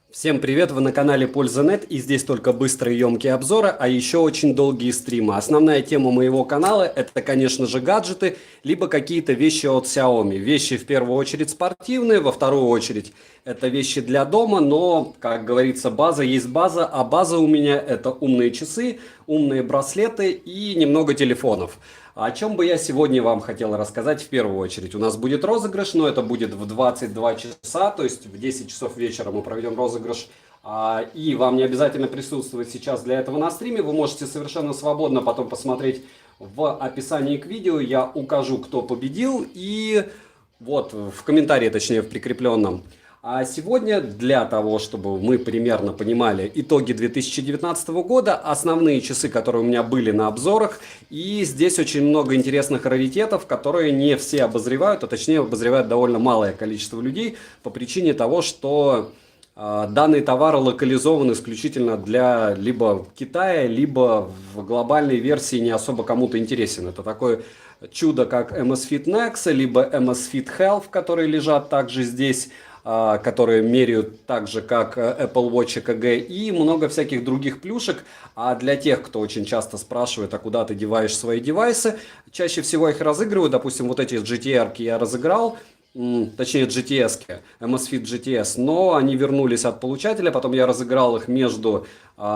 Всем привет, вы на канале Польза.нет, и здесь только быстрые и емкие обзоры, а еще очень долгие стримы. Основная тема моего канала это, конечно же, гаджеты, либо какие-то вещи от Xiaomi. Вещи в первую очередь спортивные, во вторую очередь это вещи для дома, но, как говорится, база есть база, а база у меня это умные часы, умные браслеты и немного телефонов. О чем бы я сегодня вам хотел рассказать в первую очередь? У нас будет розыгрыш, но это будет в 22 часа, то есть в 10 часов вечера мы проведем розыгрыш. И вам не обязательно присутствовать сейчас для этого на стриме, вы можете совершенно свободно потом посмотреть в описании к видео, я укажу, кто победил, и вот в комментарии, точнее в прикрепленном. А сегодня для того, чтобы мы примерно понимали итоги 2019 года, основные часы, которые у меня были на обзорах, и здесь очень много интересных раритетов, которые не все обозревают, а точнее обозревают довольно малое количество людей по причине того, что данные товары локализованы исключительно для либо Китая, либо в глобальной версии не особо кому-то интересен. Это такое чудо, как Amazfit Nexa, либо Amazfit Health, которые лежат также здесь, которые меряют так же, как Apple Watch EKG, и много всяких других плюшек. А для тех, кто очень часто спрашивает, а куда ты деваешь свои девайсы, чаще всего их разыгрываю. Допустим, вот эти GTR-ки я разыграл, точнее GTS-ки, Amazfit GTS, но они вернулись от получателя, потом я разыграл их между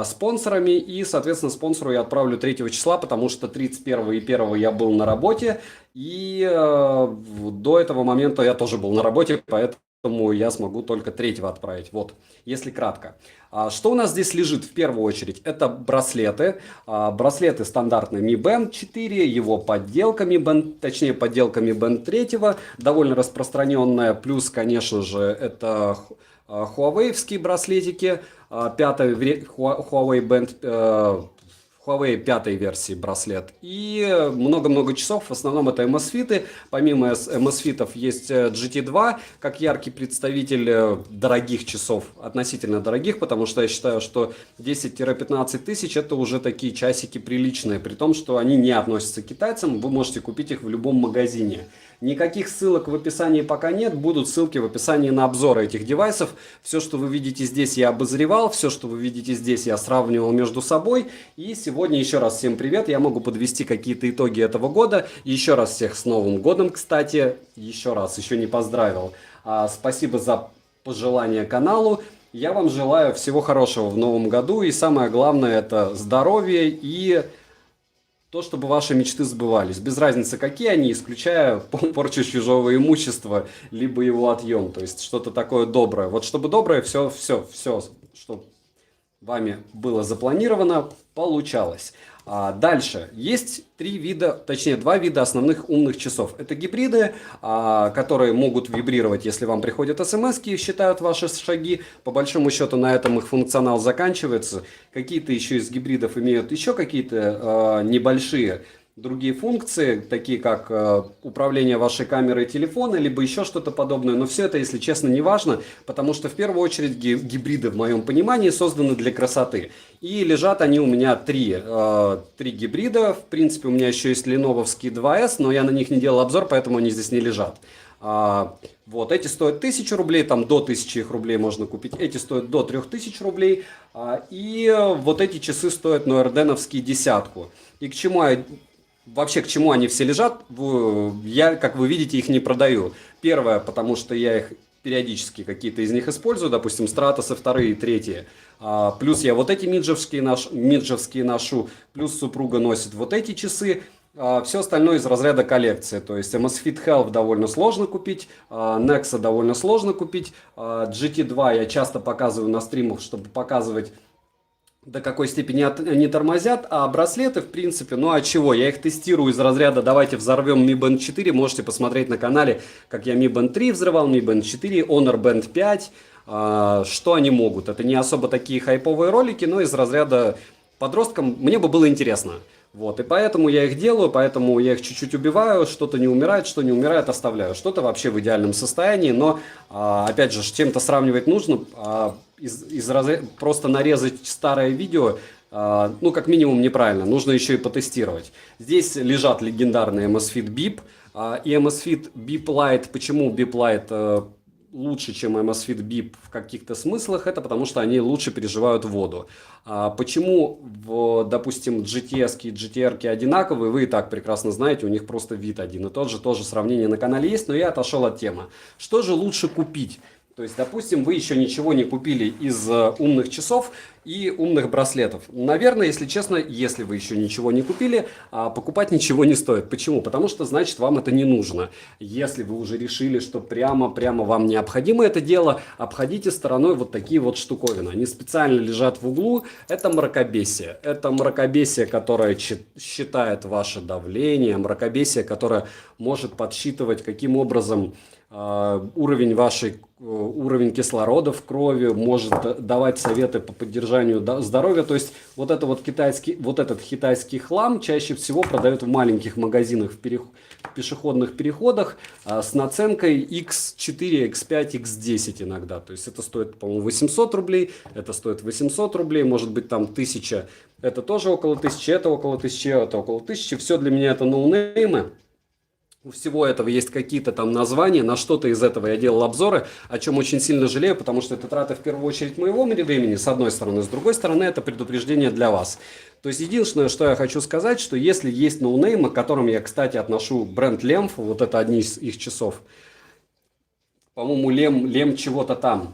спонсорами, и, соответственно, спонсору я отправлю 3 числа, потому что 31 и 1 я был на работе, и до этого момента я тоже был на работе, поэтому я смогу только 3 отправить. Вот, если кратко. Что у нас здесь лежит в первую очередь? Это браслеты. Браслеты стандартные Mi Band 4, его подделка Mi Band, точнее подделка Mi Band 3, довольно распространенная. Плюс, конечно же, это Huawei-вские браслетики, Huawei Band, Huawei 5 версии браслет. И много-много часов, в основном это Amazfit. Помимо Amazfit есть GT2, как яркий представитель дорогих часов, относительно дорогих, потому что я считаю, что 10-15 тысяч это уже такие часики приличные, при том, что они не относятся к китайцам, вы можете купить их в любом магазине. Никаких ссылок в описании пока нет, будут ссылки в описании на обзоры этих девайсов. Все, что вы видите здесь, я обозревал, все, что вы видите здесь, я сравнивал между собой. И сегодня еще раз всем привет, я могу подвести какие-то итоги этого года. Еще раз всех с Новым годом, кстати, еще раз, еще не поздравил. Спасибо за пожелания каналу. Я вам желаю всего хорошего в новом году, и самое главное это здоровье и то, чтобы ваши мечты сбывались. Без разницы, какие они, исключая порчу чужого имущества, либо его отъем. То есть что-то такое доброе. Вот чтобы доброе, все, что вами было запланировано, получалось. Дальше. Есть два вида основных умных часов. Это гибриды, которые могут вибрировать, если вам приходят смс и считают ваши шаги. По большому счету на этом их функционал заканчивается. Какие-то еще из гибридов имеют еще какие-то небольшие другие функции, такие как управление вашей камерой телефона, либо еще что-то подобное. Но все это, если честно, не важно, потому что в первую очередь гибриды, в моем понимании, созданы для красоты. И лежат они у меня три гибрида. В принципе, у меня еще есть ленововские 2S, но я на них не делал обзор, поэтому они здесь не лежат. Вот, эти стоят 1000 рублей, там до 1000 их рублей можно купить. Эти стоят до 3000 рублей. И вот эти часы стоят нойерденовские десятку. И к чему вообще, к чему они все лежат, я, как вы видите, их не продаю. Первое, потому что я их периодически какие-то из них использую, допустим, Стратосы вторые и третьи. Плюс я вот эти миджевские ношу, плюс супруга носит вот эти часы. Все остальное из разряда коллекции. То есть Amazfit Health довольно сложно купить, Nexa довольно сложно купить, GT2 я часто показываю на стримах, чтобы показывать, до какой степени они тормозят, а браслеты, в принципе, ну а чего, я их тестирую из разряда давайте взорвем Mi Band 4, можете посмотреть на канале, как я Mi Band 3 взрывал, Mi Band 4, Honor Band 5, что они могут. Это не особо такие хайповые ролики, но из разряда подросткам мне бы было интересно. Вот, и поэтому я их делаю, поэтому я их чуть-чуть убиваю, что-то не умирает, что не умирает, оставляю. Что-то вообще в идеальном состоянии, но, опять же, с чем-то сравнивать нужно, просто нарезать старое видео, ну, как минимум, неправильно, нужно еще и потестировать. Здесь лежат легендарные Amazfit Bip и Amazfit Bip Lite. Почему Bip Lite лучше, чем Amazfit Bip в каких-то смыслах, это потому что они лучше переживают воду. Почему, допустим, GTS и GTR одинаковые, вы и так прекрасно знаете, у них просто вид один и тот же, тоже сравнение на канале есть, но я отошел от темы. Что же лучше купить? То есть, допустим, вы еще ничего не купили из умных часов и умных браслетов. Наверное, если честно, если вы еще ничего не купили, покупать ничего не стоит. Почему? Потому что, значит, вам это не нужно. Если вы уже решили, что прямо вам необходимо это дело, обходите стороной вот такие вот штуковины. Они специально лежат в углу. Это мракобесие. Это мракобесие, которое считает ваше давление, мракобесие, которое может подсчитывать, каким образом уровень кислорода в крови, может давать советы по поддержанию здоровья. То есть вот этот китайский хлам чаще всего продают в маленьких магазинах в пешеходных переходах с наценкой X4, X5, X10 иногда. То есть это стоит, по-моему, 800 рублей, это стоит 800 рублей, может быть там 1000, это тоже около 1000, это около 1000, это около 1000. Все для меня это ноунеймы. У всего этого есть какие-то там названия, на что-то из этого я делал обзоры, о чем очень сильно жалею, потому что это трата в первую очередь моего времени, с одной стороны, с другой стороны, это предупреждение для вас. То есть единственное, что я хочу сказать, что если есть ноунеймы, к которым я, кстати, отношу бренд Лемф, вот это одни из их часов, по-моему, Лем чего-то там.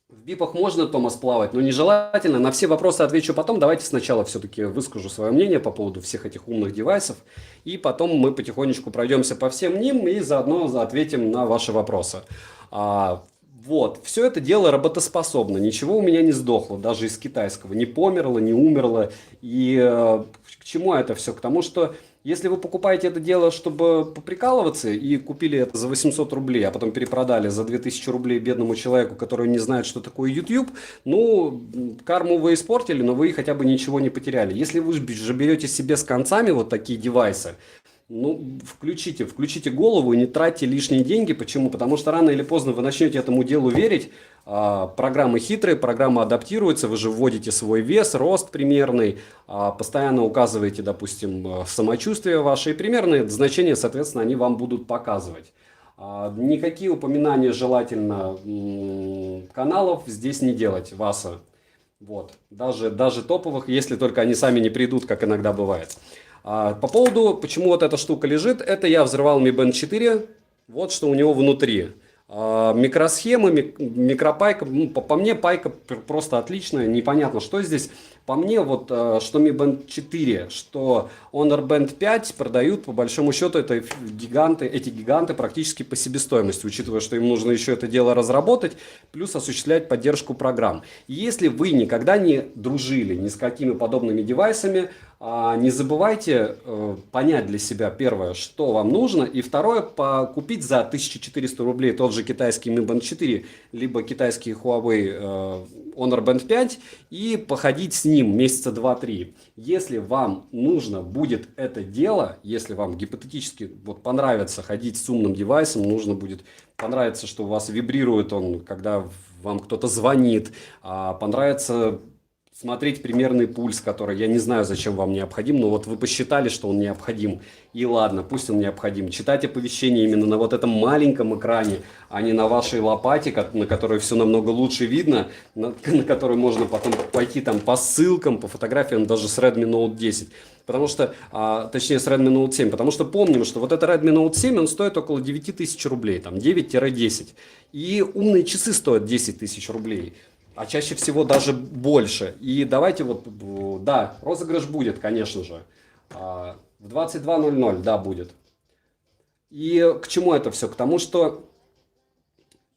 В бипах можно, Томас, плавать, но нежелательно. На все вопросы отвечу потом. Давайте сначала все-таки выскажу свое мнение по поводу всех этих умных девайсов. И потом мы потихонечку пройдемся по всем ним и заодно ответим на ваши вопросы. Вот, все это дело работоспособно. Ничего у меня не сдохло, даже из китайского. Не померло, не умерло. И к чему это все? К тому, что если вы покупаете это дело, чтобы поприкалываться, и купили это за 800 рублей, а потом перепродали за 2000 рублей бедному человеку, который не знает, что такое YouTube, ну, карму вы испортили, но вы хотя бы ничего не потеряли. Если вы же берете себе с концами вот такие девайсы, ну, включите голову и не тратьте лишние деньги. Почему? Потому что рано или поздно вы начнете этому делу верить. Программы хитрые, программы адаптируются, вы же вводите свой вес, рост примерный, постоянно указываете, допустим, самочувствие ваше, и примерные значения, соответственно, они вам будут показывать. Никакие упоминания желательно каналов здесь не делать, ВАСа. Вот. Даже топовых, если только они сами не придут, как иногда бывает. По поводу, почему вот эта штука лежит, это я взрывал Mi Band 4, вот что у него внутри. Микросхемы, микропайка, ну, по мне пайка просто отличная, непонятно, что здесь. По мне, вот что Mi Band 4, что Honor Band 5 продают, по большому счету, эти гиганты практически по себестоимости, учитывая, что им нужно еще это дело разработать, плюс осуществлять поддержку программ. И если вы никогда не дружили ни с какими подобными девайсами, не забывайте понять для себя, первое, что вам нужно, и второе, купить за 1400 рублей тот же китайский Mi Band 4, либо китайский Huawei Honor Band 5 и походить с ним месяца 2-3. Если вам нужно будет это дело, если вам гипотетически вот понравится ходить с умным девайсом, нужно будет понравится, что у вас вибрирует он, когда вам кто-то звонит, понравится смотреть примерный пульс, который я не знаю, зачем вам необходим, но вот вы посчитали, что он необходим, и ладно, пусть он необходим. Читать оповещения именно на вот этом маленьком экране, а не на вашей лопате, на которой все намного лучше видно, на которой можно потом пойти там по ссылкам, по фотографиям даже с Redmi Note 10. Потому что, точнее с Redmi Note 7, потому что помним, что вот это Redmi Note 7, он стоит около 9000 рублей, там 9-10. И умные часы стоят 10 тысяч рублей. А чаще всего даже больше. И давайте вот, да, розыгрыш будет, конечно же. В 22:00, да, будет. И к чему это все? К тому, что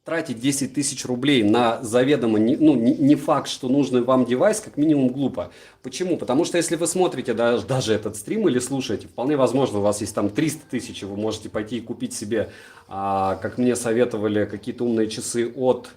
тратить 10 тысяч рублей на заведомо, не факт, что нужный вам девайс, как минимум глупо. Почему? Потому что если вы смотрите даже этот стрим или слушаете, вполне возможно, у вас есть там 300 тысяч, и вы можете пойти и купить себе, как мне советовали, какие-то умные часы от...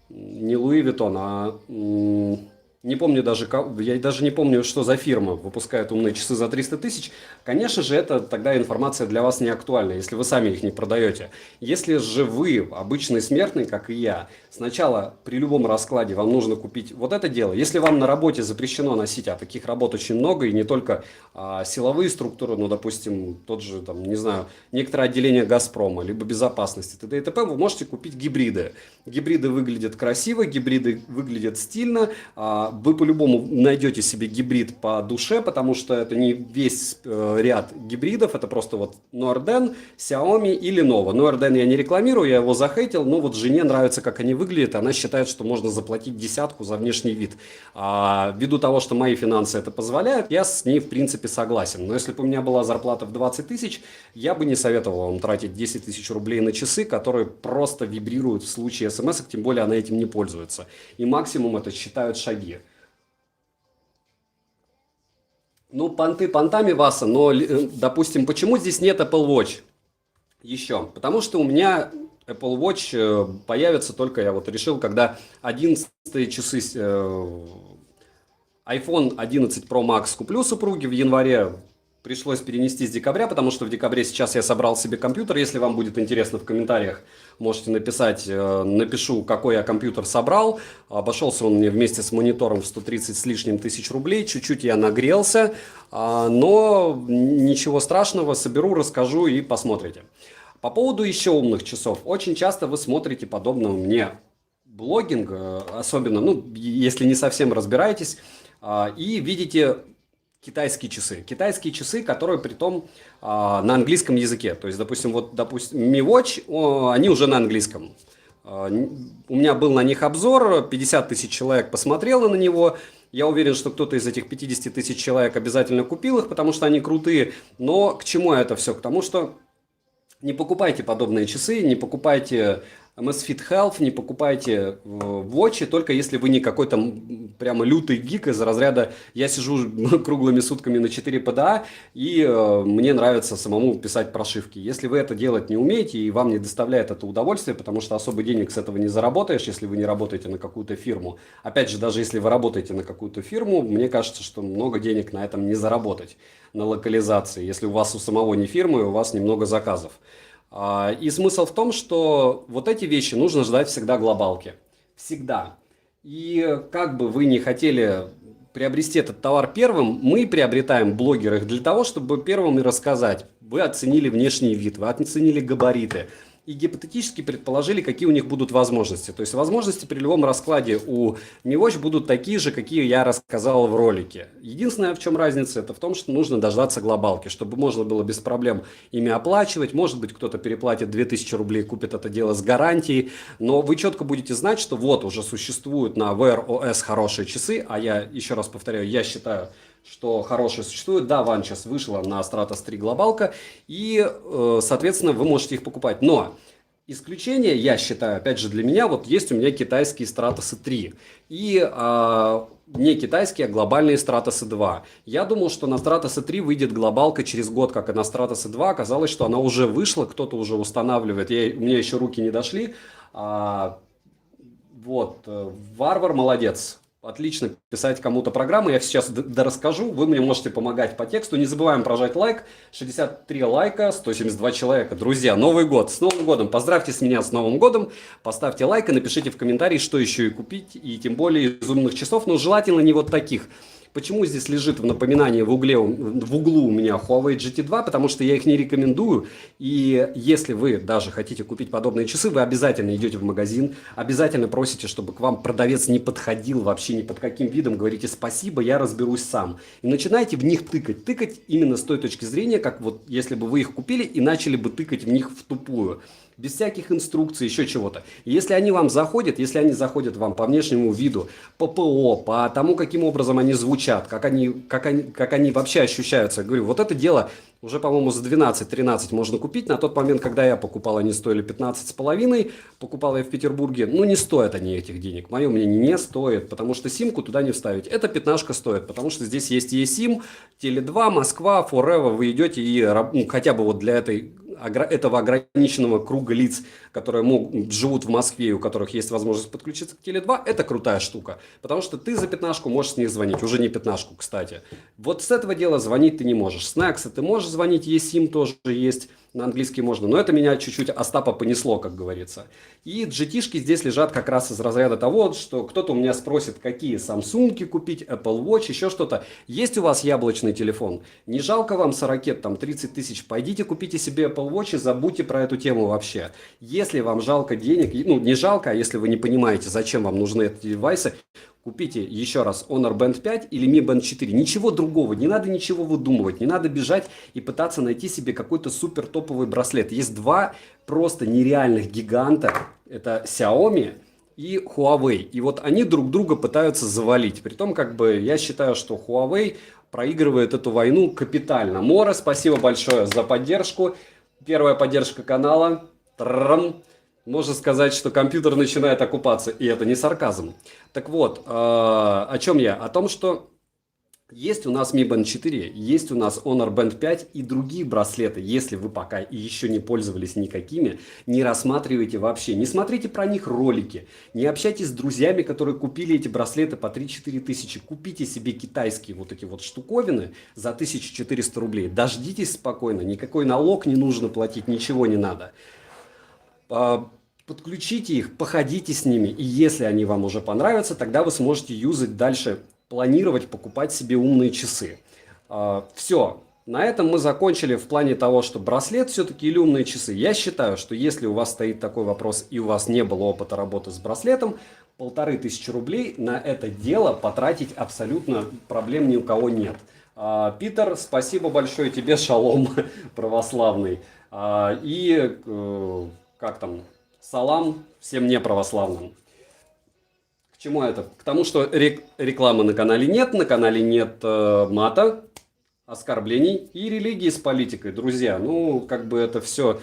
Не Луи Виттон, не не помню даже, я даже не помню, что за фирма выпускает умные часы за 300 тысяч, конечно же, это тогда информация для вас не актуальна, если вы сами их не продаете. Если же вы обычный смертный, как и я, сначала при любом раскладе вам нужно купить вот это дело. Если вам на работе запрещено носить, а таких работ очень много, и не только силовые структуры, ну, допустим, тот же, там, не знаю, некоторые отделения Газпрома, либо безопасности, т.д. и т.п., вы можете купить гибриды. Гибриды выглядят красиво, гибриды выглядят стильно, вы по-любому найдете себе гибрид по душе, потому что это не весь ряд гибридов, это просто вот Norden, Xiaomi и Lenovo. Norden я не рекламирую, я его захейтил, но вот жене нравится, как они выглядят, она считает, что можно заплатить десятку за внешний вид. Ввиду того, что мои финансы это позволяют, я с ней в принципе согласен. Но если бы у меня была зарплата в 20 тысяч, я бы не советовал вам тратить 10 тысяч рублей на часы, которые просто вибрируют в случае смс, тем более она этим не пользуется. И максимум это считают шаги. Ну, понты понтами, Васа, но, допустим, почему здесь нет Apple Watch? Еще. Потому что у меня Apple Watch появится только, я вот решил, когда 11 часы, iPhone 11 Pro Max куплю супруге в январе. Пришлось перенести с декабря, потому что в декабре сейчас я собрал себе компьютер. Если вам будет интересно, в комментариях можете написать, напишу, какой я компьютер собрал. Обошелся он мне вместе с монитором в 130 с лишним тысяч рублей. Чуть-чуть я нагрелся, но ничего страшного, соберу, расскажу и посмотрите. По поводу еще умных часов. Очень часто вы смотрите подобного мне блогинг, особенно, ну, если не совсем разбираетесь, и видите китайские часы, которые притом на английском языке. То есть, допустим, Mi Watch, они уже на английском. У меня был на них обзор, 50 тысяч человек посмотрело на него. Я уверен, что кто-то из этих 50 тысяч человек обязательно купил их, потому что они крутые. Но к чему это все? К тому, что не покупайте подобные часы, не покупайте Amazfit Health, не покупайте Watch, только если вы не какой-то прямо лютый гик из разряда «я сижу круглыми сутками на 4 PDA и мне нравится самому писать прошивки». Если вы это делать не умеете и вам не доставляет это удовольствие, потому что особо денег с этого не заработаешь, если вы не работаете на какую-то фирму. Опять же, даже если вы работаете на какую-то фирму, мне кажется, что много денег на этом не заработать, на локализации, если у вас у самого не фирмы, у вас немного заказов. И смысл в том, что вот эти вещи нужно ждать всегда глобалки. Всегда. И как бы вы не хотели приобрести этот товар первым, мы приобретаем блогеры для того, чтобы первым и рассказать. Вы оценили внешний вид, вы оценили габариты. И гипотетически предположили, какие у них будут возможности. То есть возможности при любом раскладе у Mi Watch будут такие же, какие я рассказал в ролике. Единственное, в чем разница, это в том, что нужно дождаться глобалки, чтобы можно было без проблем ими оплачивать. Может быть, кто-то переплатит 2000 рублей, купит это дело с гарантией. Но вы четко будете знать, что вот уже существуют на Wear OS хорошие часы. А я еще раз повторяю, я считаю, что хорошие существуют. Да, Ван сейчас вышла на Stratos 3 глобалка, и, соответственно, вы можете их покупать. Но исключение, я считаю, опять же для меня, вот есть у меня китайские Stratos 3 и не китайские, а глобальные Stratos 2. Я думал, что на Stratos 3 выйдет глобалка через год, как и на Stratos 2. Оказалось, что она уже вышла, кто-то уже устанавливает. У меня еще руки не дошли. Вот, Варвар молодец. Отлично писать кому-то программу. Я сейчас расскажу. Вы мне можете помогать по тексту. Не забываем прожать лайк. 63 лайка, 172 человека. Друзья, Новый год. С Новым годом. Поздравьте с меня с Новым годом. Поставьте лайк и напишите в комментарии, что еще и купить. И тем более из умных часов. Но желательно не вот таких. Почему здесь лежит в напоминании в углу у меня Huawei GT2? Потому что я их не рекомендую. И если вы даже хотите купить подобные часы, вы обязательно идете в магазин, обязательно просите, чтобы к вам продавец не подходил вообще ни под каким видом. Говорите спасибо, я разберусь сам. И начинаете в них тыкать. Тыкать именно с той точки зрения, как вот если бы вы их купили и начали бы тыкать в них втупую. Без всяких инструкций, еще чего-то. Если они вам заходят, если они заходят вам по внешнему виду, по ПО, по тому, каким образом они звучат, как они вообще ощущаются, я говорю, вот это дело уже, по-моему, за 12-13 можно купить. На тот момент, когда я покупал, они стоили 15,5. Покупал я в Петербурге. Ну, не стоят они этих денег. Мое мнение, не стоит, потому что симку туда не вставить. Эта пятнашка стоит, потому что здесь есть eSIM, Теле2, Москва, Forever. Вы идете и хотя бы вот для этой этого ограниченного круга лиц, которые живут в Москве, у которых есть возможность подключиться к Теле2, это крутая штука. Потому что ты за 15 можешь с них звонить. Уже не 15, кстати. Вот с этого дела звонить ты не можешь. С Некса ты можешь звонить, eSIM тоже есть. На английский можно. Но это меня чуть-чуть Остапа понесло, как говорится. И GT-шки здесь лежат как раз из разряда того, что кто-то у меня спросит, какие Samsung купить, Apple Watch, еще что-то. Есть у вас яблочный телефон? Не жалко вам 40, там 30 тысяч? Пойдите купите себе Apple Watch и забудьте про эту тему вообще. Если вам жалко денег, ну не жалко, а если вы не понимаете, зачем вам нужны эти девайсы, купите еще раз Honor Band 5 или Mi Band 4. Ничего другого, не надо ничего выдумывать, не надо бежать и пытаться найти себе какой-то супер топовый браслет. Есть два просто нереальных гиганта. Это Xiaomi и Huawei. И вот они друг друга пытаются завалить. Притом, как бы, я считаю, что Huawei проигрывает эту войну капитально. Мора, спасибо большое за поддержку. Первая поддержка канала. Трам. Можно сказать, что компьютер начинает окупаться, и это не сарказм. Так вот, о чем я? О том, что есть у нас Mi Band 4, есть у нас Honor Band 5 и другие браслеты. Если вы пока еще не пользовались никакими, не рассматривайте вообще, не смотрите про них ролики, не общайтесь с друзьями, которые купили эти браслеты по 3-4 тысячи. Купите себе китайские вот эти вот штуковины за 1400 рублей. Дождитесь спокойно, никакой налог не нужно платить, ничего не надо. Подключите их, походите с ними, и если они вам уже понравятся, тогда вы сможете юзать дальше, планировать, покупать себе умные часы. Все, на этом мы закончили в плане того, что браслет все-таки или умные часы. Я считаю, что если у вас стоит такой вопрос и у вас не было опыта работы с браслетом, 1500 рублей на это дело потратить абсолютно проблем ни у кого нет. Питер, спасибо большое тебе, шалом православный. И как там... Салам всем неправославным. К чему это? К тому, что рекламы на канале нет мата, оскорблений и религии с политикой. Друзья, ну, как бы это все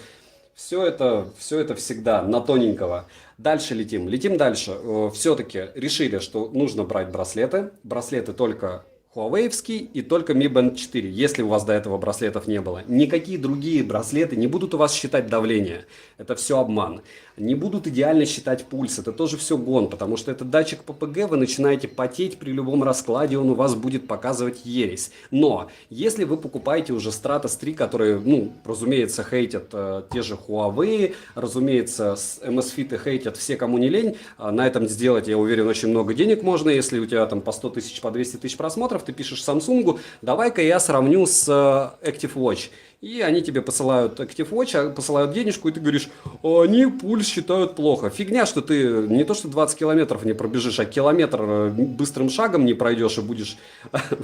это всегда на тоненького. Дальше летим. Летим дальше. Все-таки решили, что нужно брать браслеты. Браслеты только Huawei-овский и только Mi Band 4, если у вас до этого браслетов не было. Никакие другие браслеты не будут у вас считать давление. Это все обман. Не будут идеально считать пульс. Это тоже все гон, потому что это датчик ППГ, вы начинаете потеть при любом раскладе, он у вас будет показывать ересь. Но если вы покупаете уже Stratos 3, которые, ну, разумеется, хейтят те же Huawei, разумеется, с MSFit хейтят все, кому не лень, на этом сделать, я уверен, очень много денег можно, если у тебя там по 100 тысяч, по 200 тысяч просмотров, ты пишешь Samsung, давай-ка я сравню с Active Watch. И они тебе посылают Active Watch, посылают денежку, и ты говоришь, они пульс считают плохо. Фигня, что ты не то что 20 километров не пробежишь, а километр быстрым шагом не пройдешь и будешь,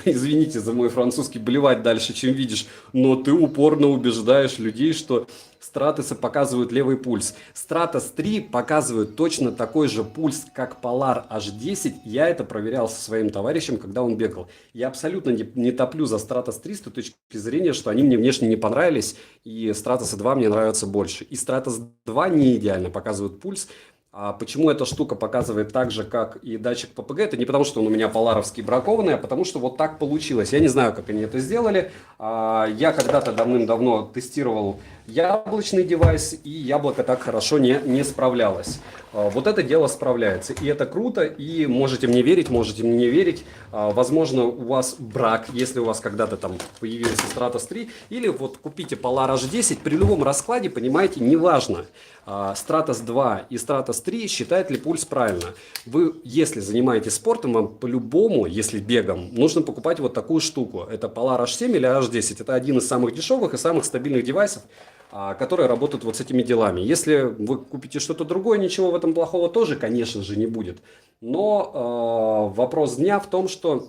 извините за мой французский, блевать дальше, чем видишь. Но ты упорно убеждаешь людей, что Стратосы показывают левый пульс. Stratos 3 показывает точно такой же пульс, как Polar H10. Я это проверял со своим товарищем, когда он бегал. Я абсолютно не топлю за Stratos 3 с той точки зрения, что они мне внешне не понравились, и Stratos 2 мне нравятся больше. И Stratos 2 не идеально показывает пульс. А почему эта штука показывает так же, как и датчик ППГ? Это не потому, что он у меня поларовский бракованный, а потому что вот так получилось. Я не знаю, как они это сделали. Я когда-то давным-давно тестировал яблочный девайс, и яблоко так хорошо не справлялось. Вот это дело справляется. И это круто, и можете мне верить, можете мне не верить. Возможно, у вас брак, если у вас когда-то там появился Stratos 3, или вот купите Polar H10, при любом раскладе, понимаете, неважно, Stratos 2 и Stratos 3 считает ли пульс правильно. Вы, если занимаетесь спортом, вам по-любому, если бегом, нужно покупать вот такую штуку. Это Polar H7 или H10. Это один из самых дешевых и самых стабильных девайсов, которые работают вот с этими делами. Если вы купите что-то другое, ничего в этом плохого тоже, конечно же, не будет. Но вопрос дня в том, что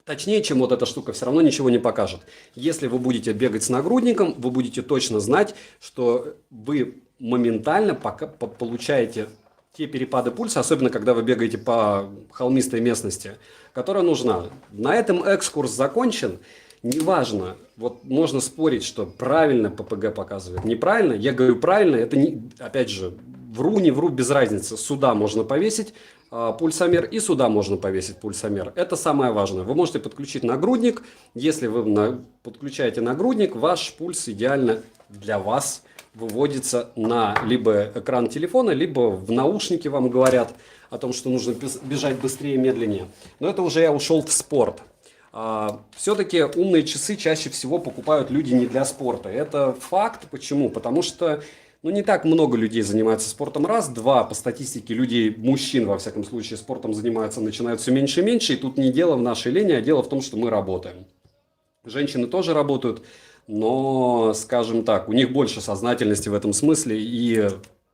точнее, чем вот эта штука, все равно ничего не покажет. Если вы будете бегать с нагрудником, вы будете точно знать, что вы моментально получаете те перепады пульса, особенно когда вы бегаете по холмистой местности, которая нужна. На этом экскурс закончен. Неважно, вот можно спорить, что правильно ППГ показывает, неправильно. Я говорю правильно, это не, опять же, вру, не вру, без разницы. Сюда можно повесить пульсомер и сюда можно повесить пульсомер. Это самое важное. Вы можете подключить нагрудник. Если вы подключаете нагрудник, ваш пульс идеально для вас выводится на либо экран телефона, либо в наушники вам говорят о том, что нужно бежать быстрее, медленнее. Но это уже я ушел в спорт. Все-таки умные часы чаще всего покупают люди не для спорта. Это факт. Почему? Потому что не так много людей занимаются спортом. Раз, два, по статистике людей, мужчин, во всяком случае, спортом занимаются, начинают все меньше и меньше. И тут не дело в нашей лени, а дело в том, что мы работаем. Женщины тоже работают, но, скажем так, у них больше сознательности в этом смысле. И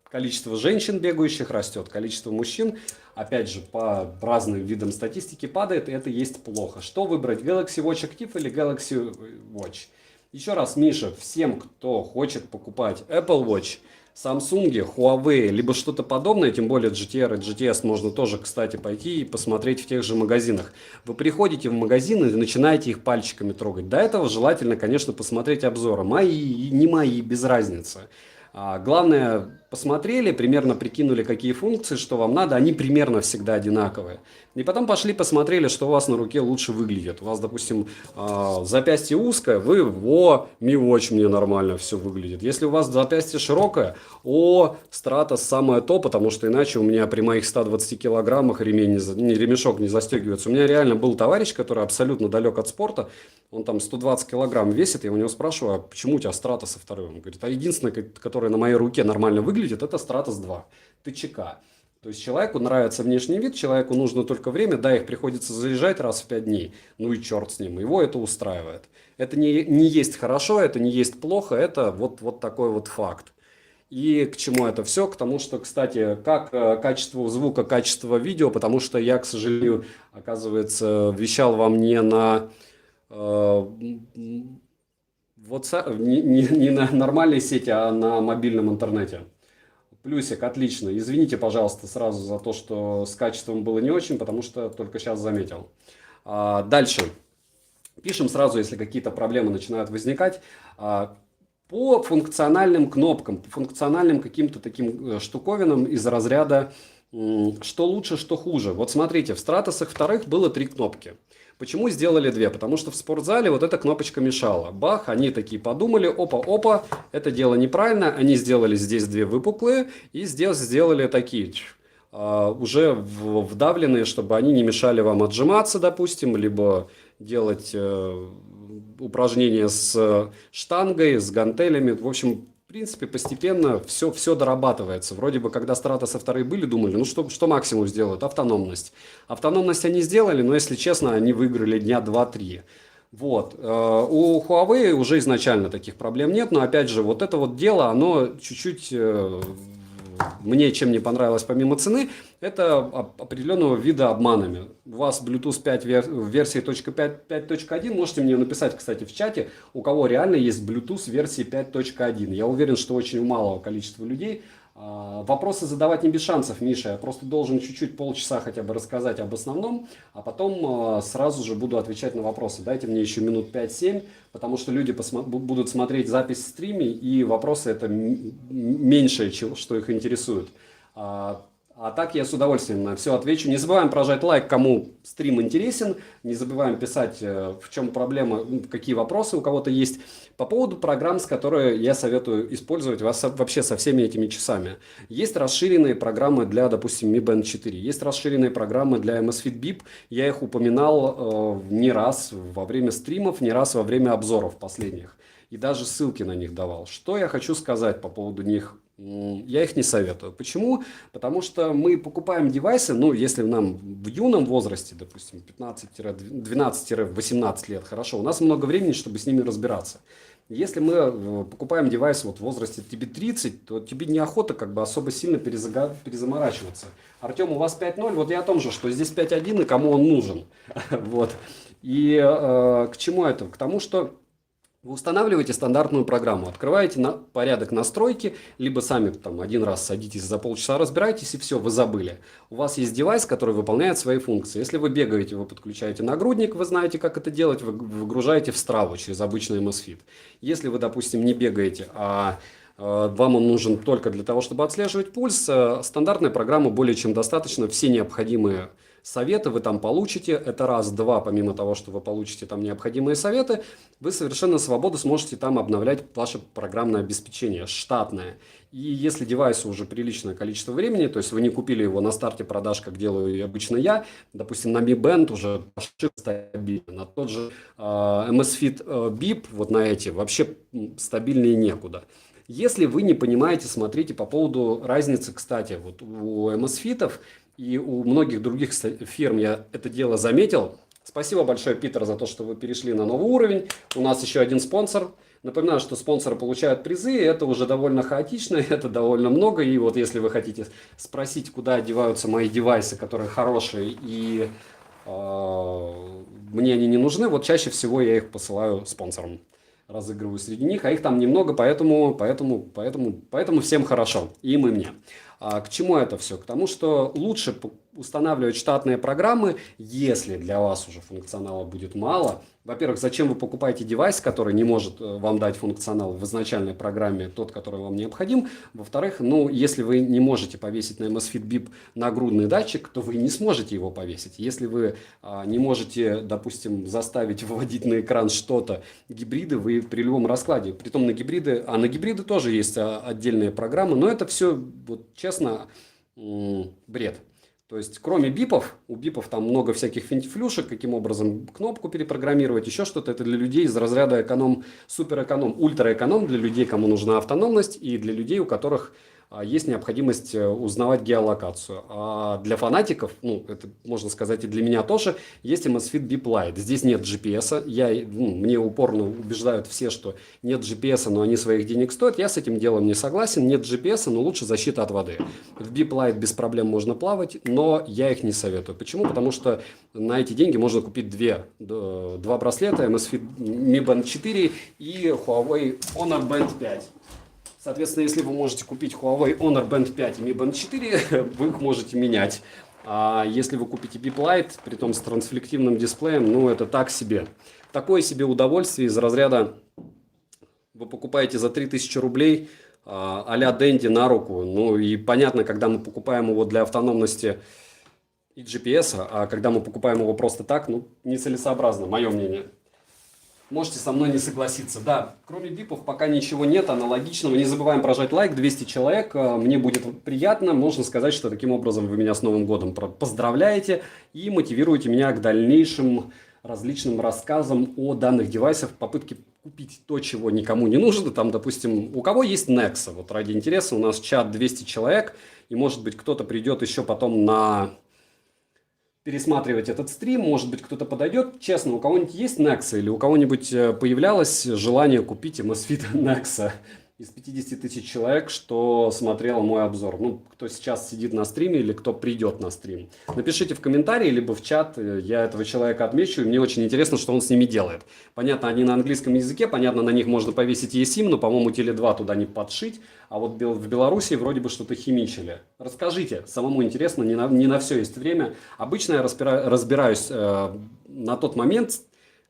количество женщин, бегающих, растет. Количество мужчин, опять же, по разным видам статистики падает, и это есть плохо. Что выбрать, Galaxy Watch Active или Galaxy Watch? Еще раз, Миша, всем, кто хочет покупать Apple Watch, Samsung, Huawei, либо что-то подобное, тем более GTR и GTS можно тоже, кстати, пойти и посмотреть в тех же магазинах. Вы приходите в магазин и начинаете их пальчиками трогать. До этого желательно, конечно, посмотреть обзоры. Мои и не мои, без разницы. Главное, посмотрели, примерно прикинули, какие функции, что вам надо, они примерно всегда одинаковые. И потом пошли, посмотрели, что у вас на руке лучше выглядит. У вас, допустим, запястье узкое, Mi Watch мне нормально все выглядит. Если у вас запястье широкое, Stratos самое то, потому что иначе у меня при моих 120 килограммах ремешок не застегивается. У меня реально был товарищ, который абсолютно далек от спорта, он там 120 килограмм весит, я у него спрашиваю, а почему у тебя Stratos второй? Он говорит, а единственное, которое на моей руке нормально выглядит, это Stratos 2, ТЧК. То есть человеку нравится внешний вид, человеку нужно только время, да, их приходится заряжать раз в 5 дней, ну и черт с ним, его это устраивает. Это не есть хорошо, это не есть плохо, это вот такой вот факт. И к чему это все? К тому, что, кстати, как качество звука, качество видео, потому что я, к сожалению, оказывается, вещал вам не на WhatsApp, не на нормальной сети, а на мобильном интернете. Плюсик, отлично. Извините, пожалуйста, сразу за то, что с качеством было не очень, потому что только сейчас заметил. Дальше. Пишем сразу, если какие-то проблемы начинают возникать. По функциональным кнопкам, по функциональным каким-то таким штуковинам из разряда что лучше, что хуже. Вот смотрите, в Стратосах вторых было 3 кнопки. Почему сделали 2? Потому что в спортзале вот эта кнопочка мешала. Бах, они такие подумали, опа, это дело неправильно. Они сделали здесь 2 выпуклые и здесь сделали такие уже вдавленные, чтобы они не мешали вам отжиматься, допустим, либо делать упражнения с штангой, с гантелями. В общем, в принципе, постепенно все дорабатывается. Вроде бы, когда Стратосы вторые были, думали, ну что максимум сделают? Автономность. Автономность они сделали, но, если честно, они выиграли дня 2-3. Вот. У Huawei уже изначально таких проблем нет, но, опять же, вот это вот дело, оно чуть-чуть... Мне чем не понравилось помимо цены, это определенного вида обманами. У вас Bluetooth 5 в версии 5.1, можете мне написать, кстати, в чате, у кого реально есть Bluetooth в версии 5.1. Я уверен, что очень у малого количества людей. Вопросы задавать не без шансов, Миша. Я просто должен чуть-чуть полчаса хотя бы рассказать об основном, а потом сразу же буду отвечать на вопросы. Дайте мне еще минут 5-7, потому что люди будут смотреть запись в стриме, и вопросы это меньшее, что их интересует. А так я с удовольствием на все отвечу. Не забываем прожать лайк, кому стрим интересен. Не забываем писать, в чем проблема, какие вопросы у кого-то есть. По поводу программ, с которыми я советую использовать вас вообще со всеми этими часами. Есть расширенные программы для, допустим, Mi Band 4. Есть расширенные программы для Amazfit Bip. Я их упоминал не раз во время стримов, не раз во время обзоров последних. И даже ссылки на них давал. Что я хочу сказать по поводу них? Я их не советую. Почему? Потому что мы покупаем девайсы, ну, если нам в юном возрасте, допустим, 15-12-18 лет, хорошо, у нас много времени, чтобы с ними разбираться. Если мы покупаем девайс вот в возрасте тебе 30, то тебе неохота как бы особо сильно перезаморачиваться. Артем, у вас 5.0, вот я о том же, что здесь 5.1 и кому он нужен. Вот. И к чему это? К тому, что вы устанавливаете стандартную программу, открываете порядок настройки, либо сами там один раз садитесь, за полчаса разбираетесь, и все, вы забыли. У вас есть девайс, который выполняет свои функции. Если вы бегаете, вы подключаете нагрудник, вы знаете, как это делать, вы выгружаете в Stravу через обычный MSFit. Если вы, допустим, не бегаете, а вам он нужен только для того, чтобы отслеживать пульс, стандартная программа более чем достаточно, все необходимые Советы вы там получите, это раз. Два, помимо того, что вы получите там необходимые советы, вы совершенно свободно сможете там обновлять ваше программное обеспечение, штатное. И если девайсу уже приличное количество времени, то есть вы не купили его на старте продаж, как делаю и обычно я, допустим, на Mi Band уже пошив стабильно, на тот же MSFit BIP, вот на эти, вообще стабильнее некуда. Если вы не понимаете, смотрите по поводу разницы, кстати, вот у MSFit'ов и у многих других фирм я это дело заметил. Спасибо большое, Питер, за то, что вы перешли на новый уровень. У нас еще один спонсор. Напоминаю, что спонсоры получают призы, это уже довольно хаотично, это довольно много. И вот если вы хотите спросить, куда деваются мои девайсы, которые хорошие и мне они не нужны, вот чаще всего я их посылаю спонсорам. Разыгрываю среди них, а их там немного, поэтому всем хорошо, им и мне. К чему это все? К тому, что лучше устанавливать штатные программы, если для вас уже функционала будет мало. Во-первых, зачем вы покупаете девайс, который не может вам дать функционал в изначальной программе, тот, который вам необходим. Во-вторых, ну, если вы не можете повесить на MSFit BIP нагрудный датчик, то вы не сможете его повесить. Если вы не можете, допустим, заставить выводить на экран что-то, гибриды, вы при любом раскладе, притом на гибриды тоже есть отдельные программы, но это все, вот честно, бред. То есть, кроме бипов, у бипов там много всяких финтифлюшек, каким образом кнопку перепрограммировать, еще что-то. Это для людей из разряда эконом, суперэконом, ультраэконом, для людей, кому нужна автономность, и для людей, у которых есть необходимость узнавать геолокацию. А для фанатиков, ну, это можно сказать и для меня тоже, есть MSFit BIP Lite. Здесь нет GPS. Мне упорно убеждают все, что нет GPS, но они своих денег стоят. Я с этим делом не согласен. Нет GPS, но лучше защита от воды. В BIP Lite без проблем можно плавать, но я их не советую. Почему? Потому что на эти деньги можно купить два браслета, MSFit Mi Band 4 и Huawei Honor Band 5. Соответственно, если вы можете купить Huawei Honor Band 5 и Mi Band 4, вы их можете менять. А если вы купите BIP Lite, притом с трансфлективным дисплеем, ну это так себе. Такое себе удовольствие из разряда вы покупаете за 3000 рублей а-ля Dendy на руку. Ну и понятно, когда мы покупаем его для автономности и GPS, а когда мы покупаем его просто так, ну нецелесообразно, мое мнение. Можете со мной не согласиться. Да, кроме бипов пока ничего нет аналогичного. Не забываем прожать лайк, 200 человек. Мне будет приятно. Можно сказать, что таким образом вы меня с Новым годом поздравляете и мотивируете меня к дальнейшим различным рассказам о данных девайсах, попытке купить то, чего никому не нужно. Там, допустим, у кого есть Nexa, вот ради интереса, у нас чат 200 человек, и может быть кто-то придет еще потом на... пересматривать этот стрим, может быть, кто-то подойдет. Честно, у кого-нибудь есть Nexa или у кого-нибудь появлялось желание купить MSFit Nexa из 50 тысяч человек, что смотрел мой обзор? Ну, кто сейчас сидит на стриме или кто придет на стрим. Напишите в комментарии, либо в чат, я этого человека отмечу, и мне очень интересно, что он с ними делает. Понятно, они на английском языке, понятно, на них можно повесить eSIM, но, по-моему, Теле2 туда не подшить, а вот в Беларуси вроде бы что-то химичили. Расскажите, самому интересно, не на все есть время. Обычно я разбираюсь на тот момент,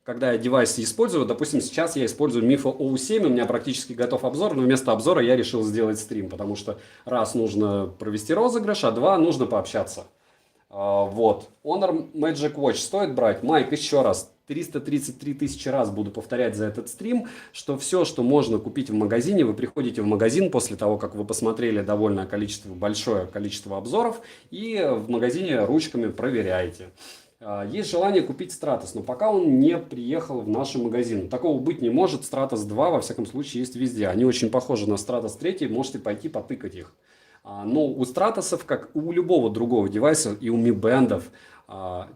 когда я девайс использую. Допустим, сейчас я использую Mifo OU7, у меня практически готов обзор, но вместо обзора я решил сделать стрим, потому что раз нужно провести розыгрыш, а два нужно пообщаться. Вот. Honor Magic Watch стоит брать? Майк, еще раз, 333 тысячи раз буду повторять за этот стрим, что все, что можно купить в магазине, вы приходите в магазин после того, как вы посмотрели большое количество обзоров, и в магазине ручками проверяете. Есть желание купить Stratos, но пока он не приехал в наши магазины. Такого быть не может. Stratos 2, во всяком случае, есть везде. Они очень похожи на Stratos 3, можете пойти потыкать их. Но у Стратосов, как у любого другого девайса, и у Mi Band'ов,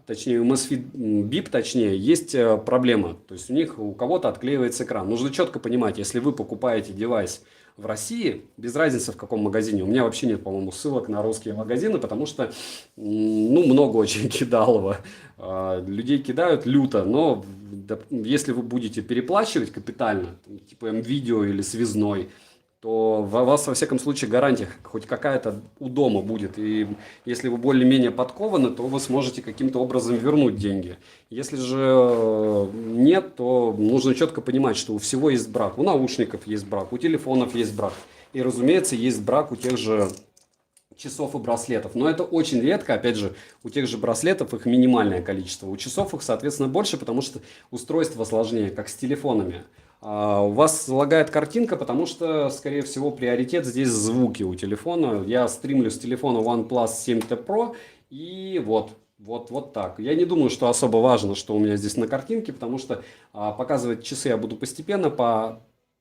точнее у MSFit BIP, точнее, есть проблема. То есть у кого-то отклеивается экран. Нужно четко понимать, если вы покупаете девайс в России, без разницы в каком магазине, у меня вообще нет, по-моему, ссылок на русские магазины, потому что, много очень кидалово. Людей кидают люто, но если вы будете переплачивать капитально, типа МВидео или Связной, то у вас, во всяком случае, гарантия хоть какая-то у дома будет. И если вы более-менее подкованы, то вы сможете каким-то образом вернуть деньги. Если же нет, то нужно четко понимать, что у всего есть брак. У наушников есть брак, у телефонов есть брак. И, разумеется, есть брак у тех же часов и браслетов. Но это очень редко, опять же, у тех же браслетов их минимальное количество. У часов их, соответственно, больше, потому что устройство сложнее, как с телефонами. У вас лагает картинка, потому что, скорее всего, приоритет здесь звуки у телефона. Я стримлю с телефона OnePlus 7T Pro, и вот так. Я не думаю, что особо важно, что у меня здесь на картинке, потому что показывать часы я буду постепенно,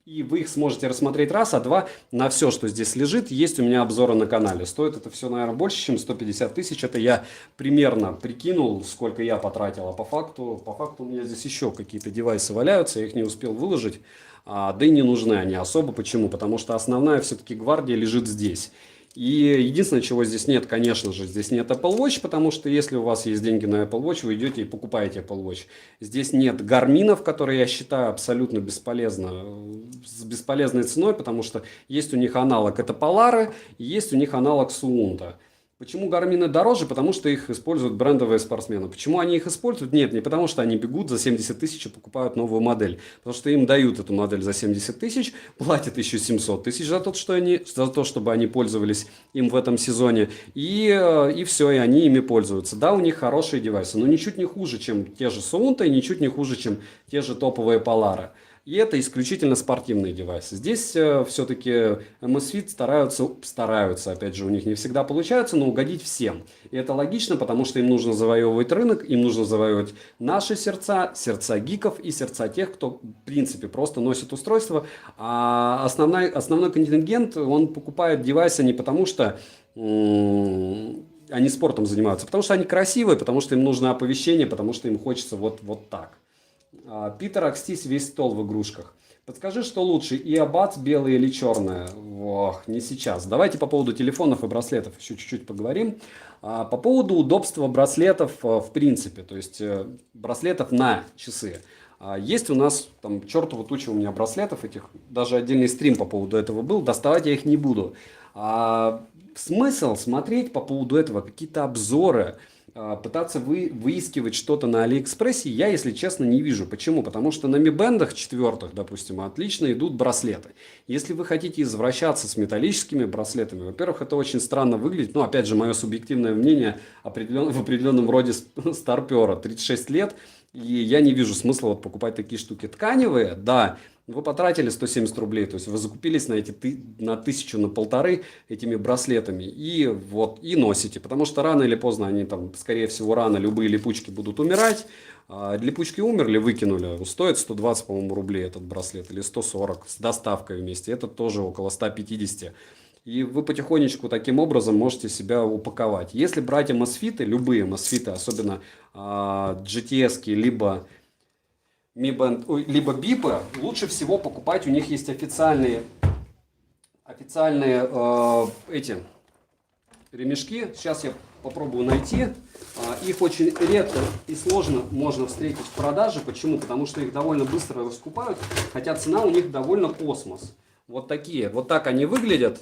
и вы их сможете рассмотреть раз, а два, на все, что здесь лежит, есть у меня обзоры на канале. Стоит это все, наверное, больше, чем 150 тысяч. Это я примерно прикинул, сколько я потратил. А по факту у меня здесь еще какие-то девайсы валяются, я их не успел выложить. Да и не нужны они особо. Почему? Потому что основная все-таки гвардия лежит здесь. И единственное, чего здесь нет, конечно же, здесь нет Apple Watch, потому что если у вас есть деньги на Apple Watch, вы идете и покупаете Apple Watch. Здесь нет гарминов, которые я считаю абсолютно с бесполезной ценой, потому что есть у них аналог, это Polar, и есть у них аналог Suunto. Почему гармины дороже? Потому что их используют брендовые спортсмены. Почему они их используют? Нет, не потому что они бегут за 70 тысяч и покупают новую модель. Потому что им дают эту модель за 70 тысяч, платят еще 700 тысяч за то, чтобы они пользовались им в этом сезоне. И все, и они ими пользуются. Да, у них хорошие девайсы, но ничуть не хуже, чем те же Suunto, и ничуть не хуже, чем те же топовые Polar. И это исключительно спортивные девайсы. Здесь все-таки Amazfit стараются, опять же, у них не всегда получается, но угодить всем. И это логично, потому что им нужно завоевывать рынок, им нужно завоевывать наши сердца, сердца гиков и сердца тех, кто, в принципе, просто носит устройство. А основной контингент, он покупает девайсы не потому, что они спортом занимаются, потому что они красивые, потому что им нужно оповещение, потому что им хочется вот так. Питер, окстись весь стол в игрушках. Подскажи, что лучше, Earbuds белые или черные? Ох, не сейчас. Давайте по поводу телефонов и браслетов еще чуть-чуть поговорим. По поводу удобства браслетов в принципе, то есть браслетов на часы. Есть у нас там чертова туча у меня браслетов этих, даже отдельный стрим по поводу этого был, доставать я их не буду. Смысл смотреть по поводу этого какие-то обзоры, пытаться выискивать что-то на Алиэкспрессе, я, если честно, не вижу. Почему? Потому что на Mi Band'ах четвертых, допустим, отлично идут браслеты. Если вы хотите извращаться с металлическими браслетами, во-первых, это очень странно выглядит. Ну, опять же, мое субъективное мнение в определенном роде старпера. 36 лет, и я не вижу смысла покупать такие штуки тканевые. Да, вы потратили 170 рублей, то есть вы закупились на 1000, на 1500 этими браслетами и носите, потому что рано или поздно они там, скорее всего, рано любые липучки будут умирать. Липучки умерли, выкинули, стоит 120, по-моему, рублей этот браслет или 140 с доставкой вместе, это тоже около 150. И вы потихонечку таким образом можете себя упаковать. Если брать Amazfit, любые Amazfit, особенно GTS, либо Mi Band, либо бипы, лучше всего покупать, у них есть официальные эти ремешки. Сейчас я попробую найти. Их очень редко и сложно можно встретить в продаже. Почему? Потому что их довольно быстро раскупают, хотя цена у них довольно космос. Вот такие, вот так они выглядят.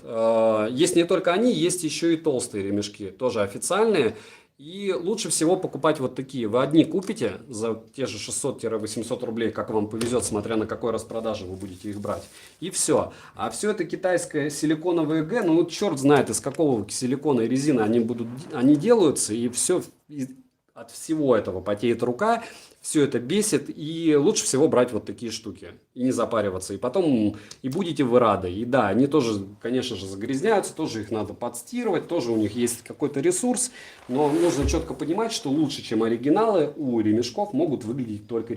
Есть не только они, есть еще и толстые ремешки, тоже официальные. И лучше всего покупать вот такие. Вы одни купите за те же 600-800 рублей, как вам повезет, смотря на какой распродаже вы будете их брать. И все. А все это китайское силиконовое ЭГ, ну черт знает, из какого силикона и резины они делаются. И все, от всего этого потеет рука. Все это бесит, и лучше всего брать вот такие штуки и не запариваться. И потом и будете вы рады. И да, они тоже, конечно же, загрязняются, тоже их надо подстирывать, тоже у них есть какой-то ресурс. Но нужно четко понимать, что лучше, чем оригиналы, у ремешков могут выглядеть только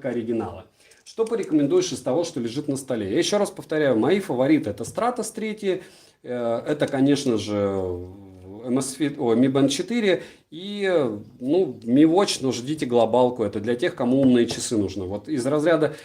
оригиналы. Что порекомендуешь из того, что лежит на столе? Я еще раз повторяю, мои фавориты это Stratos 3, это, конечно же, Mi Band 4 и Mi Watch, но ждите глобалку, это для тех, кому умные часы нужны. Вот из разряда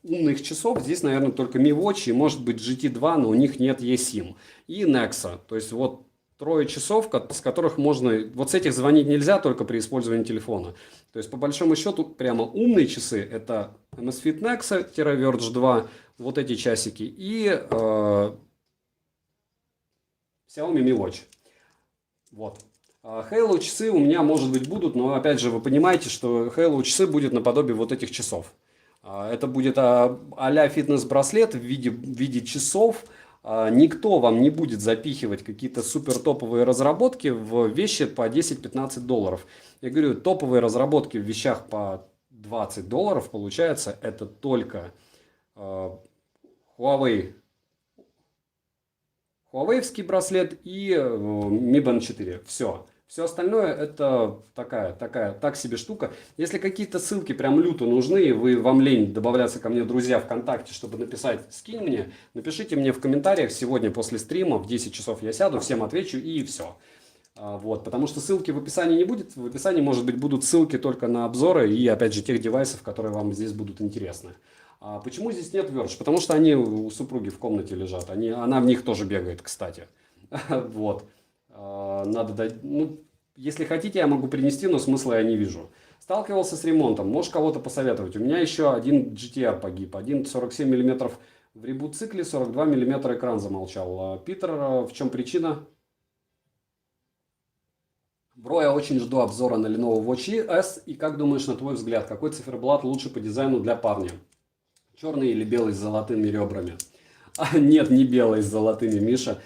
умных часов здесь, наверное, только Mi Watch и может быть GT2, но у них нет eSIM. И Nexa, то есть вот трое часов, с которых можно, вот с этих звонить нельзя только при использовании телефона. То есть по большому счету прямо умные часы это Amazfit Nexa-Verge 2, вот эти часики и Xiaomi Mi Watch. Вот. Halo часы у меня, может быть, будут, но опять же вы понимаете, что Halo часы будет наподобие вот этих часов. Это будет а-ля фитнес-браслет в виде часов, Никто вам не будет запихивать какие-то супер топовые разработки в вещи по 10-15 долларов. Я говорю, топовые разработки в вещах по 20 долларов, получается, это только Huawei, Huawei-вский браслет и Mi Band 4. Все. Все остальное это так себе штука. Если какие-то ссылки прям люто нужны, и вам лень добавляться ко мне, друзья, ВКонтакте, чтобы написать «скинь мне», напишите мне в комментариях сегодня после стрима, в 10 часов я сяду, всем отвечу и все. Вот, потому что ссылки в описании не будет. В описании, может быть, будут ссылки только на обзоры и, опять же, тех девайсов, которые вам здесь будут интересны. Почему здесь нет Verge? Потому что они у супруги в комнате лежат. Она в них тоже бегает, кстати. Вот. Надо дать... Ну, если хотите, я могу принести, но смысла я не вижу. Сталкивался с ремонтом. Можешь кого-то посоветовать? У меня еще один GTR погиб. Один 47 мм в ребут-цикле, 42 мм экран замолчал. Питер, в чем причина? Бро, я очень жду обзора на Lenovo Watch S. И как думаешь, на твой взгляд, какой циферблат лучше по дизайну для парня? Черный или белый с золотыми ребрами? Нет, не белый с золотыми, Миша.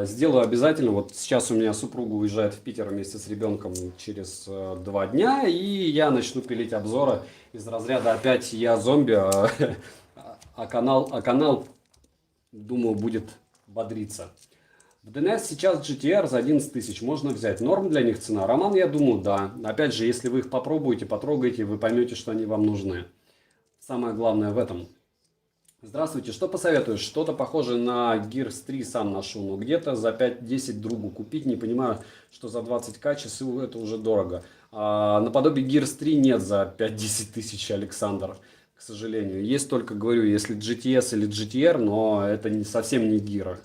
Сделаю обязательно. Вот сейчас у меня супруга уезжает в Питер вместе с ребенком через 2 дня. И я начну пилить обзоры из разряда «Опять я зомби», канал, думаю, будет бодриться. В ДНС сейчас GTR за 11 тысяч можно взять. Норм для них цена? Роман, я думаю, да. Опять же, если вы их попробуете, потрогаете, вы поймете, что они вам нужны. Самое главное в этом. Здравствуйте, что посоветуешь? Что-то похожее на Gears 3 сам ношу, но где-то за 5-10 другу купить. Не понимаю, что за 20к часы это уже дорого. Наподобие Gears 3 нет за 5-10 тысяч, Александр, к сожалению. Есть только, говорю, если GTS или GTR, но это совсем не Gear.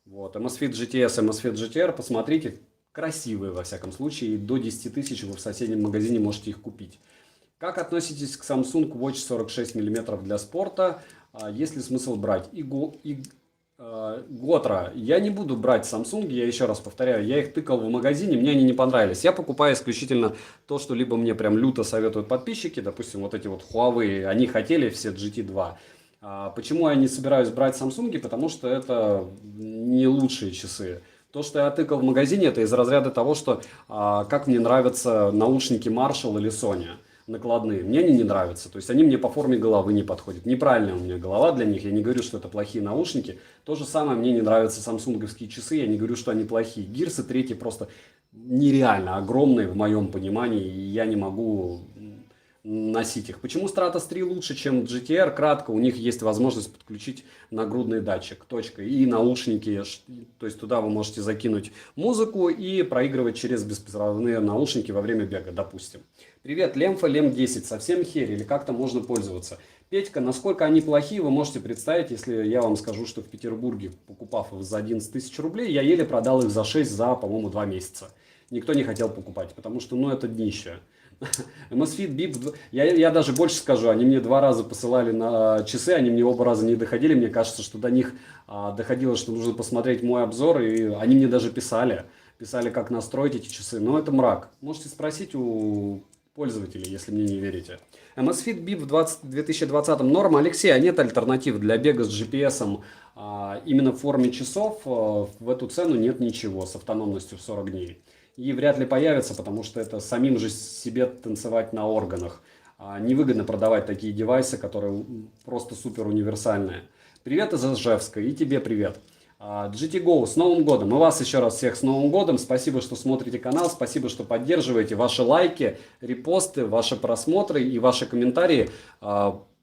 Вот, Amazfit GTS, Amazfit GTR, посмотрите, красивые во всяком случае, и до 10 тысяч вы в соседнем магазине можете их купить. Как относитесь к Samsung Watch 46 мм для спорта? Есть ли смысл брать? Готра. Я не буду брать Samsung, я еще раз повторяю, я их тыкал в магазине, мне они не понравились. Я покупаю исключительно то, что либо мне прям люто советуют подписчики, допустим, вот эти вот Huawei, они хотели все GT2. Почему я не собираюсь брать Samsung? Потому что это не лучшие часы. То, что я тыкал в магазине, это из разряда того, что как мне нравятся наушники Marshall или Sony накладные. Мне они не нравятся. То есть они мне по форме головы не подходят. Неправильная у меня голова для них. Я не говорю, что это плохие наушники. То же самое мне не нравятся самсунговские часы. Я не говорю, что они плохие. Гирсы третьи просто нереально огромные в моем понимании. И я не могу носить их. Почему Stratos 3 лучше, чем GTR? Кратко, у них есть возможность подключить нагрудный датчик, точка, и наушники, то есть туда вы можете закинуть музыку и проигрывать через беспроводные наушники во время бега, допустим. Привет, Лемфа, Лем 10, совсем херь или как-то можно пользоваться? Петька, насколько они плохие, вы можете представить, если я вам скажу, что в Петербурге, покупав их за 11 тысяч рублей, я еле продал их за 6 за, по-моему, 2 месяца. Никто не хотел покупать, потому что, ну, это днище. Amazfit Bip, я даже больше скажу, они мне 2 раза посылали на часы, они мне оба раза не доходили, мне кажется, что до них доходило, что нужно посмотреть мой обзор, и они мне даже писали, как настроить эти часы, но это мрак. Можете спросить у пользователей, если мне не верите. Amazfit Bip в 2020 норм. Алексей, а нет альтернатив для бега с GPS именно в форме часов? В эту цену нет ничего с автономностью в 40 дней. И вряд ли появится, потому что это самим же себе танцевать на органах. Невыгодно продавать такие девайсы, которые просто супер универсальные. Привет из Ижевска, и тебе привет. GT Go, с Новым годом! И вас еще раз всех с Новым годом. Спасибо, что смотрите канал, спасибо, что поддерживаете. Ваши лайки, репосты, ваши просмотры и ваши комментарии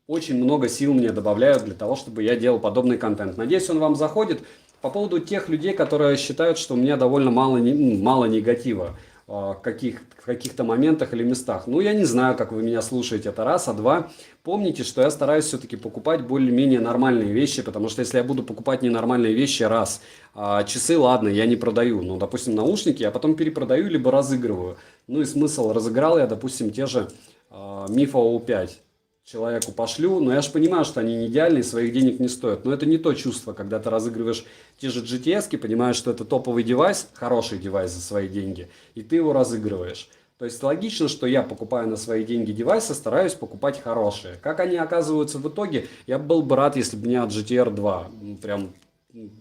очень много сил мне добавляют для того, чтобы я делал подобный контент. Надеюсь, он вам заходит. По поводу тех людей, которые считают, что у меня довольно мало негатива в каких-то моментах или местах. Ну, я не знаю, как вы меня слушаете, это раз. А два, помните, что я стараюсь все-таки покупать более-менее нормальные вещи, потому что если я буду покупать ненормальные вещи, раз, часы, ладно, я не продаю. Ну, допустим, наушники я потом перепродаю, либо разыгрываю. Ну и смысл, разыграл я, допустим, те же Мифа OU5. Человеку пошлю, но я же понимаю, что они не идеальные, своих денег не стоят. Но это не то чувство, когда ты разыгрываешь те же GTS-ки, понимаешь, что это топовый девайс, хороший девайс за свои деньги, и ты его разыгрываешь. То есть логично, что я, покупая на свои деньги девайсы, стараюсь покупать хорошие. Как они оказываются в итоге, я был бы рад, если бы у меня GTR 2 прям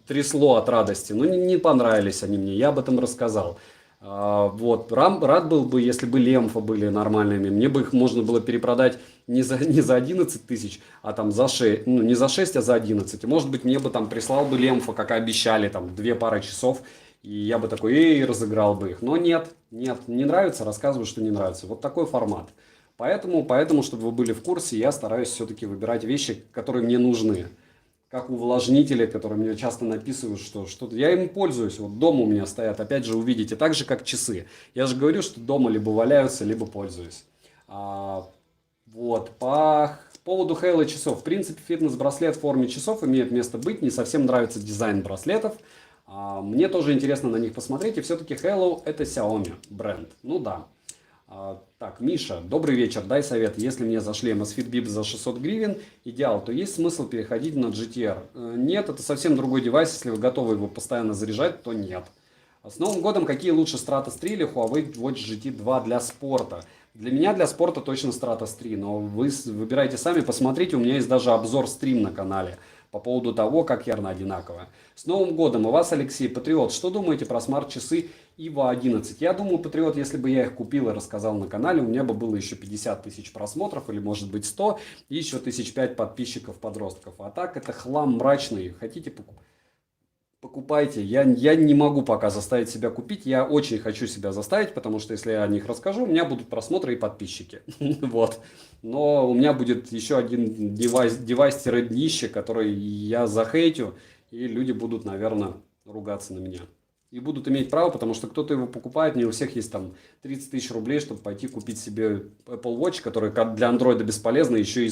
трясло от радости. Но не понравились они мне, я об этом рассказал. Вот, рад был бы, если бы лемфа были нормальными. Мне бы их можно было перепродать не за 11 тысяч, а там за 6, ну не за 6, а за 11. И, может быть, мне бы там прислал бы лемфа, как и обещали, там 2 пары часов. И я бы такой, разыграл бы их. Но нет, не нравится, рассказываю, что не нравится. Вот такой формат. Поэтому, чтобы вы были в курсе, я стараюсь все-таки выбирать вещи, которые мне нужны. Как увлажнители, которые мне часто написывают, что что-то... Я им пользуюсь. Вот дома у меня стоят, опять же, увидите, так же, как часы. Я же говорю, что дома либо валяются, либо пользуюсь. Вот, по поводу Halo часов. В принципе, фитнес-браслет в форме часов имеет место быть. Не совсем нравится дизайн браслетов. Мне тоже интересно на них посмотреть. И все-таки Halo это Xiaomi бренд. Ну да. Так, Миша, добрый вечер, дай совет. Если мне зашли Amazfit Bip за 600 гривен, идеал, то есть смысл переходить на GTR? Нет, это совсем другой девайс. Если вы готовы его постоянно заряжать, то нет. С Новым годом какие лучше Stratos 3 или Huawei Watch GT 2 для спорта? Для меня для спорта точно Stratos 3, но вы выбирайте сами, посмотрите, у меня есть даже обзор стрим на канале по поводу того, как ярно одинаково. С Новым годом! И вас, Алексей, Патриот, что думаете про смарт-часы EVO 11? Я думаю, Патриот, если бы я их купил и рассказал на канале, у меня бы было еще 50 тысяч просмотров, или может быть 100, и еще 1005 подписчиков-подростков. А так это хлам мрачный. Хотите покупайте. Я не могу пока заставить себя купить. Я очень хочу себя заставить, потому что если я о них расскажу, у меня будут просмотры и подписчики. Вот. Но у меня будет еще один девайс-днище, который я захейтю, и люди будут, наверное, ругаться на меня. И будут иметь право, потому что кто-то его покупает, не у всех есть там 30 тысяч рублей, чтобы пойти купить себе Apple Watch, который для андроида бесполезный, еще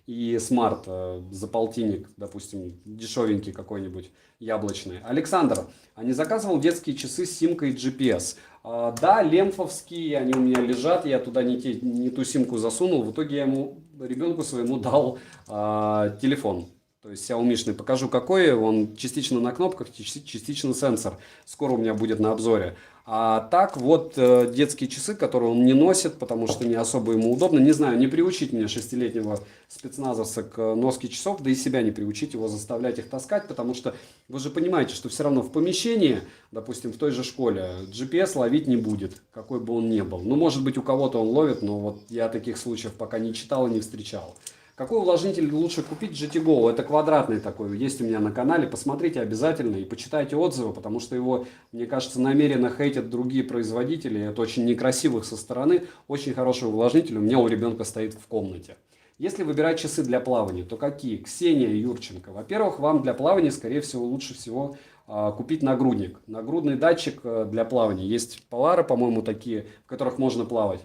и смарт за полтинник, допустим, дешевенький какой-нибудь, яблочный. Александр, а не заказывал детские часы с симкой GPS? Да, лемфовские, они у меня лежат, я туда не ту симку засунул, в итоге я ребенку своему дал телефон. То есть Xiaomi-шный, покажу какой, он частично на кнопках, частично сенсор. Скоро у меня будет на обзоре. А так вот детские часы, которые он не носит, потому что не особо ему удобно. Не знаю, не приучить меня 6-летнего спецназовца к носке часов, да и себя не приучить его заставлять их таскать, потому что вы же понимаете, что все равно в помещении, допустим, в той же школе, GPS ловить не будет, какой бы он ни был. Ну, может быть, у кого-то он ловит, но вот я таких случаев пока не читал и не встречал. Какой увлажнитель лучше купить? GT Go. Это квадратный такой, есть у меня на канале. Посмотрите обязательно и почитайте отзывы, потому что его, мне кажется, намеренно хейтят другие производители. Это очень некрасиво со стороны. Очень хороший увлажнитель у меня у ребенка стоит в комнате. Если выбирать часы для плавания, то какие? Ксения Юрченко. Во-первых, вам для плавания, скорее всего, лучше всего купить нагрудник. Нагрудный датчик для плавания. Есть Polar, по-моему, такие, в которых можно плавать.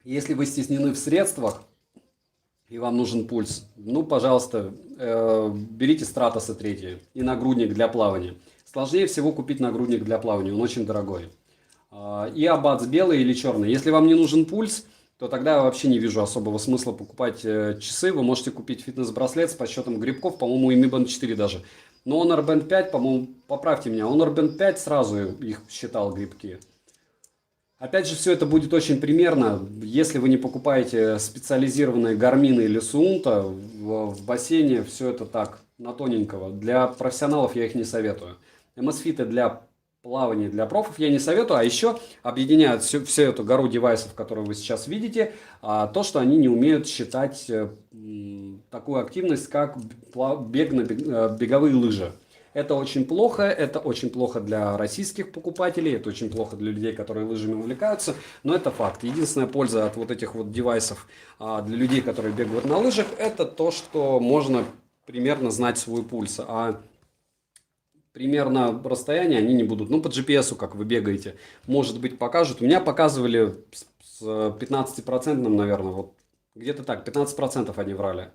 Если вы стеснены в средствах и вам нужен пульс, ну, пожалуйста, берите Stratos 3 и нагрудник для плавания. Сложнее всего купить нагрудник для плавания, он очень дорогой. И Абац белый или черный. Если вам не нужен пульс, то тогда я вообще не вижу особого смысла покупать часы. Вы можете купить фитнес-браслет с подсчетом грибков, по-моему, и Mi Band 4 даже. Но Honor Band 5, по-моему, поправьте меня, Honor Band 5 сразу их считал грибки. Опять же, все это будет очень примерно, если вы не покупаете специализированные гармины или суунта в бассейне, все это так, на тоненького. Для профессионалов я их не советую. Amazfit для плавания, для профов я не советую, а еще объединяют всю эту гору девайсов, которые вы сейчас видите, то, что они не умеют считать такую активность, как бег на беговые лыжи. Это очень плохо для российских покупателей, это очень плохо для людей, которые лыжами увлекаются, но это факт. Единственная польза от вот этих вот девайсов для людей, которые бегают на лыжах, это то, что можно примерно знать свой пульс, а примерно расстояние они не будут. Ну, по GPS, как вы бегаете, может быть, покажут. У меня показывали с 15%, наверное, вот где-то так, 15% они врали.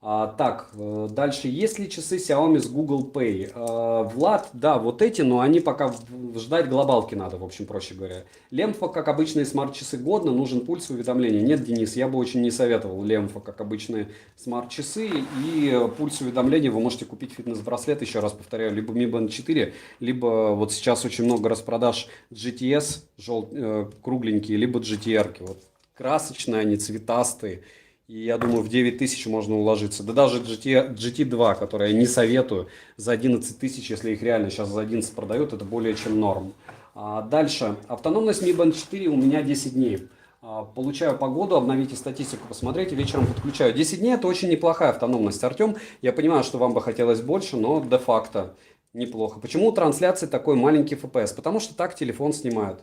Так, дальше, есть ли часы Xiaomi с Google Pay? Влад, да, вот эти, но они пока ждать глобалки надо, в общем, проще говоря. Лемфа, как обычные смарт-часы, годно, нужен пульс уведомления. Нет, Денис, я бы очень не советовал Лемфа, как обычные смарт-часы. И пульс уведомления вы можете купить фитнес-браслет, еще раз повторяю, либо Mi Band 4, либо вот сейчас очень много распродаж GTS, кругленькие, либо GTR-ки. Вот красочные они, цветастые. И я думаю, в 9 тысяч можно уложиться. Да даже GT2, который я не советую, за 11 тысяч, если их реально сейчас за 11 продают, это более чем норм. Дальше. Автономность Mi Band 4 у меня 10 дней. Получаю погоду, обновите статистику, посмотрите, вечером подключаю. 10 дней это очень неплохая автономность, Артем. Я понимаю, что вам бы хотелось больше, но де-факто неплохо. Почему у трансляции такой маленький FPS? Потому что так телефон снимает.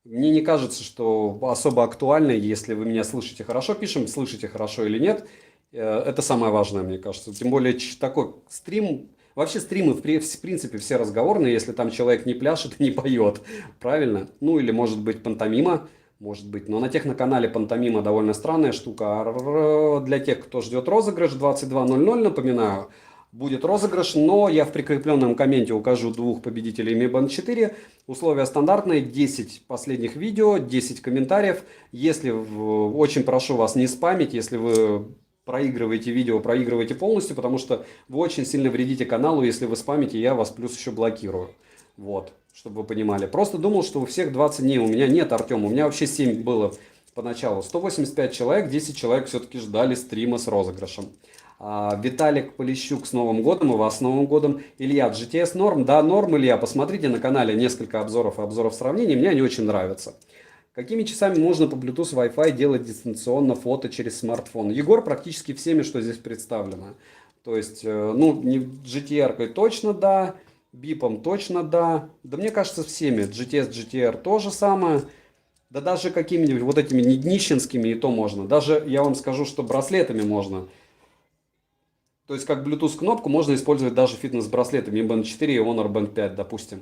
Мне не кажется, что особо актуально, если вы меня слышите хорошо, пишем, слышите хорошо или нет. Это самое важное, мне кажется. Тем более такой стрим, вообще стримы в принципе все разговорные, если там человек не пляшет и не поет, правильно? Ну или может быть пантомима, может быть. Но на техноканале пантомима довольно странная штука. Для тех, кто ждет розыгрыш 22:00, напоминаю, будет розыгрыш, но я в прикрепленном комменте укажу двух победителей Mi Band 4. Условия стандартные: 10 последних видео, 10 комментариев. Если очень прошу вас не спамить, если вы проигрываете видео, проигрываете полностью, потому что вы очень сильно вредите каналу, если вы спамите, я вас плюс еще блокирую. Вот, чтобы вы понимали. Просто думал, что у всех 20 дней. У меня нет, Артем, у меня вообще 7 было поначалу. 185 человек, 10 человек все-таки ждали стрима с розыгрышем. Виталик Полищук с Новым годом, и вас с Новым годом. Илья, GTS норм? Да, норм, Илья. Посмотрите на канале несколько обзоров и обзоров сравнений, мне они очень нравятся. Какими часами можно по Bluetooth Wi-Fi делать дистанционно фото через смартфон? Егор, практически всеми, что здесь представлено. То есть, ну, не GTR точно да, бипом точно да. Да мне кажется всеми. GTS, GTR то же самое. Да даже какими-нибудь вот этими днищенскими и то можно. Даже я вам скажу, что браслетами можно. То есть как Bluetooth кнопку можно использовать даже фитнес-браслеты Mi Band 4 и Honor Band 5, допустим.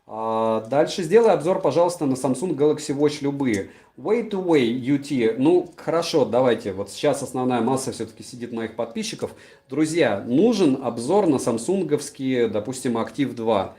Дальше сделай обзор, пожалуйста, на Samsung Galaxy Watch любые. Way to Way UT. Ну, хорошо, давайте. Вот сейчас основная масса все-таки сидит моих подписчиков. Друзья, нужен обзор на самсунговские, допустим, Active 2.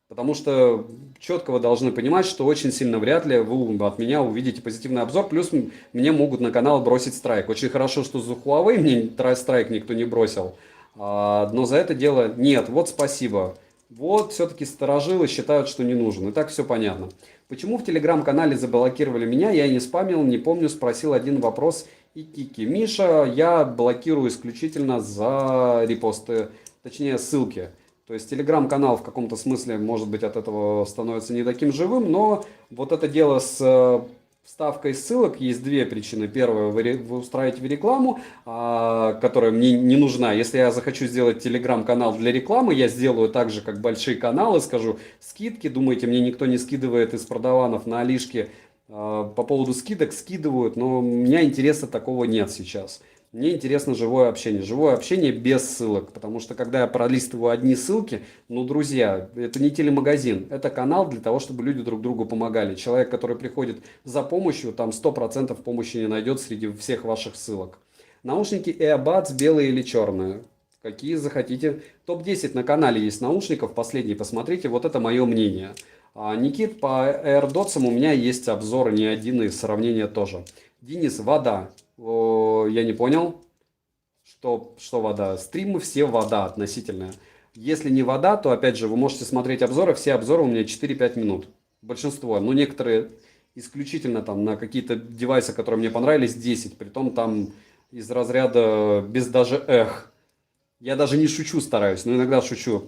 Потому что четко вы должны понимать, что очень сильно вряд ли вы от меня увидите позитивный обзор. Плюс мне могут на канал бросить страйк. Очень хорошо, что за Huawei мне страйк никто не бросил. Но за это дело нет. Вот спасибо. Вот все-таки старожилы считают, что не нужен. И так все понятно. Почему в телеграм-канале заблокировали меня? Я не спамил, не помню, спросил один вопрос и Кики. Миша, я блокирую исключительно за репосты, точнее ссылки. То есть телеграм-канал в каком-то смысле, может быть, от этого становится не таким живым, но вот это дело с вставкой ссылок есть две причины. Первая, вы устраиваете рекламу, которая мне не нужна. Если я захочу сделать телеграм-канал для рекламы, я сделаю так же, как большие каналы, скажу скидки. Думаете, мне никто не скидывает из продаванов на Алишке по поводу скидок? Скидывают, но у меня интереса такого нет сейчас. Мне интересно живое общение без ссылок, потому что когда я пролистываю одни ссылки, ну, друзья, это не телемагазин, это канал для того, чтобы люди друг другу помогали. Человек, который приходит за помощью, там 100% помощи не найдет среди всех ваших ссылок. Наушники AirBuds белые или черные? Какие захотите. Топ-10 на канале есть наушников, последний посмотрите, вот это мое мнение. Никит, по AirDots у меня есть обзор не один и сравнение тоже. Денис, вода. Я не понял, что вода. Стримы все вода относительная. Если не вода, то опять же вы можете смотреть обзоры. Все обзоры у меня 4-5 минут. Большинство. Ну некоторые исключительно там на какие-то девайсы, которые мне понравились, 10. Притом там из разряда без даже эх. Я даже не шучу, стараюсь, но иногда шучу.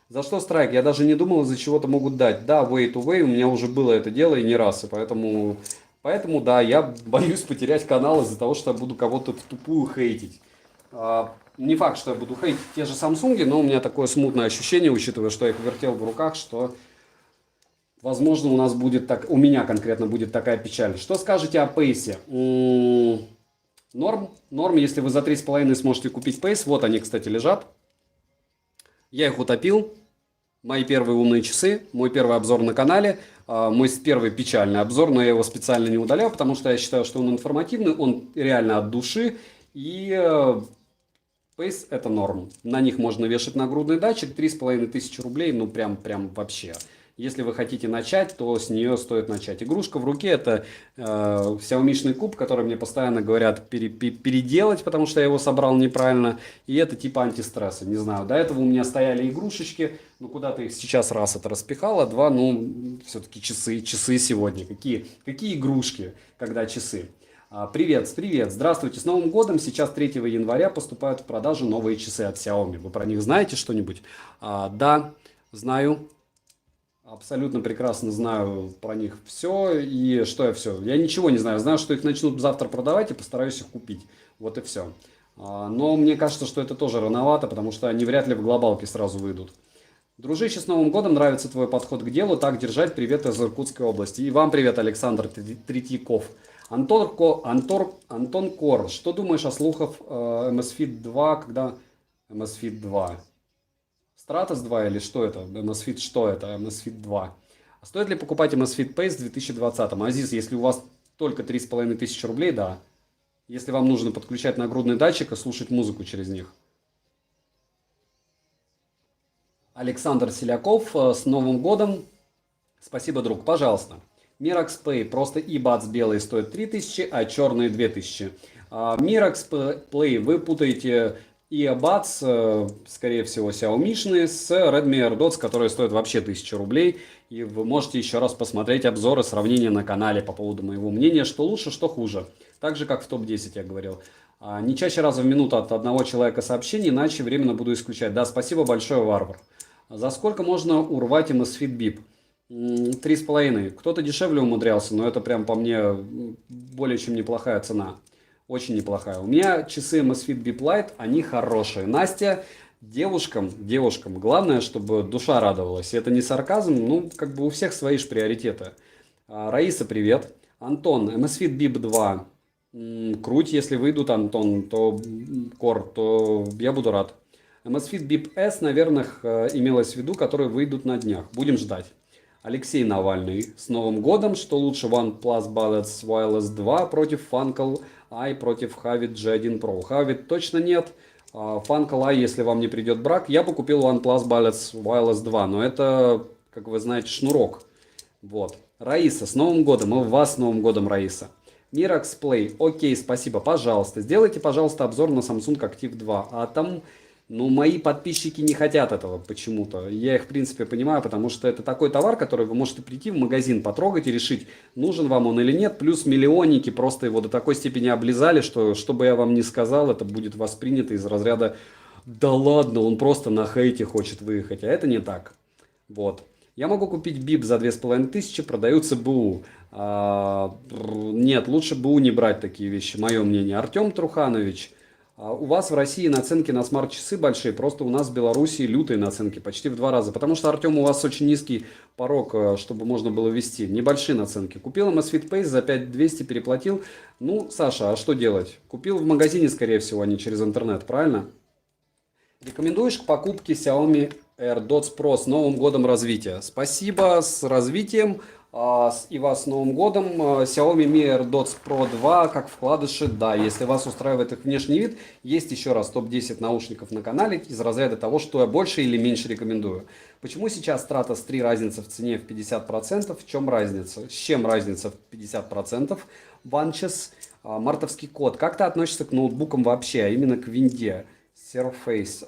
За что страйк? Я даже не думал, из-за чего-то могут дать. Да, way to way, у меня уже было это дело и не раз. И поэтому, да, я боюсь потерять канал из-за того, что я буду кого-то в тупую хейтить. Не факт, что я буду хейтить те же Samsung, но у меня такое смутное ощущение, учитывая, что я их вертел в руках, что, возможно, у меня конкретно будет такая печаль. Что скажете о пейсе? Норм, если вы за 3,5 сможете купить пейс. Вот они, кстати, лежат. Я их утопил. Мои первые умные часы, мой первый обзор на канале, мой первый печальный обзор, но я его специально не удалял, потому что я считаю, что он информативный, он реально от души, и Pace это норм. На них можно вешать нагрудный датчик, 3500 рублей, ну прям вообще. Если вы хотите начать, то с нее стоит начать. Игрушка в руке это Xiaomi-шный куб, который мне постоянно говорят переделать, потому что я его собрал неправильно. И это типа антистресса, не знаю. До этого у меня стояли игрушечки, ну куда-то их сейчас раз это распихал, а два, ну все-таки часы сегодня. Какие игрушки, когда часы. Привет, привет, здравствуйте, с Новым годом! Сейчас 3 января поступают в продажу новые часы от Xiaomi. Вы про них знаете что-нибудь? Да, знаю, абсолютно прекрасно знаю про них все. И что я все? Я ничего не знаю, знаю, что их начнут завтра продавать и постараюсь их купить. Вот и все. Но мне кажется, что это тоже рановато, потому что они вряд ли в глобалке сразу выйдут. Дружище, с Новым годом, нравится твой подход к делу, так держать, привет из Иркутской области. И вам привет, Александр Третьяков. Антон Кор, что думаешь о слухах MSFit 2, когда MSFit 2? Stratos 2 или что это? MSFit что это? MSFit 2. А стоит ли покупать MSFit Pace в 2020? Азиз, если у вас только 3500 рублей, да. Если вам нужно подключать нагрудный датчик и слушать музыку через них. Александр Селяков, с Новым годом. Спасибо, друг, пожалуйста. Mirax Play, просто eBuds белый стоит 3000, а черный 2000. Mirax Play, вы путаете eBuds, скорее всего, Xiaomi-шные, с Redmi AirDots, которые стоят вообще 1000 рублей. И вы можете еще раз посмотреть обзоры, сравнения на канале по поводу моего мнения, что лучше, что хуже. Так же, как в топ-10 я говорил. Не чаще раза в минуту от одного человека сообщений, иначе временно буду исключать. Да, спасибо большое, Варвар. За сколько можно урвать MSFit Bip? 3,5. Кто-то дешевле умудрялся, но это прям по мне более чем неплохая цена. Очень неплохая. У меня часы MSFit Bip Lite, они хорошие. Настя, девушкам, главное, чтобы душа радовалась. И это не сарказм, ну, как бы у всех свои же приоритеты. Раиса, привет. Антон, MSFit Bip 2. Круть, если выйдут, Антон, то Кор, то я буду рад. MSFit Bip S, наверное, имелось в виду, которые выйдут на днях. Будем ждать. Алексей Навальный. С Новым годом. Что лучше, OnePlus Buds Wireless 2 против Funkel i против Havit G1 Pro? Havit точно нет. Funkel i, если вам не придет брак. Я бы купил OnePlus Buds Wireless 2, но это, как вы знаете, шнурок. Вот. Раиса, с Новым годом. И вас с Новым годом, Раиса. Mirax Play. Окей, спасибо. Пожалуйста. Сделайте, пожалуйста, обзор на Samsung Active 2. А там... Ну, мои подписчики не хотят этого почему-то. Я их, в принципе, понимаю, потому что это такой товар, который вы можете прийти в магазин, потрогать и решить, нужен вам он или нет. Плюс миллионники просто его до такой степени облизали, что бы я вам ни сказал, это будет воспринято из разряда «Да ладно, он просто на хейте хочет выехать». А это не так. Вот. Я могу купить БИП за 2500, продаются БУ. Нет, лучше БУ не брать такие вещи, мое мнение. Артем Труханович. У вас в России наценки на смарт-часы большие, просто у нас в Беларуси лютые наценки, почти в 2 раза. Потому что, Артем, у вас очень низкий порог, чтобы можно было ввести. Небольшие наценки. Купил MSFit Pace за 5200, переплатил. Ну, Саша, а что делать? Купил в магазине, скорее всего, а не через интернет, правильно? Рекомендуешь к покупке Xiaomi AirDots Pro с Новым годом развития? Спасибо, с развитием. И вас с Новым годом. Xiaomi Mi AirDots Pro 2 как вкладыши, да, если вас устраивает их внешний вид, есть еще раз топ-10 наушников на канале из разряда того, что я больше или меньше рекомендую. Почему сейчас Stratos 3 разница в цене в 50%? В чем разница? С чем разница в 50%? Bunches, мартовский код. Как ты относишься к ноутбукам вообще, а именно к винде? Surface.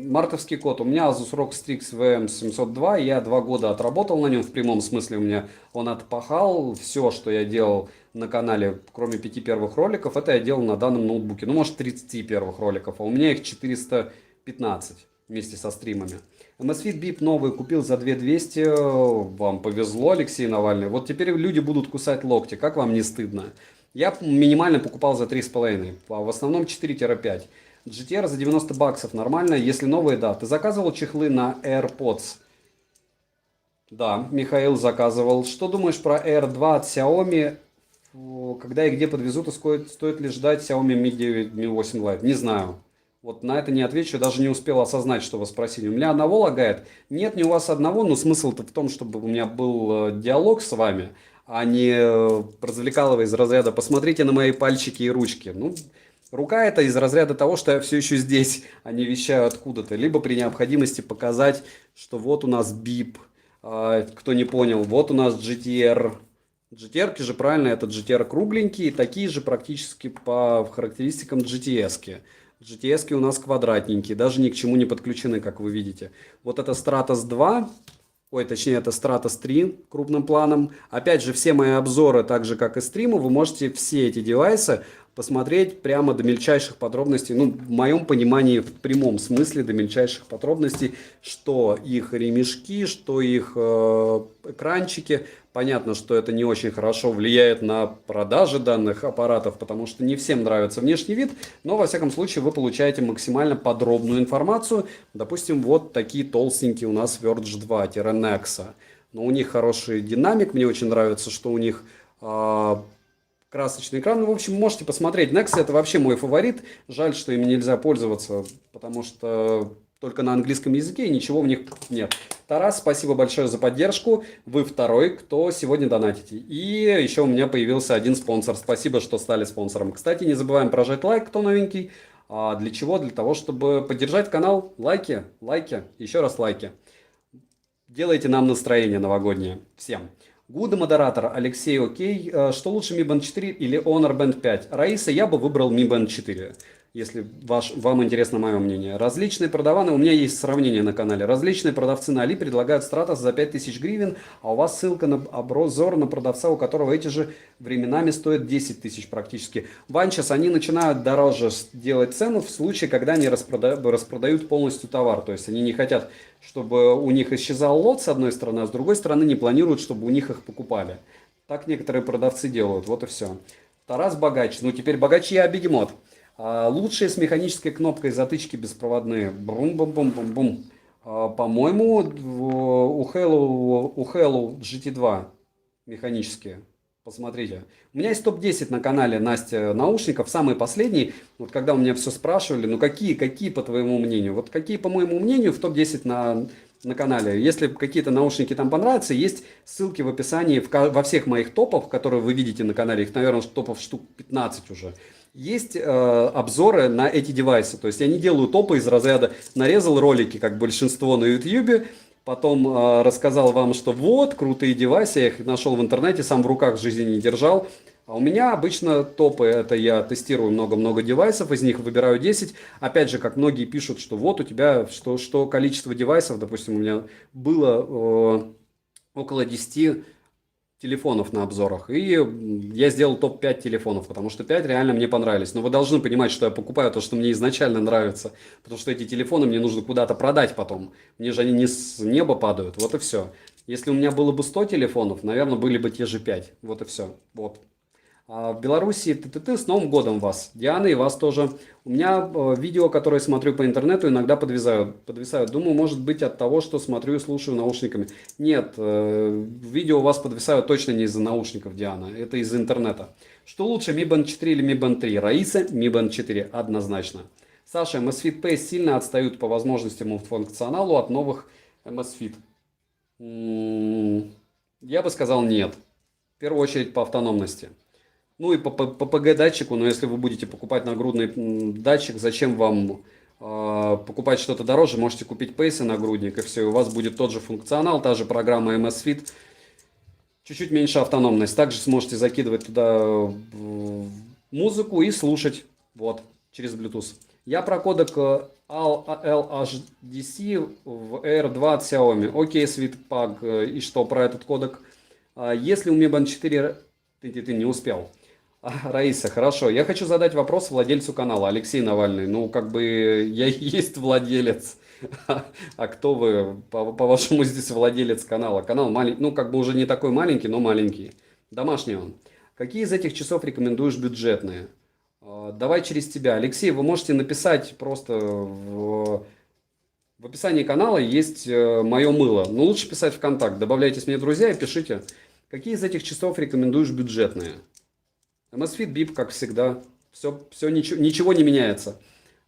Мартовский код. У меня Asus ROG Strix VM702. Я 2 года отработал на нем в прямом смысле. У меня он отпахал. Все, что я делал на канале, кроме 5 первых роликов, это я делал на данном ноутбуке. Ну, может, 30 первых роликов. А у меня их 415 вместе со стримами. MSFit Bip новый купил за 2200. Вам повезло, Алексей Навальный. Вот теперь люди будут кусать локти. Как вам не стыдно? Я минимально покупал за 3,5. А в основном 4-5. GTR за 90 баксов нормально, если новые, да. Ты заказывал чехлы на AirPods? Да, Михаил заказывал. Что думаешь про Air 2 от Xiaomi? Когда и где подвезут, и стоит ли ждать Xiaomi Mi 9, Mi 8 Lite? Не знаю. Вот на это не отвечу, даже не успел осознать, что вы спросили. У меня одного лагает? Нет, не у вас одного, но смысл-то в том, чтобы у меня был диалог с вами, а не развлекалово из разряда «посмотрите на мои пальчики и ручки». Ну, рука это из разряда того, что я все еще здесь, а не вещаю откуда-то. Либо при необходимости показать, что вот у нас BIP, кто не понял, вот у нас GTR. GTR-ки же правильно, это GTR кругленькие, такие же практически по характеристикам GTS-ки. GTS-ки у нас квадратненькие, даже ни к чему не подключены, как вы видите. Вот это Stratos 2, ой, точнее, это Stratos 3 крупным планом. Опять же, все мои обзоры, так же как и стримы, вы можете все эти девайсы посмотреть прямо до мельчайших подробностей, ну, в моем понимании, в прямом смысле до мельчайших подробностей, что их ремешки, что их экранчики. Понятно, что это не очень хорошо влияет на продажи данных аппаратов, потому что не всем нравится внешний вид, но, во всяком случае, вы получаете максимально подробную информацию. Допустим, вот такие толстенькие у нас Verge 2-Nexa. Но у них хороший динамик, мне очень нравится, что у них красочный экран. Ну, в общем, можете посмотреть. Nexa это вообще мой фаворит. Жаль, что им нельзя пользоваться, потому что только на английском языке и ничего в них нет. Тарас, спасибо большое за поддержку. Вы второй, кто сегодня донатите. И еще у меня появился один спонсор. Спасибо, что стали спонсором. Кстати, не забываем прожать лайк, кто новенький. А для чего? Для того, чтобы поддержать канал. Лайки, лайки, еще раз лайки. Делайте нам настроение новогоднее. Всем. Гуда модератор, Алексей, окей. Что лучше, Mi Band 4 или Honor Band 5? Раиса, я бы выбрал Mi Band 4, если вам интересно мое мнение. Различные продаваны, у меня есть сравнение на канале. Различные продавцы на Али предлагают Stratos за 5000 гривен, а у вас ссылка на обзор на продавца, у которого эти же временами стоят 10 тысяч практически. Ванчас, они начинают дороже делать цену в случае, когда они распродают полностью товар. То есть они не хотят, чтобы у них исчезал лот с одной стороны, а с другой стороны не планируют, чтобы у них их покупали. Так некоторые продавцы делают, вот и все. Тарас богач, ну теперь богач я бегемот. Лучшие с механической кнопкой затычки беспроводные. Бум-бум-бум-бум-бум. По-моему, у Hello GT2 механические. Посмотрите. У меня есть топ-10 на канале Настя наушников. Самый последний. Вот когда у меня все спрашивали, ну какие по твоему мнению? Вот какие, по моему мнению, в топ-10 на канале. Если какие-то наушники там понравятся, есть ссылки в описании во всех моих топах, которые вы видите на канале. Их, наверное, топов штук 15 уже. Есть обзоры на эти девайсы. То есть я не делаю топы из разряда нарезал ролики, как большинство на YouTube, потом рассказал вам, что вот, крутые девайсы, я их нашел в интернете, сам в руках в жизни не держал. А у меня обычно топы, это я тестирую много-много девайсов, из них выбираю 10. Опять же, как многие пишут, что вот у тебя, что количество девайсов, допустим, у меня было около 10 телефонов на обзорах. И я сделал топ-5 телефонов, потому что 5 реально мне понравились. Но вы должны понимать, что я покупаю то, что мне изначально нравится. Потому что эти телефоны мне нужно куда-то продать потом. Мне же они не с неба падают. Вот и все. Если у меня было бы 100 телефонов, наверное, были бы те же 5. Вот и все. Вот. А в Беларуси с Новым годом вас. Диана, и вас тоже. У меня видео, которые смотрю по интернету, иногда подвисают. Думаю, может быть от того, что смотрю и слушаю наушниками. Нет, видео у вас подвисают точно не из-за наушников, Диана. Это из-за интернета. Что лучше, Mi Band 4 или Mi Band 3? Раиса, Mi Band 4, однозначно. Саша, MSFit Pace сильно отстают по возможностям и функционалу от новых MSFit. Я бы сказал нет. В первую очередь по автономности. Ну и по ПГ-датчику, но если вы будете покупать нагрудный датчик, зачем вам покупать что-то дороже? Можете купить Pace и нагрудник, и все, и у вас будет тот же функционал, та же программа MSFit, чуть-чуть меньше автономность. Также сможете закидывать туда музыку и слушать, вот, через Bluetooth. Я про кодек LHDC в R2 от Xiaomi. Окей, Sweetpug, и что про этот кодек? Если у Mi Band 4... Ты не успел. Раиса, хорошо. Я хочу задать вопрос владельцу канала, Алексей Навальный. Ну, как бы, я и есть владелец. А кто вы, по-вашему, здесь владелец канала? Канал маленький, ну, как бы уже не такой маленький, но маленький. Домашний он. Какие из этих часов рекомендуешь бюджетные? Давай через тебя. Алексей, вы можете написать просто в описании канала есть мое мыло. Но лучше писать в контакт. Добавляйтесь мне в друзья и пишите. Какие из этих часов рекомендуешь бюджетные? MSFit BIP, как всегда. Все ничего не меняется.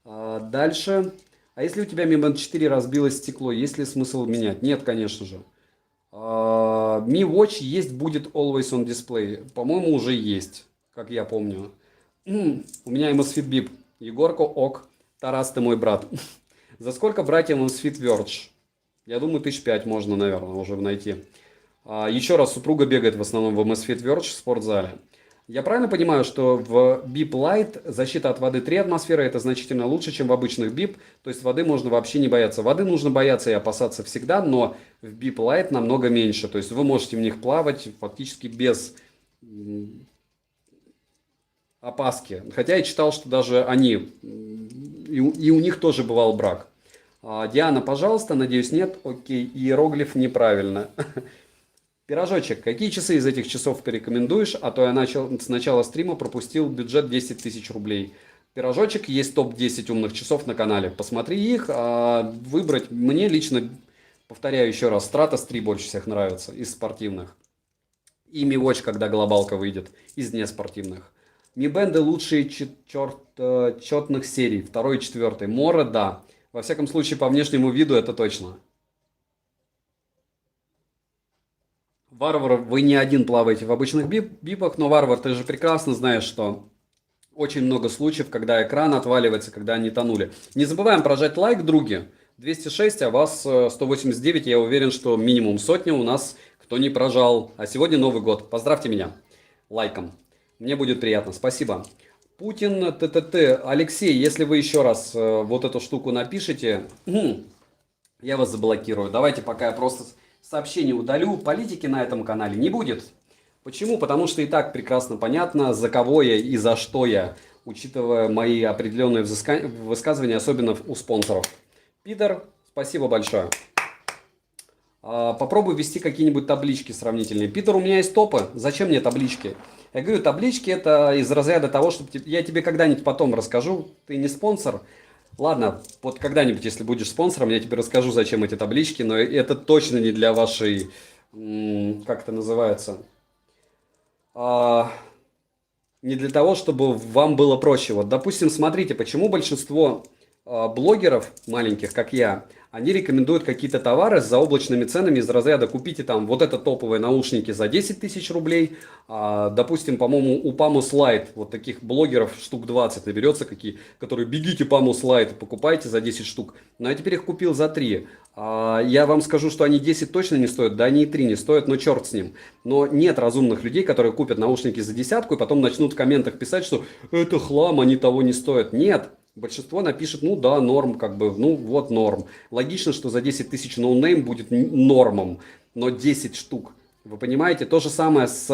Дальше. А если у тебя Mi Band 4 разбилось стекло, есть ли смысл менять? Нет, конечно же. Mi Watch есть будет Always on Display. По-моему, уже есть, как я помню. У меня MSFit BIP. Егорко, ок. Тарас, ты мой брат. За сколько братьям MSFit Verge? Я думаю, 5 можно, наверное, уже найти. Еще раз, супруга бегает в основном в MSFit Verge в спортзале. Я правильно понимаю, что в BIP Light защита от воды 3 атмосферы, это значительно лучше, чем в обычных BIP, то есть воды можно вообще не бояться. Воды нужно бояться и опасаться всегда, но в BIP Light намного меньше, то есть вы можете в них плавать фактически без опаски. Хотя я читал, что даже они, и у них тоже бывал брак. Диана, пожалуйста, надеюсь, нет. Окей, иероглиф неправильно. Пирожочек, какие часы из этих часов ты рекомендуешь? А то я с начала стрима пропустил бюджет 10 тысяч рублей. Пирожочек, есть топ-10 умных часов на канале. Посмотри их, выбрать. Мне лично, повторяю еще раз, Stratos 3 больше всех нравится из спортивных. И Mi Watch, когда глобалка выйдет, из неспортивных. Mi Band лучшие четных серий, второй и четвертый. Мора, да. Во всяком случае, по внешнему виду это точно. Варвар, вы не один плаваете в обычных бипах, но, Варвар, ты же прекрасно знаешь, что очень много случаев, когда экран отваливается, когда они тонули. Не забываем прожать лайк, други. 206, а вас 189. Я уверен, что минимум сотня у нас кто не прожал. А сегодня Новый год. Поздравьте меня лайком. Мне будет приятно. Спасибо. Путин, ТТТ. Алексей, если вы еще раз вот эту штуку напишите, я вас заблокирую. Давайте пока я просто сообщение удалю. Политики на этом канале не будет. Почему? Потому что и так прекрасно понятно, за кого я и за что я, учитывая мои определенные высказывания, особенно у спонсоров. Питер, спасибо большое. Попробуй ввести какие-нибудь таблички сравнительные. Питер, у меня есть топы. Зачем мне таблички? Я говорю, таблички это из разряда того, что я тебе когда-нибудь потом расскажу. Ты не спонсор. Ладно, вот когда-нибудь, если будешь спонсором, я тебе расскажу, зачем эти таблички. Но это точно не для вашей, как это называется, не для того, чтобы вам было проще. Вот, допустим, смотрите, почему большинство блогеров маленьких, как я, они рекомендуют какие-то товары с заоблачными ценами из разряда купите там вот это топовые наушники за 10 тысяч рублей. Допустим, по-моему, у Pamus Lite вот таких блогеров штук 20 наберется, которые бегите Pamus Lite, покупайте за 10 штук. Но я теперь их купил за 3. Я вам скажу, что они 10 точно не стоят, да они и 3 не стоят, но черт с ним. Но нет разумных людей, которые купят наушники за десятку и потом начнут в комментах писать, что это хлам, они того не стоят. Нет. Большинство напишет, ну да, норм, как бы, ну вот норм. Логично, что за 10 тысяч ноунейм будет нормом, но 10 штук. Вы понимаете? То же самое с,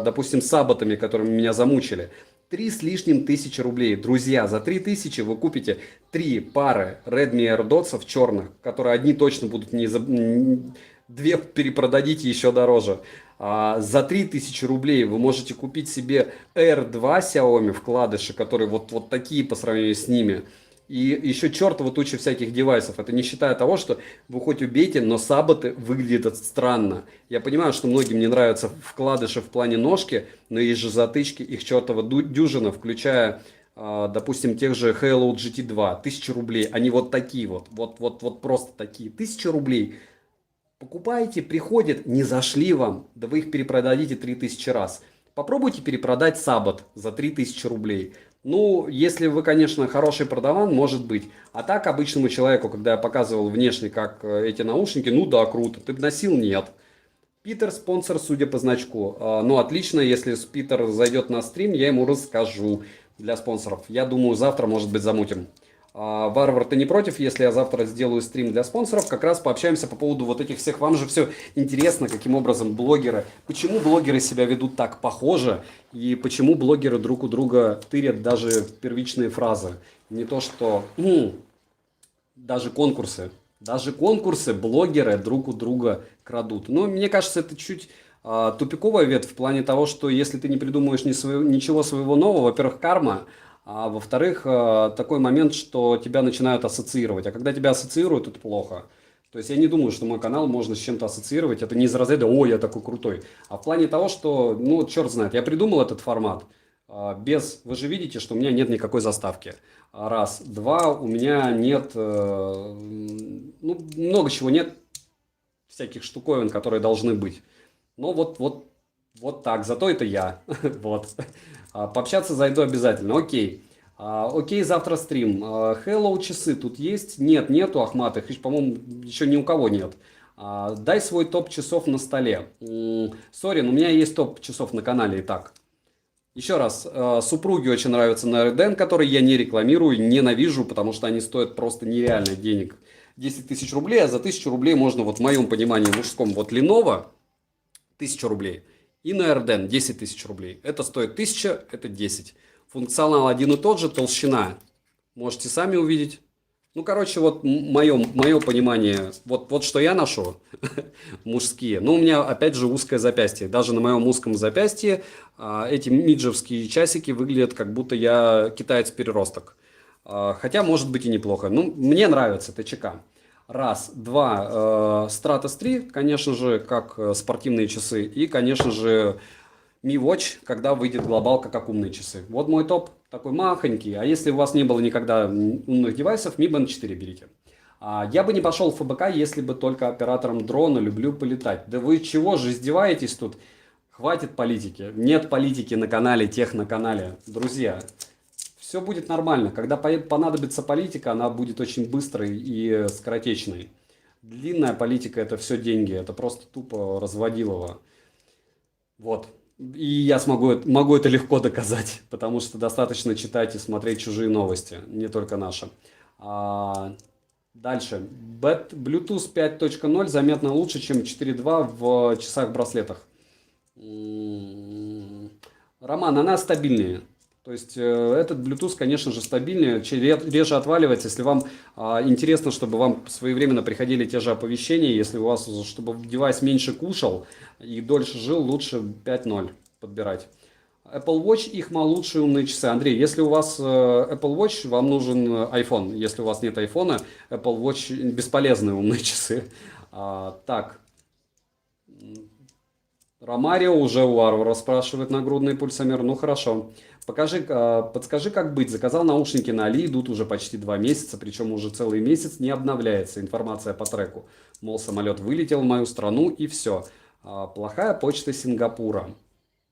допустим, сабботами, которыми меня замучили. 3 с лишним тысячи рублей. Друзья, за 3 тысячи вы купите 3 пары Redmi AirDots черных, которые одни точно будут не... 2 перепродадите еще дороже. За 3000 рублей вы можете купить себе R2 Xiaomi вкладыши, которые вот такие по сравнению с ними. И еще чертова туча всяких девайсов. Это не считая того, что вы хоть убейте, но сабботы выглядят странно. Я понимаю, что многим не нравятся вкладыши в плане ножки, но есть же затычки, их чертова дюжина, включая, допустим, тех же Halo GT2. 1000 рублей. Они вот такие вот просто такие. 1000 рублей. Покупаете, приходит, не зашли вам, да вы их перепродадите 3000 раз. Попробуйте перепродать саббот за 3000 рублей. Ну, если вы, конечно, хороший продаван, может быть. А так, обычному человеку, когда я показывал внешне, как эти наушники, ну да, круто. Ты бы носил? Нет. Питер спонсор, судя по значку. Ну, отлично, если Питер зайдет на стрим, я ему расскажу для спонсоров. Я думаю, завтра, может быть, замутим. Варвар, ты не против, если я завтра сделаю стрим для спонсоров? Как раз пообщаемся по поводу вот этих всех. Вам же все интересно, каким образом блогеры, почему блогеры себя ведут так похоже, и почему блогеры друг у друга тырят даже первичные фразы. Не то что даже конкурсы блогеры друг у друга крадут. Но мне кажется, это чуть тупиковая ветвь в плане того, что если ты не придумаешь ничего своего нового, во-первых, карма. А во-вторых, такой момент, что тебя начинают ассоциировать. А когда тебя ассоциируют, это плохо. То есть я не думаю, что мой канал можно с чем-то ассоциировать. Это не из разряда «О, я такой крутой». А в плане того, что, ну, черт знает, я придумал этот формат. Вы же видите, что у меня нет никакой заставки. Раз. Два, у меня нет, ну, много чего нет. Всяких штуковин, которые должны быть. Но вот так, зато это я. Вот. Пообщаться зайду обязательно. Окей. Окей, завтра стрим. Hello, часы тут есть? Нет, нету, Ахмат. Их, по-моему, еще ни у кого нет. Дай свой топ часов на столе. Сорин, у меня есть топ часов на канале и так. Еще раз, супруге очень нравится на Реден, который я не рекламирую, ненавижу, потому что они стоят просто нереально денег. 10 тысяч рублей, а за 1000 рублей можно, вот в моем понимании мужском, вот Lenovo 1000 рублей и на Реден 10 тысяч рублей. Это стоит 1000, это 10. Функционал один и тот же, толщина. Можете сами увидеть. Ну, короче, вот мое понимание, вот что я ношу, мужские. Ну, у меня, опять же, узкое запястье. Даже на моем узком запястье эти миджевские часики выглядят, как будто я китаец-переросток. Хотя, может быть, и неплохо. Ну, мне нравится ТЧК. Раз. Два. Stratos 3, конечно же, как спортивные часы. И, конечно же, Mi Watch, когда выйдет глобалка, как умные часы. Вот мой топ, такой махонький. А если у вас не было никогда умных девайсов, Mi Band 4 берите. Я бы не пошел в ФБК, если бы только оператором дрона, люблю полетать. Да вы чего же издеваетесь тут? Хватит политики. Нет политики на канале, тех на канале. Друзья, все будет нормально. Когда понадобится политика, она будет очень быстрой и скоротечной. Длинная политика — это все деньги. Это просто тупо разводилово. Вот. И я могу это легко доказать, потому что достаточно читать и смотреть чужие новости, не только наши. Дальше. Bluetooth 5.0 заметно лучше, чем 4.2 в часах-браслетах. Роман, она стабильнее. То есть этот Bluetooth, конечно же, стабильнее, реже отваливается. Если вам интересно, чтобы вам своевременно приходили те же оповещения, если у вас, чтобы девайс меньше кушал и дольше жил, лучше 5.0 подбирать. Apple Watch, их лучшие умные часы. Андрей, если у вас Apple Watch, вам нужен iPhone. Если у вас нет iPhone, Apple Watch бесполезные умные часы. Так. Ромарио уже у Варвара спрашивает нагрудный пульсомер. Ну хорошо. Подскажи, как быть. Заказал наушники на Али, идут уже почти 2 месяца, причем уже целый месяц не обновляется информация по треку. Мол, самолет вылетел в мою страну и все. Плохая почта Сингапура.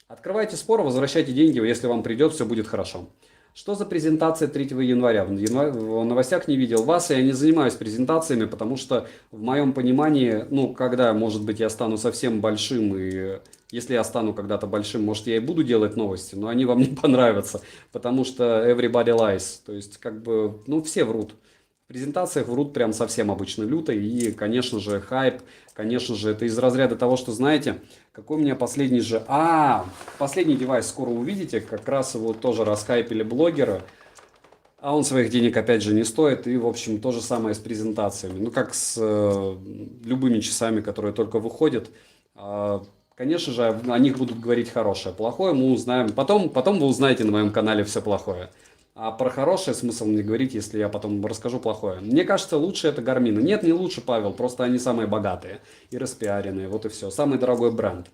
Открывайте спор, возвращайте деньги, если вам придет, все будет хорошо. Что за презентация 3 января? В новостях не видел вас, я не занимаюсь презентациями, потому что в моем понимании, ну, когда, может быть, я стану совсем большим, и если я стану когда-то большим, может, я и буду делать новости, но они вам не понравятся, потому что everybody lies, то есть, как бы, ну, все врут. В презентациях врут прям совсем обычно люто, и, конечно же, хайп, конечно же, это из разряда того, что, знаете, какой у меня последний же... Последний девайс скоро увидите, как раз его тоже расхайпили блогеры, а он своих денег, опять же, не стоит, и, в общем, то же самое с презентациями, ну, как с любыми часами, которые только выходят. Конечно же, о них будут говорить хорошее, плохое мы узнаем, потом вы узнаете на моем канале все плохое. А про хорошее смысл мне говорить, если я потом расскажу плохое. Мне кажется, лучше это Гармины. Нет, не лучше, Павел, просто они самые богатые и распиаренные, вот и все. Самый дорогой бренд.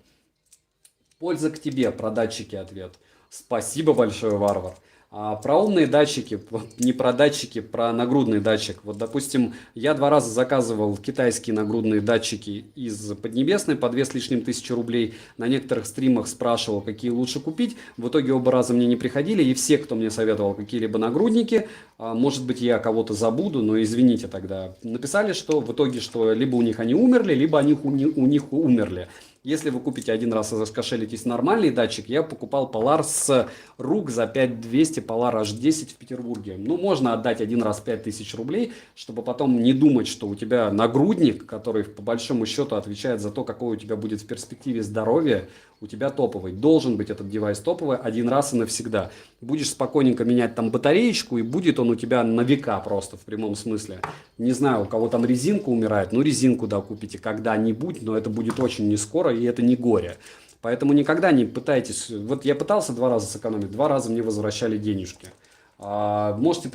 Польза к тебе, про датчики ответ. Спасибо большое, Варвар. Про умные датчики, не про датчики, про нагрудный датчик. Вот, допустим, я 2 раза заказывал китайские нагрудные датчики из Поднебесной по 2 с лишним тысячи рублей. На некоторых стримах спрашивал, какие лучше купить. В итоге оба раза мне не приходили. И все, кто мне советовал какие-либо нагрудники, может быть, я кого-то забуду, но извините тогда, написали, что в итоге, что либо у них они умерли, либо они у них умерли. Если вы купите один раз и раскошелитесь нормальный датчик, я покупал Polar с рук за 5200, Polar H10 в Петербурге. Ну, можно отдать один раз 5000 рублей, чтобы потом не думать, что у тебя нагрудник, который по большому счету отвечает за то, какое у тебя будет в перспективе здоровье, у тебя топовый. Должен быть этот девайс топовый один раз и навсегда. Будешь спокойненько менять там батареечку, и будет он у тебя на века просто, в прямом смысле. Не знаю, у кого там резинка умирает, ну резинку, да, купите когда-нибудь, но это будет очень не скоро, и это не горе. Поэтому никогда не пытайтесь... Вот я пытался 2 раза сэкономить, 2 раза мне возвращали денежки. Можете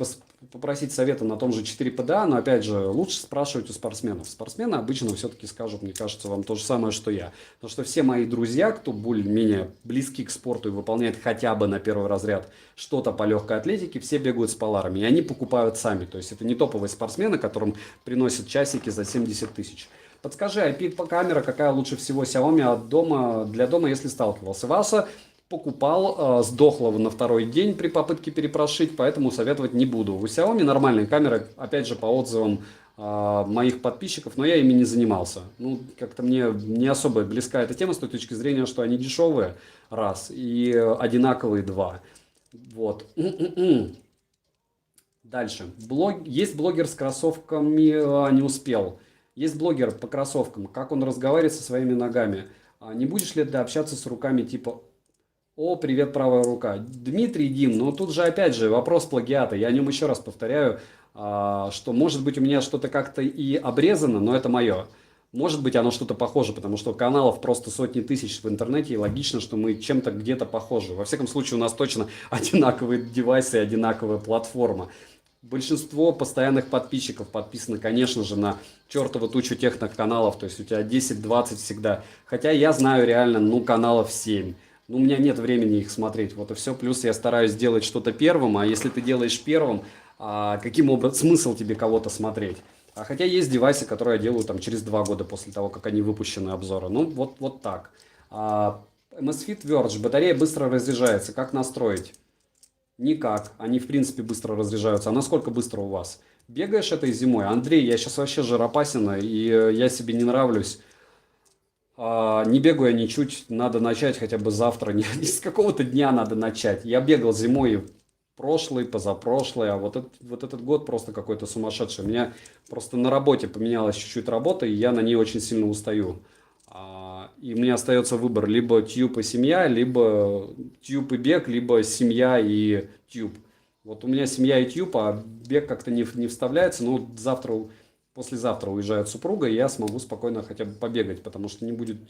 попросить совета на том же 4 PDA, но опять же лучше спрашивать у спортсменов. Спортсмены обычно все-таки скажут, мне кажется, вам то же самое, что я. Потому что все мои друзья, кто более-менее близки к спорту и выполняет хотя бы на первый разряд что-то по легкой атлетике, все бегают с поларами. И они покупают сами. То есть это не топовые спортсмены, которым приносят часики за 70 тысяч. Подскажи, IP-камера какая лучше всего Xiaomi от дома, для дома, если сталкивался? Васа покупал, сдохла на 2-й день при попытке перепрошить, поэтому советовать не буду. У Xiaomi нормальные камеры, опять же, по отзывам моих подписчиков, но я ими не занимался. Ну, как-то мне не особо близка эта тема с той точки зрения, что они дешевые, раз, и одинаковые, два. Вот. Дальше. Есть блогер с кроссовками, не успел. Есть блогер по кроссовкам, как он разговаривает со своими ногами. Не будешь ли ты общаться с руками типа «О, привет, правая рука». Дмитрий, Дим, но тут же опять же вопрос плагиата. Я о нем еще раз повторяю, что может быть у меня что-то как-то и обрезано, но это мое. Может быть оно что-то похоже, потому что каналов просто сотни тысяч в интернете, и логично, что мы чем-то где-то похожи. Во всяком случае, у нас точно одинаковые девайсы и одинаковая платформа. Большинство постоянных подписчиков подписаны, конечно же, на чертову тучу техноканалов, то есть у тебя 10-20 всегда. Хотя я знаю реально, ну, каналов 7. Ну, у меня нет времени их смотреть, вот и все. Плюс я стараюсь делать что-то первым, а если ты делаешь первым, каким образом, смысл тебе кого-то смотреть? Хотя есть девайсы, которые я делаю там через 2 года после того, как они выпущены обзоры. Ну, вот так. MSFit Verge, батарея быстро разряжается, как настроить? Никак, они в принципе быстро разряжаются. А насколько быстро у вас? Бегаешь этой зимой? Андрей, я сейчас вообще жиропасина, и я себе не нравлюсь. Не бегаю я ничуть, надо начать хотя бы завтра, не с какого-то дня надо начать. Я бегал зимой прошлый, позапрошлый, а вот этот год просто какой-то сумасшедший. У меня просто на работе поменялась чуть-чуть работа, и я на ней очень сильно устаю. И мне остается выбор: либо тьюб и семья, либо тьюб и бег, либо семья и тьюб. Вот у меня семья и тьюб, а бег как-то не вставляется. Но вот завтра, послезавтра уезжает супруга, и я смогу спокойно хотя бы побегать, потому что не будет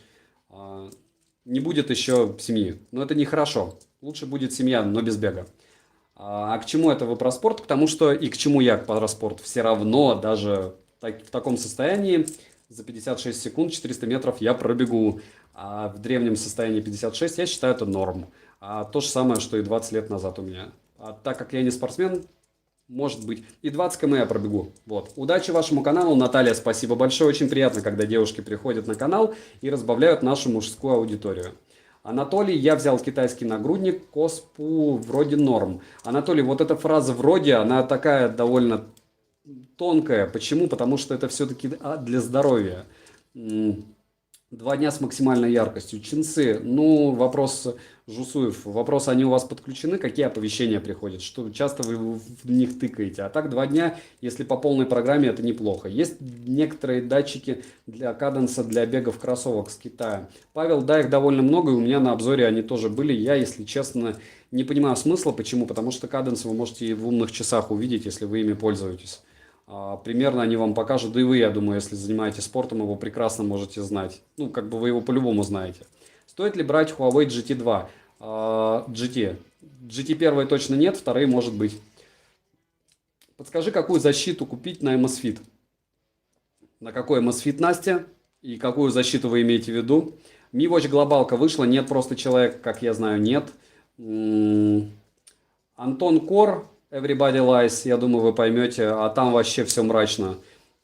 еще семьи. Но это нехорошо. Лучше будет семья, но без бега. А к чему это вы про спорт? К тому, что и к чему я про спорт. Все равно даже в таком состоянии за 56 секунд 400 метров я пробегу. А в древнем состоянии 56 я считаю это норм. То же самое, что и 20 лет назад у меня. Так как я не спортсмен, может быть, и 20 км я пробегу. Вот. Удачи вашему каналу. Наталья, спасибо большое. Очень приятно, когда девушки приходят на канал и разбавляют нашу мужскую аудиторию. Анатолий, я взял китайский нагрудник, Коспу вроде норм. Анатолий, вот эта фраза «вроде», она такая довольно тонкая. Почему? Потому что это все-таки для здоровья. 2 дня с максимальной яркостью. Чинсы, ну, вопрос Жусуев. Вопрос, они у вас подключены? Какие оповещения приходят? Что часто вы в них тыкаете? А так 2 дня, если по полной программе, это неплохо. Есть некоторые датчики для каденса, для бегов кроссовок с Китая. Павел, да, их довольно много, и у меня на обзоре они тоже были. Я, если честно, не понимаю смысла. Почему? Потому что каденс вы можете и в умных часах увидеть, если вы ими пользуетесь. Примерно они вам покажут, да и вы, я думаю, если занимаетесь спортом, его прекрасно можете знать. Ну, как бы вы его по-любому знаете. Стоит ли брать Huawei GT2? GT. GT1 точно нет, вторые может быть. Подскажи, какую защиту купить на MSFit? На какой MSFit, Настя? И какую защиту вы имеете в виду? Mi Watch глобалка вышла, нет, просто человек, как я знаю, нет. Антон Кор, Everybody Lies, я думаю, вы поймете, а там вообще все мрачно.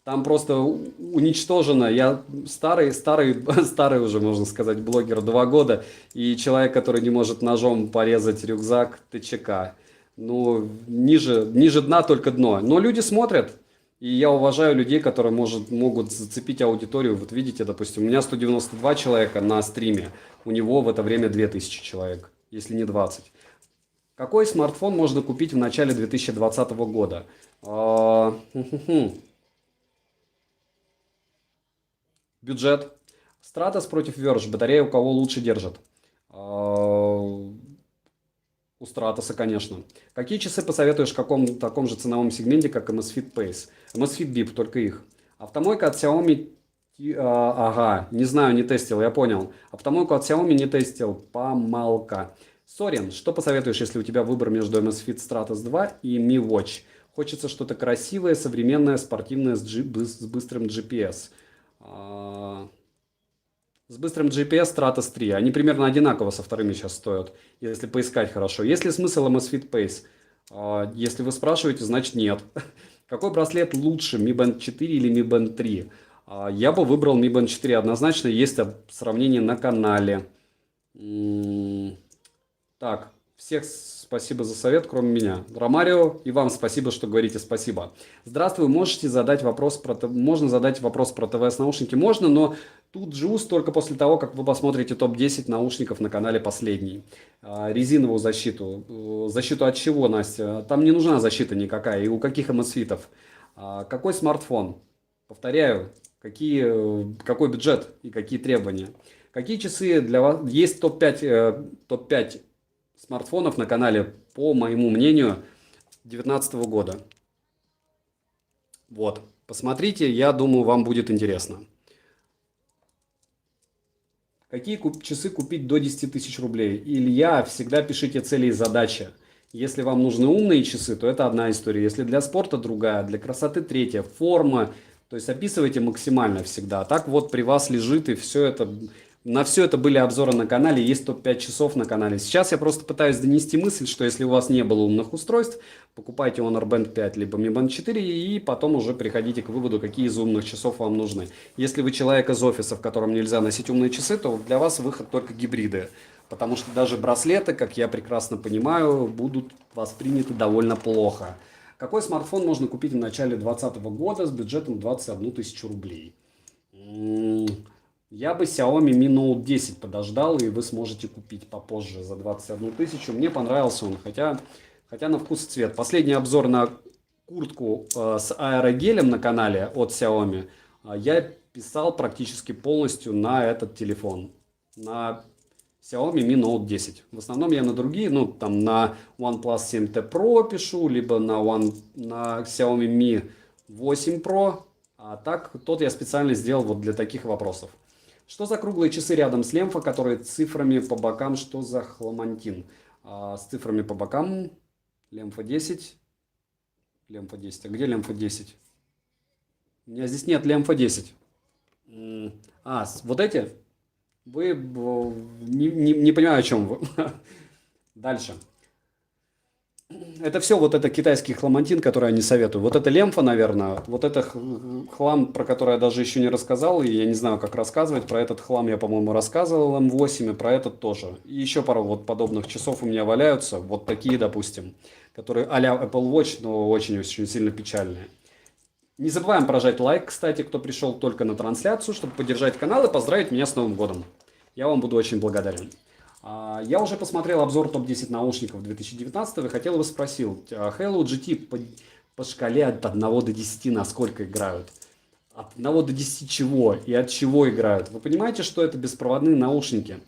Там просто уничтожено. Я старый уже, можно сказать, блогер, 2 года, и человек, который не может ножом порезать рюкзак ТЧК. Ну, ниже дна только дно. Но люди смотрят, и я уважаю людей, которые могут зацепить аудиторию. Вот видите, допустим, у меня 192 человека на стриме, у него в это время 2000 человек, если не 20. Какой смартфон можно купить в начале 2020 года? Бюджет. Stratos против Verge. Батарея у кого лучше держит? У Стратоса, конечно. Какие часы посоветуешь в таком же ценовом сегменте, как MSFit Pace? MSFit Bip, только их. Автомойка от Xiaomi... Ага, не знаю, не тестил, я понял. Автомойку от Xiaomi не тестил. Помалка. Сорин, что посоветуешь, если у тебя выбор между MSFit Stratos 2 и Mi Watch? Хочется что-то красивое, современное, спортивное с быстрым GPS. С быстрым GPS Stratos 3. Они примерно одинаково со вторыми сейчас стоят, если поискать хорошо. Есть ли смысл MSFit Pace? Если вы спрашиваете, значит нет. Какой браслет лучше, Mi Band 4 или Mi Band 3? Я бы выбрал Mi Band 4. Однозначно есть сравнение на канале. Так, Всех спасибо за совет, кроме меня. Ромарио, и вам спасибо, что говорите спасибо. Здравствуй, можно задать вопрос про ТВС-наушники? Можно, но тут жуз только после того, как вы посмотрите топ-10 наушников на канале последний. Резиновую защиту. Защиту от чего, Настя? Там не нужна защита никакая. И у каких MSFIT-ов? Какой смартфон? Повторяю, какой бюджет и какие требования? Какие часы для вас? Есть топ-5 смартфонов на канале, по моему мнению, 2019 года. Вот, посмотрите, я думаю, вам будет интересно. Какие часы купить до 10 тысяч рублей? Илья, всегда пишите цели и задачи. Если вам нужны умные часы, то это одна история. Если для спорта другая, для красоты третья, форма. То есть описывайте максимально всегда. Так вот при вас лежит и все это... На все это были обзоры на канале, есть топ-5 часов на канале. Сейчас я просто пытаюсь донести мысль, что если у вас не было умных устройств, покупайте Honor Band 5 либо Mi Band 4 и потом уже приходите к выводу, какие из умных часов вам нужны. Если вы человек из офиса, в котором нельзя носить умные часы, то для вас выход только гибриды. Потому что даже браслеты, как я прекрасно понимаю, будут восприняты довольно плохо. Какой смартфон можно купить в начале 2020 года с бюджетом 21 тысячу рублей? Я бы Xiaomi Mi Note 10 подождал, и вы сможете купить попозже за 21 тысячу. Мне понравился он, хотя на вкус и цвет. Последний обзор на куртку с аэрогелем на канале от Xiaomi я писал практически полностью на этот телефон. На Xiaomi Mi Note 10. В основном я на другие, там на OnePlus 7T Pro пишу, либо на Xiaomi Mi 8 Pro. А так, тот я специально сделал вот для таких вопросов. Что за круглые часы рядом с лемфа, которые цифрами по бокам? Что за хламантин? С цифрами по бокам. Лемфа 10. Лемфа 10. А где лемфа 10? У меня здесь нет лемфа 10. Вот эти? Вы не понимаю, о чем вы. Дальше. Это все вот это китайский хламантин, который я не советую. Вот это лемфа, наверное. Вот это хлам, про который я даже еще не рассказал. И я не знаю, как рассказывать. Про этот хлам я, по-моему, рассказывал М8. И про этот тоже. И еще пару вот подобных часов у меня валяются. Вот такие, допустим. Которые а-ля Apple Watch, но очень-очень сильно печальные. Не забываем прожать лайк, кстати, кто пришел только на трансляцию, чтобы поддержать канал и поздравить меня с Новым годом. Я вам буду очень благодарен. Я уже посмотрел обзор топ-10 наушников 2019 и хотел бы спросил, Halo GT по шкале от 1 до 10 на сколько играют? От 1 до 10 чего и от чего играют? Вы понимаете, что это беспроводные наушники?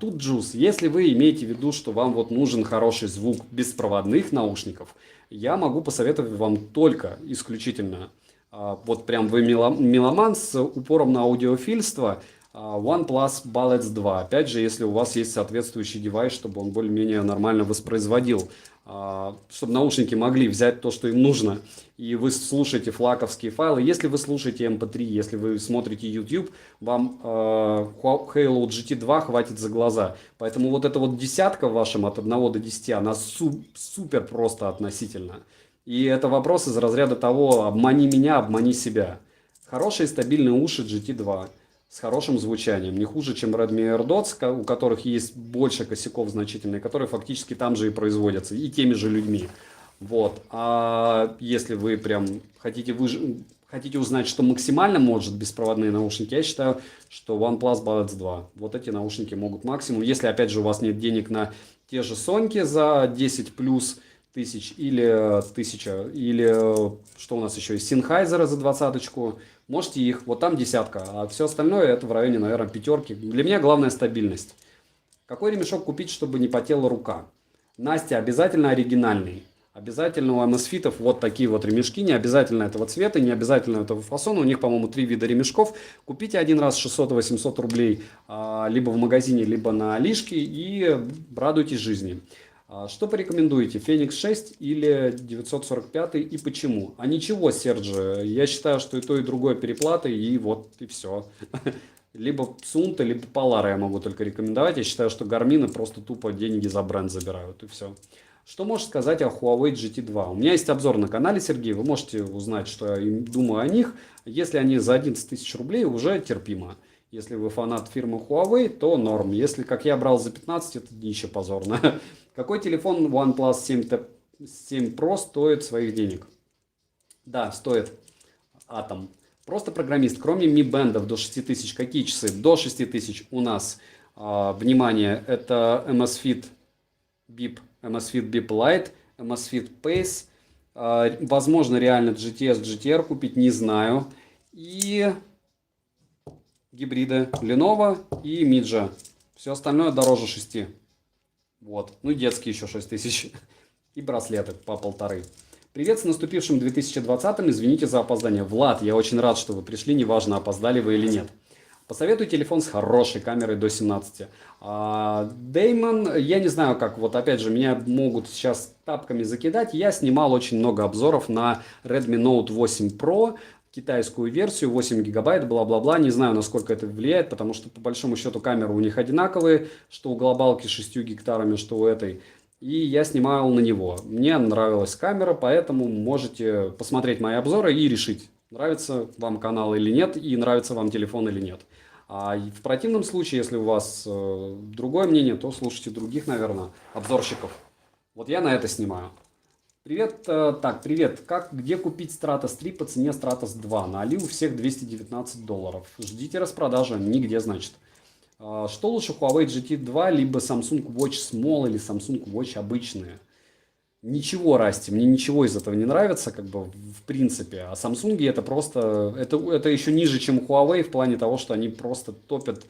Тут джуз. Если вы имеете в виду, что вам вот нужен хороший звук беспроводных наушников, я могу посоветовать вам только исключительно, вот прям вы меломан с упором на аудиофильство, OnePlus Bullets 2. Опять же, если у вас есть соответствующий девайс, чтобы он более-менее нормально воспроизводил, чтобы наушники могли взять то, что им нужно, и вы слушаете флаковские файлы. Если вы слушаете MP3, если вы смотрите YouTube, вам Halo GT2 хватит за глаза. Поэтому вот эта вот десятка в вашем от 1 до 10, она супер просто относительно. И это вопрос из разряда того, обмани меня, обмани себя. Хорошие стабильные уши GT2. С хорошим звучанием, не хуже, чем Redmi AirDots, у которых есть больше косяков значительных, которые фактически там же и производятся, и теми же людьми. Вот. А если вы прям хотите узнать, что максимально может беспроводные наушники, я считаю, что OnePlus Bullets 2. Вот эти наушники могут максимум. Если, опять же, у вас нет денег на те же Соньки за 10 плюс тысяч или 1000, или что у нас еще есть, Sennheiser за 20-очку, можете их, вот там десятка, а все остальное это в районе, наверное, пятерки. Для меня главная стабильность. Какой ремешок купить, чтобы не потела рука? Настя, обязательно оригинальный. Обязательно у Amazfit вот такие вот ремешки, не обязательно этого цвета, не обязательно этого фасона. У них, по-моему, 3 вида ремешков. Купите один раз 600-800 рублей либо в магазине, либо на Алишке и радуйтесь жизни. Что порекомендуете, Феникс 6 или 945 и почему? А ничего, Серджи, я считаю, что и то, и другое переплаты, и вот, и все. Либо Сунта, либо Polar я могу только рекомендовать. Я считаю, что Гармины просто тупо деньги за бренд забирают, и все. Что можешь сказать о Huawei GT2? У меня есть обзор на канале, Сергей, вы можете узнать, что я думаю о них. Если они за 11 тысяч рублей, уже терпимо. Если вы фанат фирмы Huawei, то норм. Если, как я, брал за 15, это днище позорно. Какой телефон OnePlus 7 Pro стоит своих денег? Да, стоит Atom. Просто программист. Кроме Mi Band до 6000, какие часы? До 6000 у нас, внимание, это Amazfit Bip Lite, Amazfit Pace. Возможно, реально GTS, GTR купить, не знаю. И гибриды Lenovo и Midja. Все остальное дороже 6. Вот. Ну и детские еще 6000. И браслеты по 1500. Привет с наступившим 2020-м. Извините за опоздание. Влад, я очень рад, что вы пришли. Неважно, опоздали вы или нет. Посоветуй телефон с хорошей камерой до 17. Деймон, я не знаю как, вот опять же, меня могут сейчас тапками закидать. Я снимал очень много обзоров на Redmi Note 8 Pro, китайскую версию, 8 гигабайт, бла-бла-бла. Не знаю, насколько это влияет, потому что по большому счету камеры у них одинаковые, что у глобалки с 6 гектарами, что у этой. И я снимал на него. Мне нравилась камера, поэтому можете посмотреть мои обзоры и решить, нравится вам канал или нет, и нравится вам телефон или нет. А в противном случае, если у вас другое мнение, то слушайте других, наверное, обзорщиков. Вот я на это снимаю. Привет, привет. Где купить Stratos 3 по цене Stratos 2? На Али у всех $219. Ждите распродажи, нигде, значит. Что лучше, Huawei GT2, либо Samsung Watch Small или Samsung Watch обычные? Ничего, Расти, мне ничего из этого не нравится, как бы, в принципе. А Samsung это просто, это еще ниже, чем Huawei в плане того, что они просто топят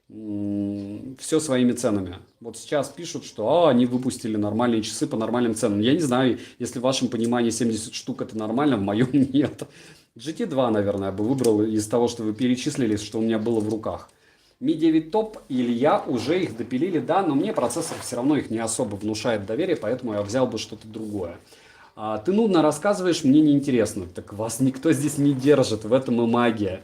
все своими ценами. Вот сейчас пишут, что они выпустили нормальные часы по нормальным ценам. Я не знаю, если в вашем понимании 70 штук это нормально, в моем нет. GT2, наверное, я бы выбрал из того, что вы перечислили, что у меня было в руках. Mi 9 Top и Илья уже их допилили, да, но мне процессор все равно их не особо внушает доверие, поэтому я взял бы что-то другое. Ты нудно рассказываешь, мне неинтересно. Так вас никто здесь не держит, в этом и магия.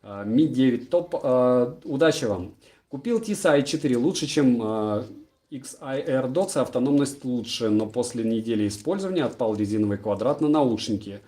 Mi 9 Top, удачи вам. Купил TISA i4 лучше, чем XIR Dots, автономность лучше, но после недели использования отпал резиновый квадрат на наушники.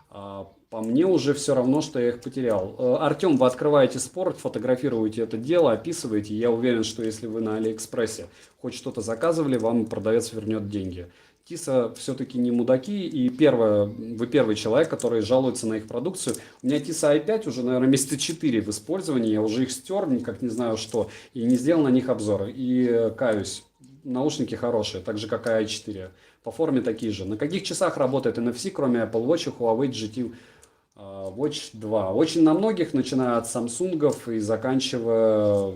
По мне уже все равно, что я их потерял. Артем, вы открываете спорт, фотографируете это дело, описываете. Я уверен, что если вы на Алиэкспрессе хоть что-то заказывали, вам продавец вернет деньги. Тиса все-таки не мудаки, и вы первый человек, который жалуется на их продукцию. У меня Тиса i5 уже, наверное, месяца 4 в использовании, я уже их стер, никак не знаю что, и не сделал на них обзоры. И каюсь, наушники хорошие, так же как и i4, по форме такие же. На каких часах работает NFC, кроме Apple Watch, Huawei GT Watch 2? Очень на многих, начиная от Samsung и заканчивая,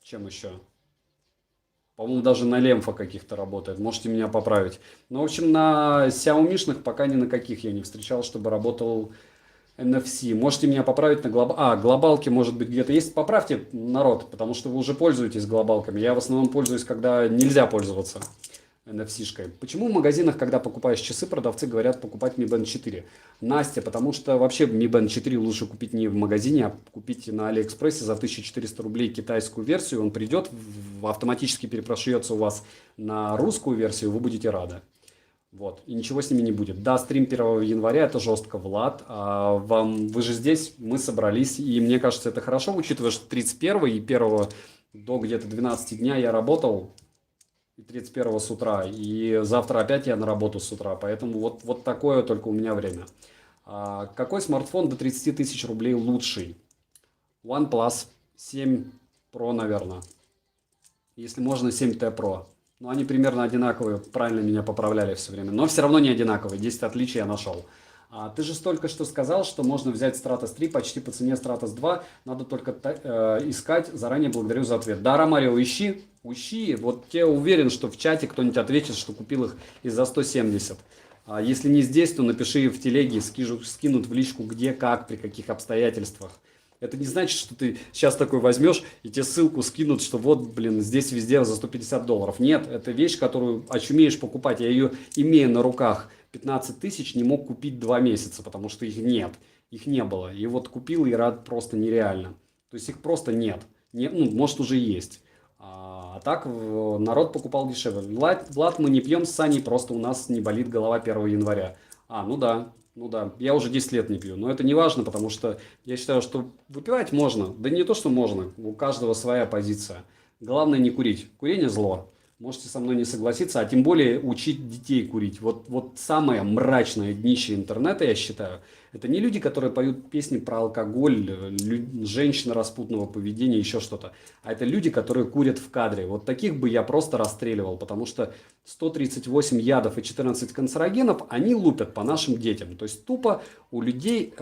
чем еще? По-моему, даже на лемфа каких-то работает. Можете меня поправить. Ну, в общем, на Xiaomi-шных пока ни на каких я не встречал, чтобы работал NFC. Можете меня поправить на глобалке, может быть, где-то есть. Поправьте, народ, потому что вы уже пользуетесь глобалками. Я в основном пользуюсь, когда нельзя пользоваться NFC-шкой. Почему в магазинах, когда покупаешь часы, продавцы говорят покупать Mi Band 4? Настя, потому что вообще Mi Band 4 лучше купить не в магазине, а купить на Алиэкспрессе за 1400 рублей китайскую версию. Он придет, автоматически перепрошьется у вас на русскую версию, вы будете рады. Вот. И ничего с ними не будет. Да, стрим 1 января, это жестко, Влад. Вы же здесь, мы собрались. И мне кажется, это хорошо, учитывая, что 31 и 1 до где-то 12 дня я работал. 31 с утра, и завтра опять я на работу с утра, поэтому вот такое только у меня время. Какой смартфон до 30 тысяч рублей лучший? OnePlus 7 Pro, наверное. Если можно, 7T Pro. Но они примерно одинаковые, правильно меня поправляли все время. Но все равно не одинаковые, 10 отличий я нашел. Ты же только что сказал, что можно взять Stratos 3 почти по цене Stratos 2. Надо только искать. Заранее благодарю за ответ. Да, Ромарио, ищи. Вот я уверен, что в чате кто-нибудь ответит, что купил их и за 170. Если не здесь, то напиши в телеге, скинут в личку где, как, при каких обстоятельствах. Это не значит, что ты сейчас такой возьмешь и тебе ссылку скинут, что вот, блин, здесь везде за $150. Нет, это вещь, которую очумеешь покупать. Я ее, имея на руках 15 тысяч, не мог купить 2 месяца, потому что их нет. Их не было. И вот купил и рад просто нереально. То есть их просто нет. Может уже есть. А так народ покупал дешевле. Влад, мы не пьем с Саней, просто у нас не болит голова 1 января. Ну да. Ну да, я уже 10 лет не пью, но это не важно, потому что я считаю, что выпивать можно. Да не то, что можно, у каждого своя позиция. Главное не курить. Курение зло. Можете со мной не согласиться, а тем более учить детей курить. Вот самое мрачное днище интернета, я считаю, это не люди, которые поют песни про алкоголь, женщины распутного поведения, еще что-то. А это люди, которые курят в кадре. Вот таких бы я просто расстреливал, потому что 138 ядов и 14 канцерогенов, они лупят по нашим детям. То есть тупо у людей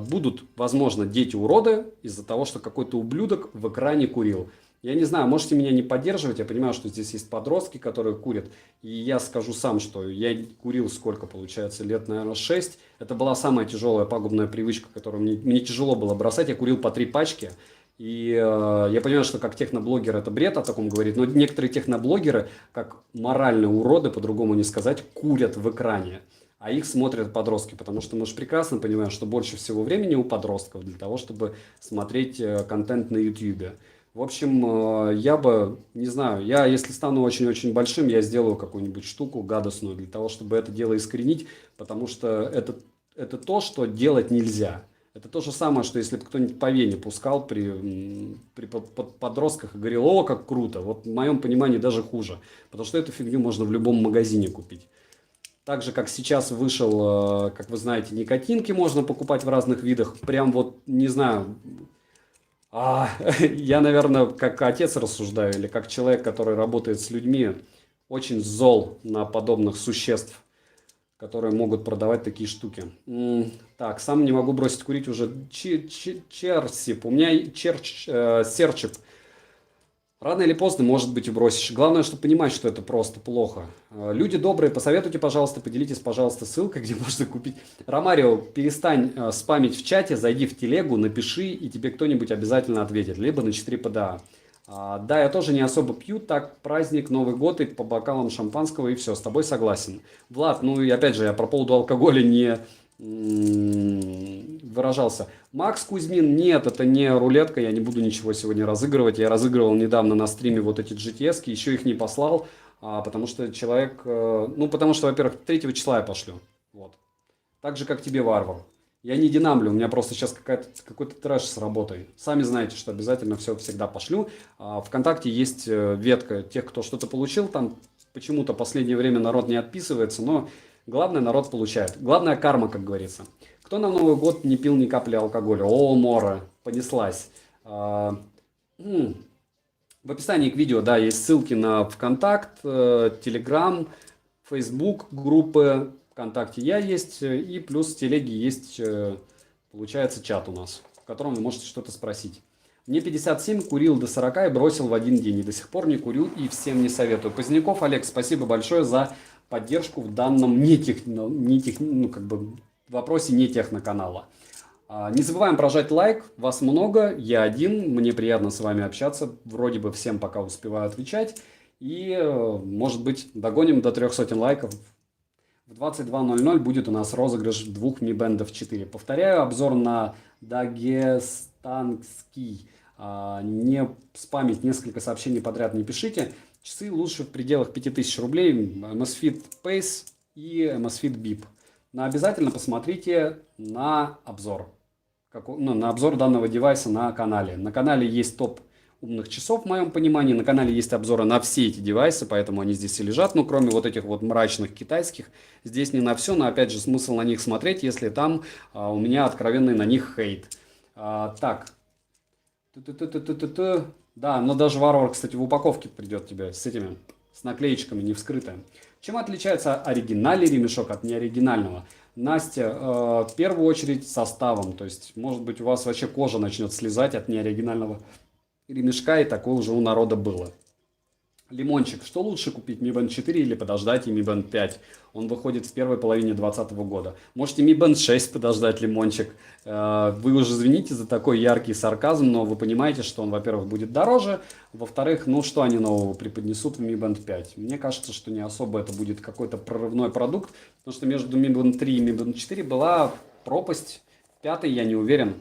будут, возможно, дети-уроды из-за того, что какой-то ублюдок в экране курил. Я не знаю, можете меня не поддерживать, я понимаю, что здесь есть подростки, которые курят. И я скажу сам, что я курил сколько, получается, лет, наверное, 6. Это была самая тяжелая пагубная привычка, которую мне тяжело было бросать. Я курил по 3 пачки. И я понимаю, что как техноблогер это бред о таком говорить, но некоторые техноблогеры, как моральные уроды, по-другому не сказать, курят в экране. А их смотрят подростки, потому что мы же прекрасно понимаем, что больше всего времени у подростков для того, чтобы смотреть контент на YouTube. В общем, я бы, не знаю, я если стану очень-очень большим, я сделаю какую-нибудь штуку гадостную для того, чтобы это дело искоренить, потому что это то, что делать нельзя. Это то же самое, что если бы кто-нибудь по вене пускал при подростках и говорил, о, как круто. Вот в моем понимании даже хуже, потому что эту фигню можно в любом магазине купить. Так же, как сейчас вышел, как вы знаете, никотинки можно покупать в разных видах. Прям вот, не знаю... Я, наверное, как отец рассуждаю, или как человек, который работает с людьми, очень зол на подобных существ, которые могут продавать такие штуки. Так, сам не могу бросить курить уже черсип. У меня серчип. Рано или поздно, может быть, и бросишь. Главное, чтобы понимать, что это просто плохо. Люди добрые, посоветуйте, пожалуйста, поделитесь, пожалуйста, ссылкой, где можно купить. Ромарио, перестань спамить в чате, зайди в телегу, напиши, и тебе кто-нибудь обязательно ответит. Либо на 4 ПДА. Да, я тоже не особо пью, так праздник, Новый год и по бокалам шампанского, и все, с тобой согласен. Влад, ну и опять же, я про поводу алкоголя не выражался. Макс Кузьмин, нет, это не рулетка, я не буду ничего сегодня разыгрывать. Я разыгрывал недавно на стриме вот эти GTS-ки, еще их не послал, потому что человек, потому что, во-первых, 3 числа я пошлю. Вот. Так же, как тебе, Варвар. Я не динамлю, у меня просто сейчас какой-то трэш с работой. Сами знаете, что обязательно все всегда пошлю. ВКонтакте есть ветка тех, кто что-то получил, там почему-то в последнее время народ не отписывается, но главное, народ получает. Главная карма, как говорится. Кто на Новый год не пил ни капли алкоголя? О, Мора, понеслась. В описании к видео, да, есть ссылки на ВКонтакт, Телеграм, Фейсбук, группы. ВКонтакте я есть, и плюс в телеге есть, получается, чат у нас, в котором вы можете что-то спросить. Мне 57, курил до 40 и бросил в один день. И до сих пор не курю и всем не советую. Поздняков Олег, спасибо большое за поддержку в данном вопросе не техноканала. Не забываем прожать лайк, вас много, я один, мне приятно с вами общаться, вроде бы всем пока успеваю отвечать. И, может быть, догоним до 300 лайков. В 22:00 будет у нас розыгрыш 2 Mi Band 4. Повторяю, обзор на дагестанский. Не спамить несколько сообщений подряд не пишите. Часы лучше в пределах 5000 рублей. Amazfit Pace и Amazfit Bip. Но обязательно посмотрите на обзор. На обзор данного девайса на канале. На канале есть топ умных часов, в моем понимании. На канале есть обзоры на все эти девайсы, поэтому они здесь и лежат. Ну, кроме вот этих вот мрачных китайских. Здесь не на все, но опять же смысл на них смотреть, если там у меня откровенный на них хейт. Так. Да, но даже варвар, кстати, в упаковке придет тебе с этими, с наклеечками, не вскрытая. Чем отличается оригинальный ремешок от неоригинального? Настя, в первую очередь составом. То есть, может быть, у вас вообще кожа начнет слезать от неоригинального ремешка, и такое уже у народа было. Лимончик. Что лучше купить, Mi Band 4 или подождать и Mi Band 5? Он выходит в первой половине 2020 года. Можете Mi Band 6 подождать, Лимончик. Вы уже извините за такой яркий сарказм, но вы понимаете, что он, во-первых, будет дороже. Во-вторых, что они нового преподнесут в Mi Band 5? Мне кажется, что не особо это будет какой-то прорывной продукт, потому что между Mi Band 3 и Mi Band 4 была пропасть. Пятый я не уверен.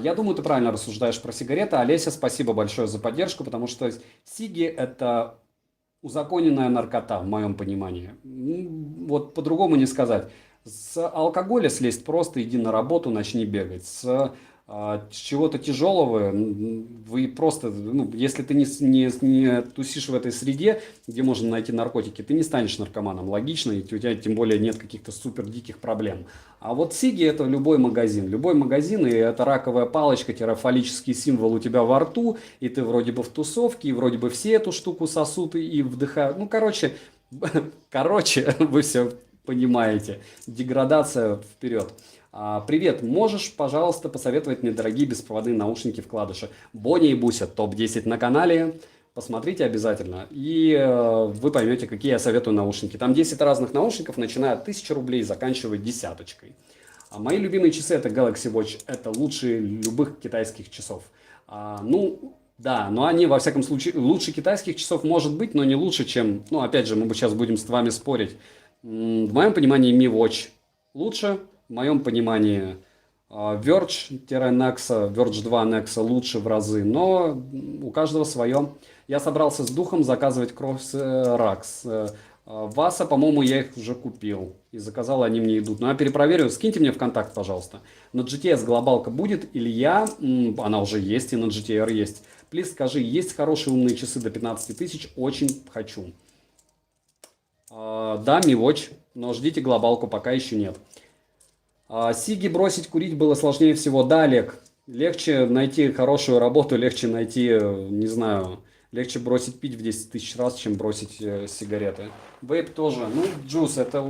Я думаю, ты правильно рассуждаешь про сигареты. Олеся, спасибо большое за поддержку, потому что сиги – это узаконенная наркота, в моем понимании. Вот по-другому не сказать. С алкоголя слезть просто, иди на работу, начни бегать. С чего-то тяжелого вы просто, ну, если ты не тусишь в этой среде, где можно найти наркотики, ты не станешь наркоманом, логично, и у тебя тем более нет каких-то супер диких проблем. А вот сиги это любой магазин, и это раковая палочка-фаллический символ у тебя во рту, и ты вроде бы в тусовке, и вроде бы все эту штуку сосут и вдыхают. Ну, короче, вы все понимаете. Деградация вперед. Привет, можешь, пожалуйста, посоветовать мне дорогие беспроводные наушники-вкладыши? Боня и Буся, топ-10 на канале. Посмотрите обязательно, и вы поймете, какие я советую наушники. Там 10 разных наушников, начиная от 1000 рублей, заканчивая десяточкой. Мои любимые часы это Galaxy Watch, это лучшие любых китайских часов. Ну, да, но они, во всяком случае, лучше китайских часов может быть, но не лучше, чем, ну, опять же, мы сейчас будем с вами спорить. В моем понимании Mi Watch лучше, в моем понимании Verge-Nexa, Verge 2 Nexa лучше в разы, но у каждого свое. Я собрался с духом заказывать Crocs Rax. Васа, по-моему, я их уже купил и заказал, они мне идут. Ну, я перепроверю, скиньте мне в контакт, пожалуйста. На GTS глобалка будет или я? Она уже есть, и на GTR есть. Плиз, скажи, есть хорошие умные часы до 15 тысяч? Очень хочу. Да, Mi Watch, но ждите глобалку, пока еще нет. Сиги бросить курить было сложнее всего. Да, Олег, легче найти хорошую работу, легче найти, не знаю, легче бросить пить в 10 тысяч раз, чем бросить сигареты. Вейп тоже. Ну, джус, это...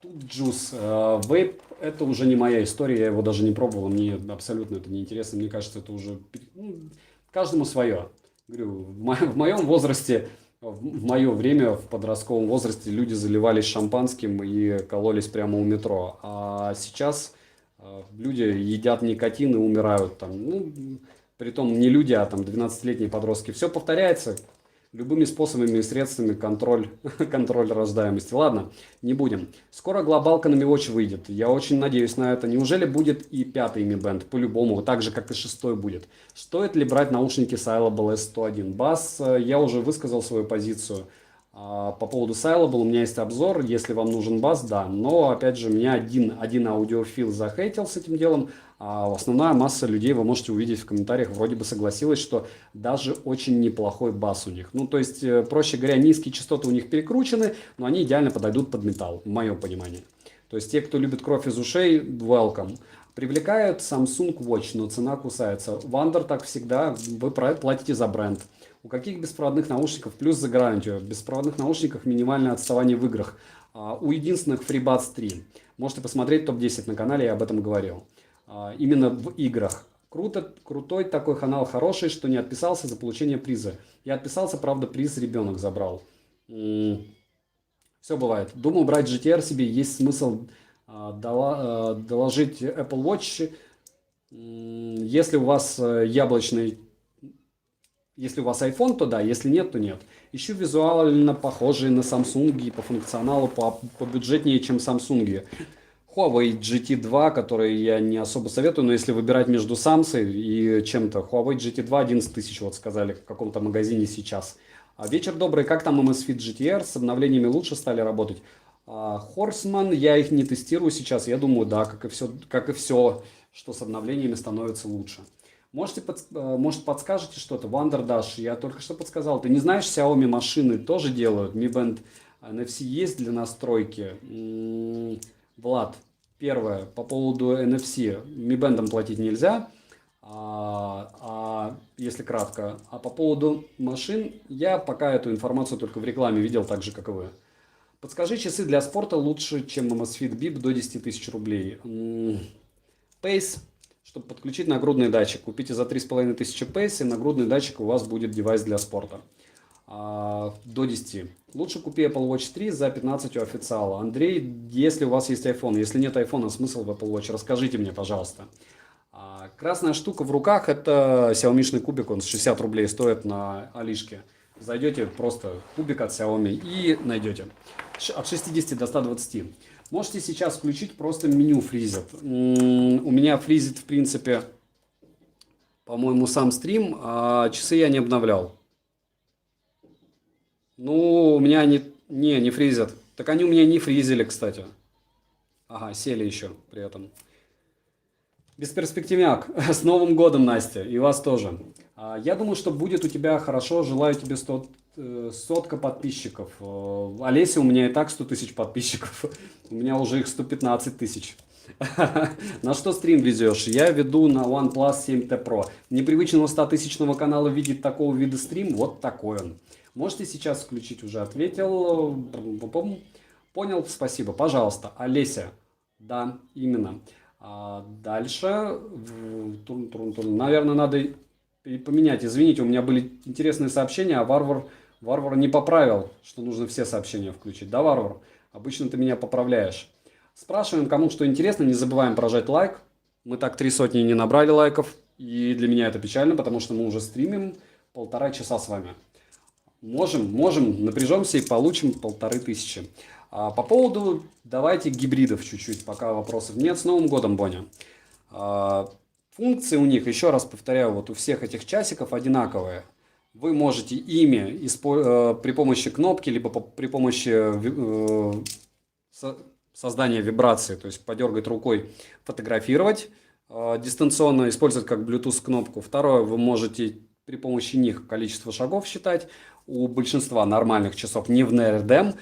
Тут джус. Вейп это уже не моя история, я его даже не пробовал, мне абсолютно это не интересно. Мне кажется, это уже... Ну, каждому свое. Говорю, в моем возрасте... В мое время, в подростковом возрасте, люди заливались шампанским и кололись прямо у метро. А сейчас люди едят никотин и умирают там. Ну, притом не люди, а там 12-летние подростки. Все повторяется. Любыми способами и средствами контроль рождаемости. Ладно, не будем. Скоро глобалка на Mi Watch выйдет. Я очень надеюсь на это. Неужели будет и 5-й Mi Band? По-любому, так же, как и 6-й будет. Стоит ли брать наушники Syllable S101? Бас, я уже высказал свою позицию. По поводу Syllable у меня есть обзор. Если вам нужен бас, да. Но, опять же, меня один аудиофил захейтил с этим делом. А основная масса людей, вы можете увидеть в комментариях, вроде бы согласилась, что даже очень неплохой бас у них. Ну, то есть, проще говоря, низкие частоты у них перекручены, но они идеально подойдут под металл, в моем понимании. То есть, те, кто любит кровь из ушей, welcome. Привлекает Samsung Watch, но цена кусается. Wander так всегда, вы платите за бренд. У каких беспроводных наушников плюс за гарантию? В беспроводных наушниках минимальное отставание в играх. У единственных FreeBuds 3. Можете посмотреть топ-10 на канале, я об этом говорил. Именно в играх. Крутой такой канал, хороший, что не отписался за получение приза. Я отписался, правда, приз ребенок забрал. Все бывает. Думаю, брать GTR себе есть смысл доложить Apple Watch. Если у вас яблочный, если у вас iPhone, то да, если нет, то нет. Ищу визуально похожие на Samsung и по функционалу побюджетнее, чем Samsung. Huawei GT2, который я не особо советую, но если выбирать между Samsung и чем-то, Huawei GT2 11 тысяч, вот сказали в каком-то магазине сейчас. Вечер добрый, как там MSFit GTR, с обновлениями лучше стали работать? Horseman, я их не тестирую сейчас, я думаю, да, как и все, что с обновлениями становится лучше. Может, подскажете что-то? Wonderdash, я только что подсказал. Ты не знаешь, Xiaomi машины тоже делают? Mi Band NFC есть для настройки? Влад, первое, по поводу NFC. Mi Band платить нельзя, если кратко. А по поводу машин, я пока эту информацию только в рекламе видел, так же, как и вы. Подскажи, часы для спорта лучше, чем Amazfit Bip до 10 тысяч рублей. Pace. Чтобы подключить нагрудный датчик, купите за 3500 Pace, и нагрудный датчик у вас будет девайс для спорта. До 10. Лучше купи Apple Watch 3 за 15 у официала. Андрей, если у вас есть iPhone, если нет iPhone, смысл в Apple Watch? Расскажите мне, пожалуйста. Красная штука в руках, это Xiaomi-шный кубик, он с 60 рублей стоит на Алишке. Зайдете просто кубик от Xiaomi и найдете. От 60 до 120. Можете сейчас включить, просто меню фризит. У меня фризит, в принципе, по-моему, сам стрим, а часы я не обновлял. Ну, у меня не фризят. Так они у меня не фризили, кстати. Ага, сели еще при этом. Бесперспективняк. С Новым годом, Настя. И вас тоже. Я думаю, что будет у тебя хорошо. Желаю тебе сотка подписчиков. Олеся, у меня и так 100 тысяч подписчиков. У меня уже их 115 тысяч. На что стрим везешь? Я веду на OnePlus 7T Pro. Непривычного 100-тысячного канала видеть такого вида стрим. Вот такой он. Можете сейчас включить? Уже ответил. Понял, спасибо. Пожалуйста, Олеся. Да, именно. Дальше. Наверное, надо поменять. Извините, у меня были интересные сообщения, а Варвар не поправил, что нужно все сообщения включить. Да, Варвар? Обычно ты меня поправляешь. Спрашиваем, кому что интересно. Не забываем прожать лайк. Мы так 3 сотни не набрали лайков. И для меня это печально, потому что мы уже стримим 1,5 часа с вами. Можем, напряжемся и получим 1500. По поводу, давайте гибридов чуть-чуть, пока вопросов нет. С Новым годом, Боня. Функции у них, еще раз повторяю, вот у всех этих часиков одинаковые. Вы можете ими при помощи кнопки, либо при помощи создания вибрации, то есть подергать рукой, фотографировать дистанционно, использовать как Bluetooth кнопку. Второе, вы можете при помощи них количество шагов считать. У большинства нормальных часов, не в NRDM,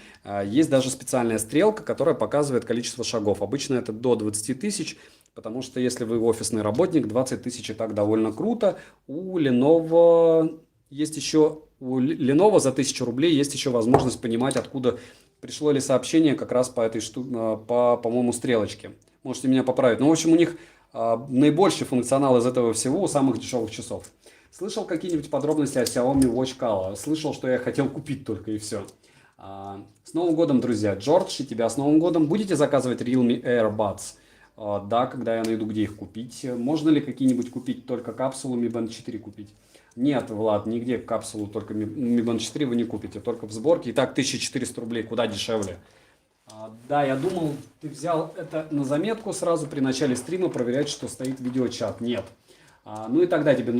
есть даже специальная стрелка, которая показывает количество шагов. Обычно это до 20 тысяч, потому что если вы офисный работник, 20 тысяч и так довольно круто. У Lenovo за 1000 рублей есть еще возможность понимать, откуда пришло ли сообщение как раз по этой по-моему, стрелочке. Можете меня поправить. Но, в общем, у них наибольший функционал из этого всего у самых дешевых часов. Слышал какие-нибудь подробности о Xiaomi Watch Color? Слышал, что я хотел купить только и все. С Новым годом, друзья. Джордж, и тебя с Новым годом. Будете заказывать Realme AirBuds? Да, когда я найду, где их купить. Можно ли какие-нибудь купить только капсулу Mi Band 4 купить? Нет, Влад, нигде капсулу только Mi Band 4 вы не купите, только в сборке. Итак, 1400 рублей, куда дешевле. Да, я думал, ты взял это на заметку сразу при начале стрима проверять, что стоит видеочат. Нет. Ну и тогда тебе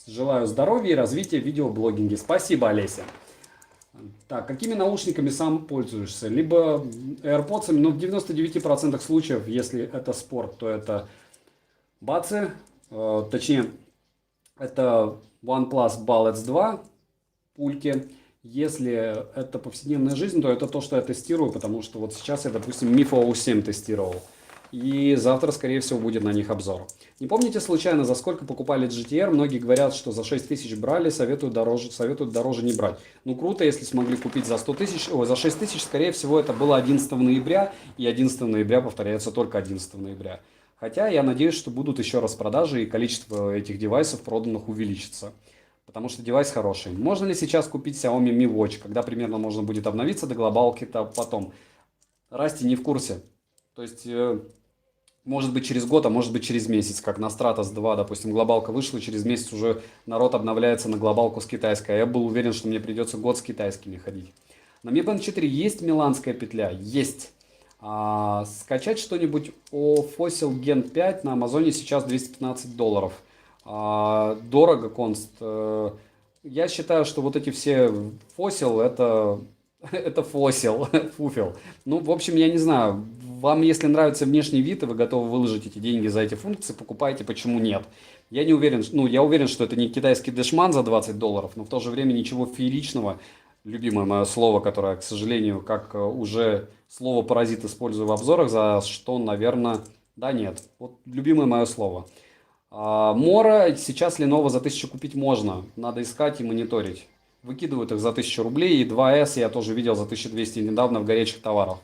желаю здоровья и развития в видеоблогинге. Спасибо, Олеся. Так, какими наушниками сам пользуешься? Либо AirPods, но в 99% случаев, если это спорт, то это Buds, точнее, это OnePlus Bullets 2 пульки. Если это повседневная жизнь, то это то, что я тестирую, потому что вот сейчас я, допустим, Mifo 7 тестировал. И завтра, скорее всего, будет на них обзор. Не помните случайно, за сколько покупали GTR? Многие говорят, что за 6 тысяч брали, советуют дороже не брать. Ну, круто, если смогли купить за 100 тысяч, за 6 тысяч, скорее всего, это было 11 ноября. И 11 ноября повторяется только 11 ноября. Хотя я надеюсь, что будут еще распродажи и количество этих девайсов проданных увеличится. Потому что девайс хороший. Можно ли сейчас купить Xiaomi Mi Watch? Когда примерно можно будет обновиться до глобалки-то потом? Расти не в курсе. То есть... Может быть через год, а может быть через месяц, как на Stratos 2, допустим, глобалка вышла, через месяц уже народ обновляется на глобалку с китайской. А я был уверен, что мне придется год с китайскими ходить. На Mi Band 4 есть миланская петля? Есть. Скачать что-нибудь о Fossil Gen 5 на Амазоне сейчас $215. Дорого, Конст. Я считаю, что вот эти все Fossil это фосил, фуфел. Ну, в общем, я не знаю. Вам, если нравится внешний вид, и вы готовы выложить эти деньги за эти функции, покупайте, почему нет. Я не уверен, я уверен, что это не китайский дэшман за $20, но в то же время ничего фееричного, любимое мое слово, которое, к сожалению, как уже слово паразит использую в обзорах, за что, наверное, да нет. Вот любимое мое слово. Мора сейчас Lenovo за 1000 купить можно, надо искать и мониторить. Выкидывают их за 1000 рублей, и 2S я тоже видел за 1200 недавно в горячих товарах.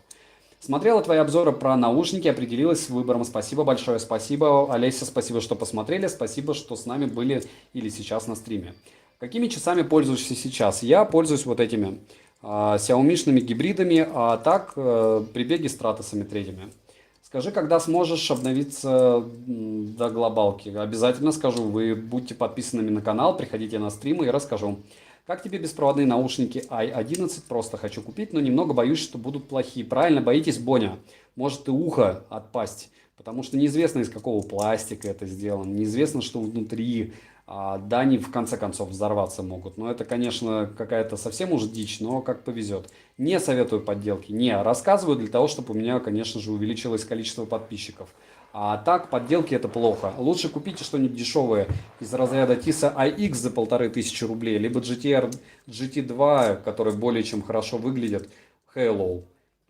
Смотрела твои обзоры про наушники, определилась с выбором. Спасибо большое, спасибо. Олеся, спасибо, что посмотрели, спасибо, что с нами были или сейчас на стриме. Какими часами пользуешься сейчас? Я пользуюсь вот этими Xiaomi-шными гибридами, а так при беге стратосами третьими. Скажи, когда сможешь обновиться до глобалки? Обязательно скажу, вы будьте подписанными на канал, приходите на стримы и расскажу. Как тебе беспроводные наушники i11? Просто хочу купить, но немного боюсь, что будут плохие. Правильно, боитесь, Боня? Может и ухо отпасть, потому что неизвестно, из какого пластика это сделано, неизвестно, что внутри. Да, они в конце концов взорваться могут. Но это, конечно, какая-то совсем уж дичь, но как повезет. Не советую подделки. Не, рассказываю для того, чтобы у меня, конечно же, увеличилось количество подписчиков. А так, подделки это плохо. Лучше купите что-нибудь дешевое из разряда TISA iX за 1500 рублей, либо GTR GT2, который более чем хорошо выглядит. Hello.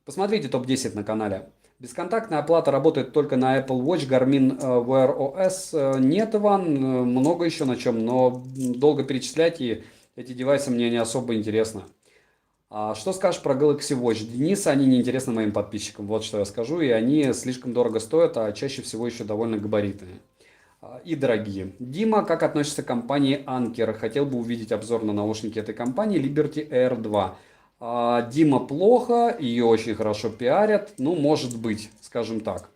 Посмотрите топ-10 на канале. Бесконтактная оплата работает только на Apple Watch, Garmin Wear OS. Нет, Иван, много еще на чем, но долго перечислять, и эти девайсы мне не особо интересны. А что скажешь про Galaxy Watch? Денис, они не интересны моим подписчикам, вот что я скажу, и они слишком дорого стоят, а чаще всего еще довольно габаритные. И дорогие. Дима, как относится к компании Anker? Хотел бы увидеть обзор на наушники этой компании Liberty Air 2. Дима, плохо, ее очень хорошо пиарят, ну, может быть, скажем так.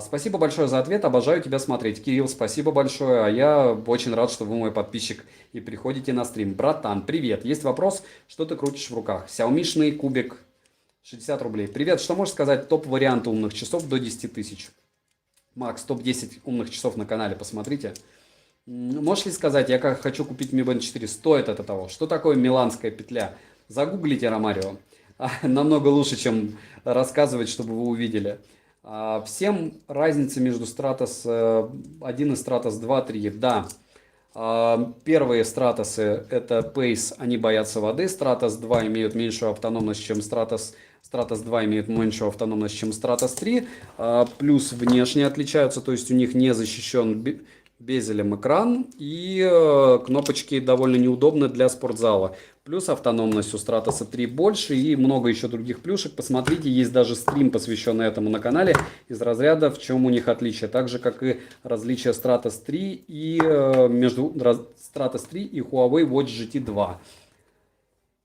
Спасибо большое за ответ, обожаю тебя смотреть. Кирилл, спасибо большое, а я очень рад, что вы мой подписчик и приходите на стрим. Братан, привет, есть вопрос, что ты крутишь в руках? Xiaomi кубик, 60 рублей. Привет, что можешь сказать топ-варианты умных часов до 10 тысяч? Макс, топ-10 умных часов на канале, посмотрите. Можешь ли сказать, я как хочу купить Mi Band 4, стоит это того? Что такое миланская петля? Загуглите, Ромарио. Намного лучше, чем рассказывать, чтобы вы увидели. Всем разница между Stratos 1 и Stratos 2, 3. Да, первые Stratos это Pace, они боятся воды. Stratos 2 имеют меньшую автономность, чем Stratos 2 имеет меньшую автономность, чем Stratos 3. Плюс внешне отличаются, то есть у них не защищен безелем экран, и кнопочки довольно неудобны для спортзала. Плюс автономность у Stratos 3 больше и много еще других плюшек. Посмотрите, есть даже стрим, посвященный этому на канале, из разряда в чем у них отличие. Так же, как и различия Stratos 3 и между Stratos 3 и Huawei Watch GT 2.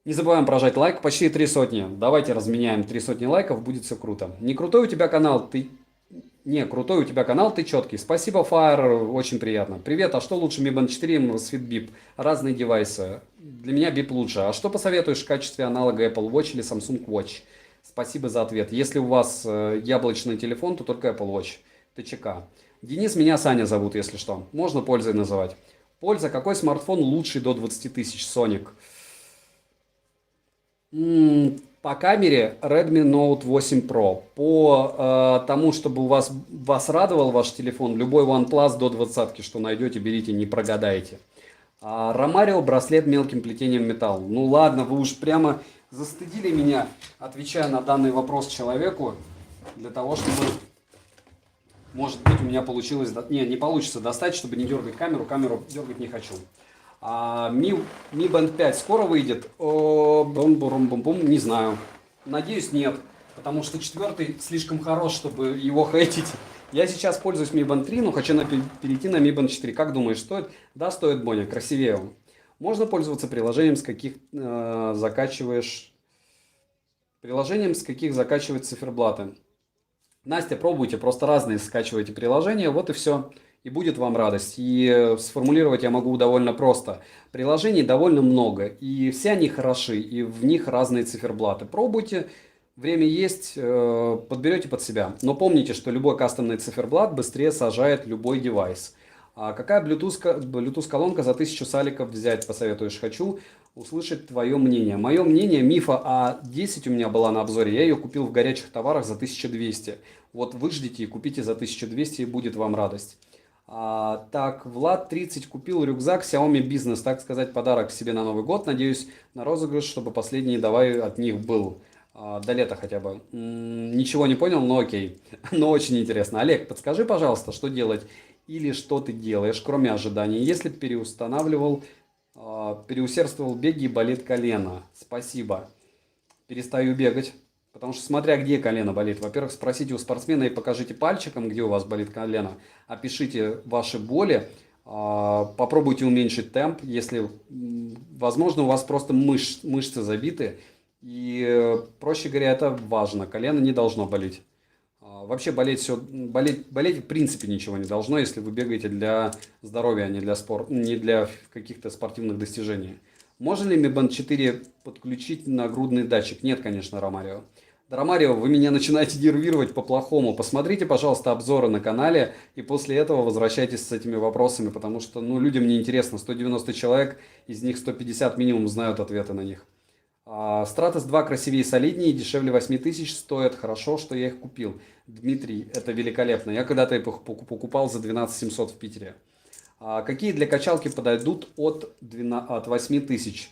Не забываем прожать лайк, почти 3 сотни. Давайте разменяем 3 сотни лайков, будет все круто. Не крутой у тебя канал, ты... Не, крутой у тебя канал, ты четкий. Спасибо, Fire, очень приятно. Привет, а что лучше, Mi Band 4 или Sweet Bip? Разные девайсы. Для меня Bip лучше. А что посоветуешь в качестве аналога Apple Watch или Samsung Watch? Спасибо за ответ. Если у вас яблочный телефон, то только Apple Watch. ТЧК. Денис, меня Саня зовут, если что. Можно пользой называть. Польза, какой смартфон лучший до 20 тысяч? Sonic. По камере Redmi Note 8 Pro. По тому, чтобы вас радовал ваш телефон, любой OnePlus до 20, что найдете, берите, не прогадаете. Ромарио браслет мелким плетением металл. Ну ладно, вы уж прямо застыдили меня, отвечая на данный вопрос человеку, для того, чтобы, может быть, у меня получилось... Не получится достать, чтобы не дергать камеру дергать не хочу. Mi Band 5 скоро выйдет? Не знаю. Надеюсь, нет. Потому что 4 слишком хорош, чтобы его хейтить. Я сейчас пользуюсь Mi Band 3, но хочу перейти на Mi Band 4. Как думаешь, стоит? Да, стоит, Боня, красивее он. Можно пользоваться приложением, с каких закачиваешь... Приложением, с каких закачивать циферблаты. Настя, пробуйте, просто разные скачивайте приложения, вот и все. И будет вам радость. И сформулировать я могу довольно просто. Приложений довольно много, и все они хороши, и в них разные циферблаты. Пробуйте, время есть, подберете под себя. Но помните, что любой кастомный циферблат быстрее сажает любой девайс. А какая Bluetooth колонка за 1000 саликов взять, посоветуешь? Хочу услышать твое мнение. Мое мнение, Мифа А10 у меня была на обзоре, я ее купил в горячих товарах за 1200. Вот выждите и купите за 1200, и будет вам радость. Так, Влад 30 купил рюкзак Xiaomi Business, так сказать, подарок себе на Новый год. Надеюсь на розыгрыш, чтобы последний давай от них был. До лета хотя бы. Ничего не понял, но окей. Но очень интересно. Олег, подскажи, пожалуйста, что делать или что ты делаешь, кроме ожиданий, если переустанавливал, переусердствовал беги и болит колено? Спасибо. Перестаю бегать. Потому что смотря где колено болит. Во-первых, спросите у спортсмена и покажите пальчиком, где у вас болит колено. Опишите ваши боли. Попробуйте уменьшить темп. Если, возможно, у вас просто мышцы забиты. И, проще говоря, это важно. Колено не должно болеть. Вообще болеть в принципе ничего не должно, если вы бегаете для здоровья, а не для каких-то спортивных достижений. Можно ли Mi Band 4 подключить нагрудный датчик? Нет, конечно, Ромарио. Драмарио, вы меня начинаете нервировать по-плохому. Посмотрите, пожалуйста, обзоры на канале, и после этого возвращайтесь с этими вопросами, потому что, ну, людям не интересно. 190 человек, из них 150 минимум знают ответы на них. Stratos 2 красивее и солиднее, дешевле 8000 стоят. Хорошо, что я их купил. Дмитрий, это великолепно. Я когда-то их покупал за 12 700 в Питере. Какие для качалки подойдут от 8000?